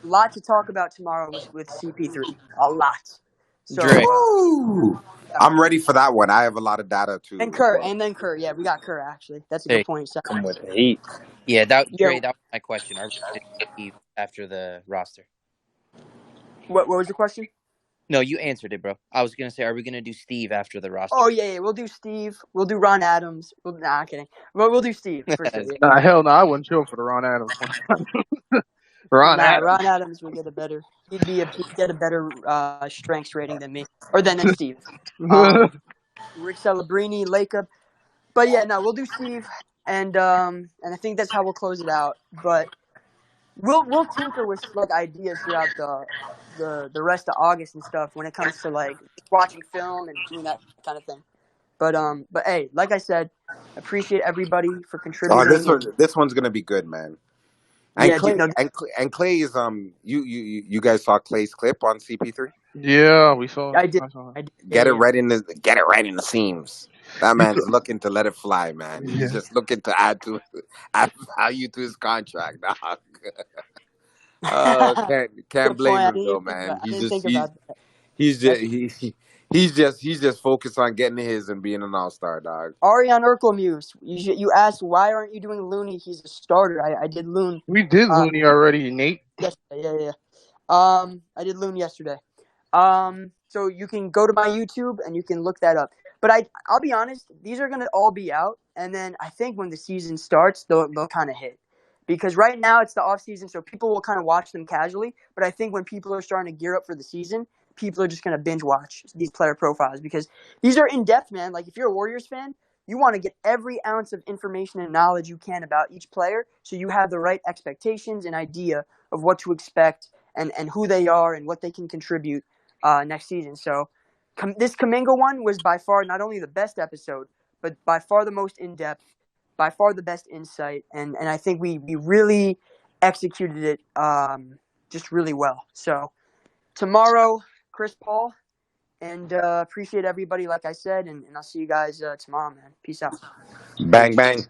a lot to talk about tomorrow with CP3. A lot. So Dre. Woo! yeah. I'm ready for that one. I have a lot of data too And as Kerr, well. Yeah, we got Kerr actually. That's a Hey, good point. So, Come with the heat. Yeah, yeah. Dre, that was my question. Are we going to Steve after the roster? What was the question? No, you answered it, bro. I was going to say, are we going to do Steve after the roster? Oh yeah, we'll do Steve. We'll do Ron Adams. Nah, I'm kidding. We'll do Steve for sure. Yeah. Nah, hell no, I wouldn't chill for the Ron Adams one. Ron Nah, Adams. Ron Adams would get a better. He'd get a better strengths rating than me, or than Steve. Rick Celebrini, Lacob. But yeah, no, we'll do Steve, and I think that's how we'll close it out. But we'll tinker with like ideas throughout the rest of August and stuff when it comes to like watching film and doing that kind of thing. But hey, like I said, appreciate everybody for Oh, contributing. And this one's gonna be good, man. And yeah, Clay dude, no, and Clay is you guys saw Clay's clip on CP3. Yeah, we saw. I did. I saw. I did. Get it Yeah. right in the seams. That You saw. man's looking to let it fly, man. He's Yeah. just looking to add value to his contract, dog. Can't Good point. blame I him didn't though, even think man. about. I didn't think about that. He's just That's he's just focused on getting his and being an all-star, dog. Ariane Urkelmuse. You asked why aren't you doing Looney? He's a starter. I did Loon. We did Looney already, Nate. Yesterday. Yeah. I did Loon yesterday. So you can go to my YouTube and you can look that up. But I'll be honest, these are gonna all be out, and then I think when the season starts, they'll kind of hit. Because right now it's the off season, so people will kind of watch them casually. But I think when people are starting to gear up for the season, people are just gonna binge watch these player profiles because these are in depth, man. Like if you're a Warriors fan, you want to get every ounce of information and knowledge you can about each player, so you have the right expectations and idea of what to expect and who they are and what they can contribute next season. So this Kaminga one was by far not only the best episode, but by far the most in-depth, by far the best insight, and I think we really executed it just really well. So tomorrow, Chris Paul, and appreciate everybody, like I said, and I'll see you guys tomorrow, man. Peace out. Bang bang.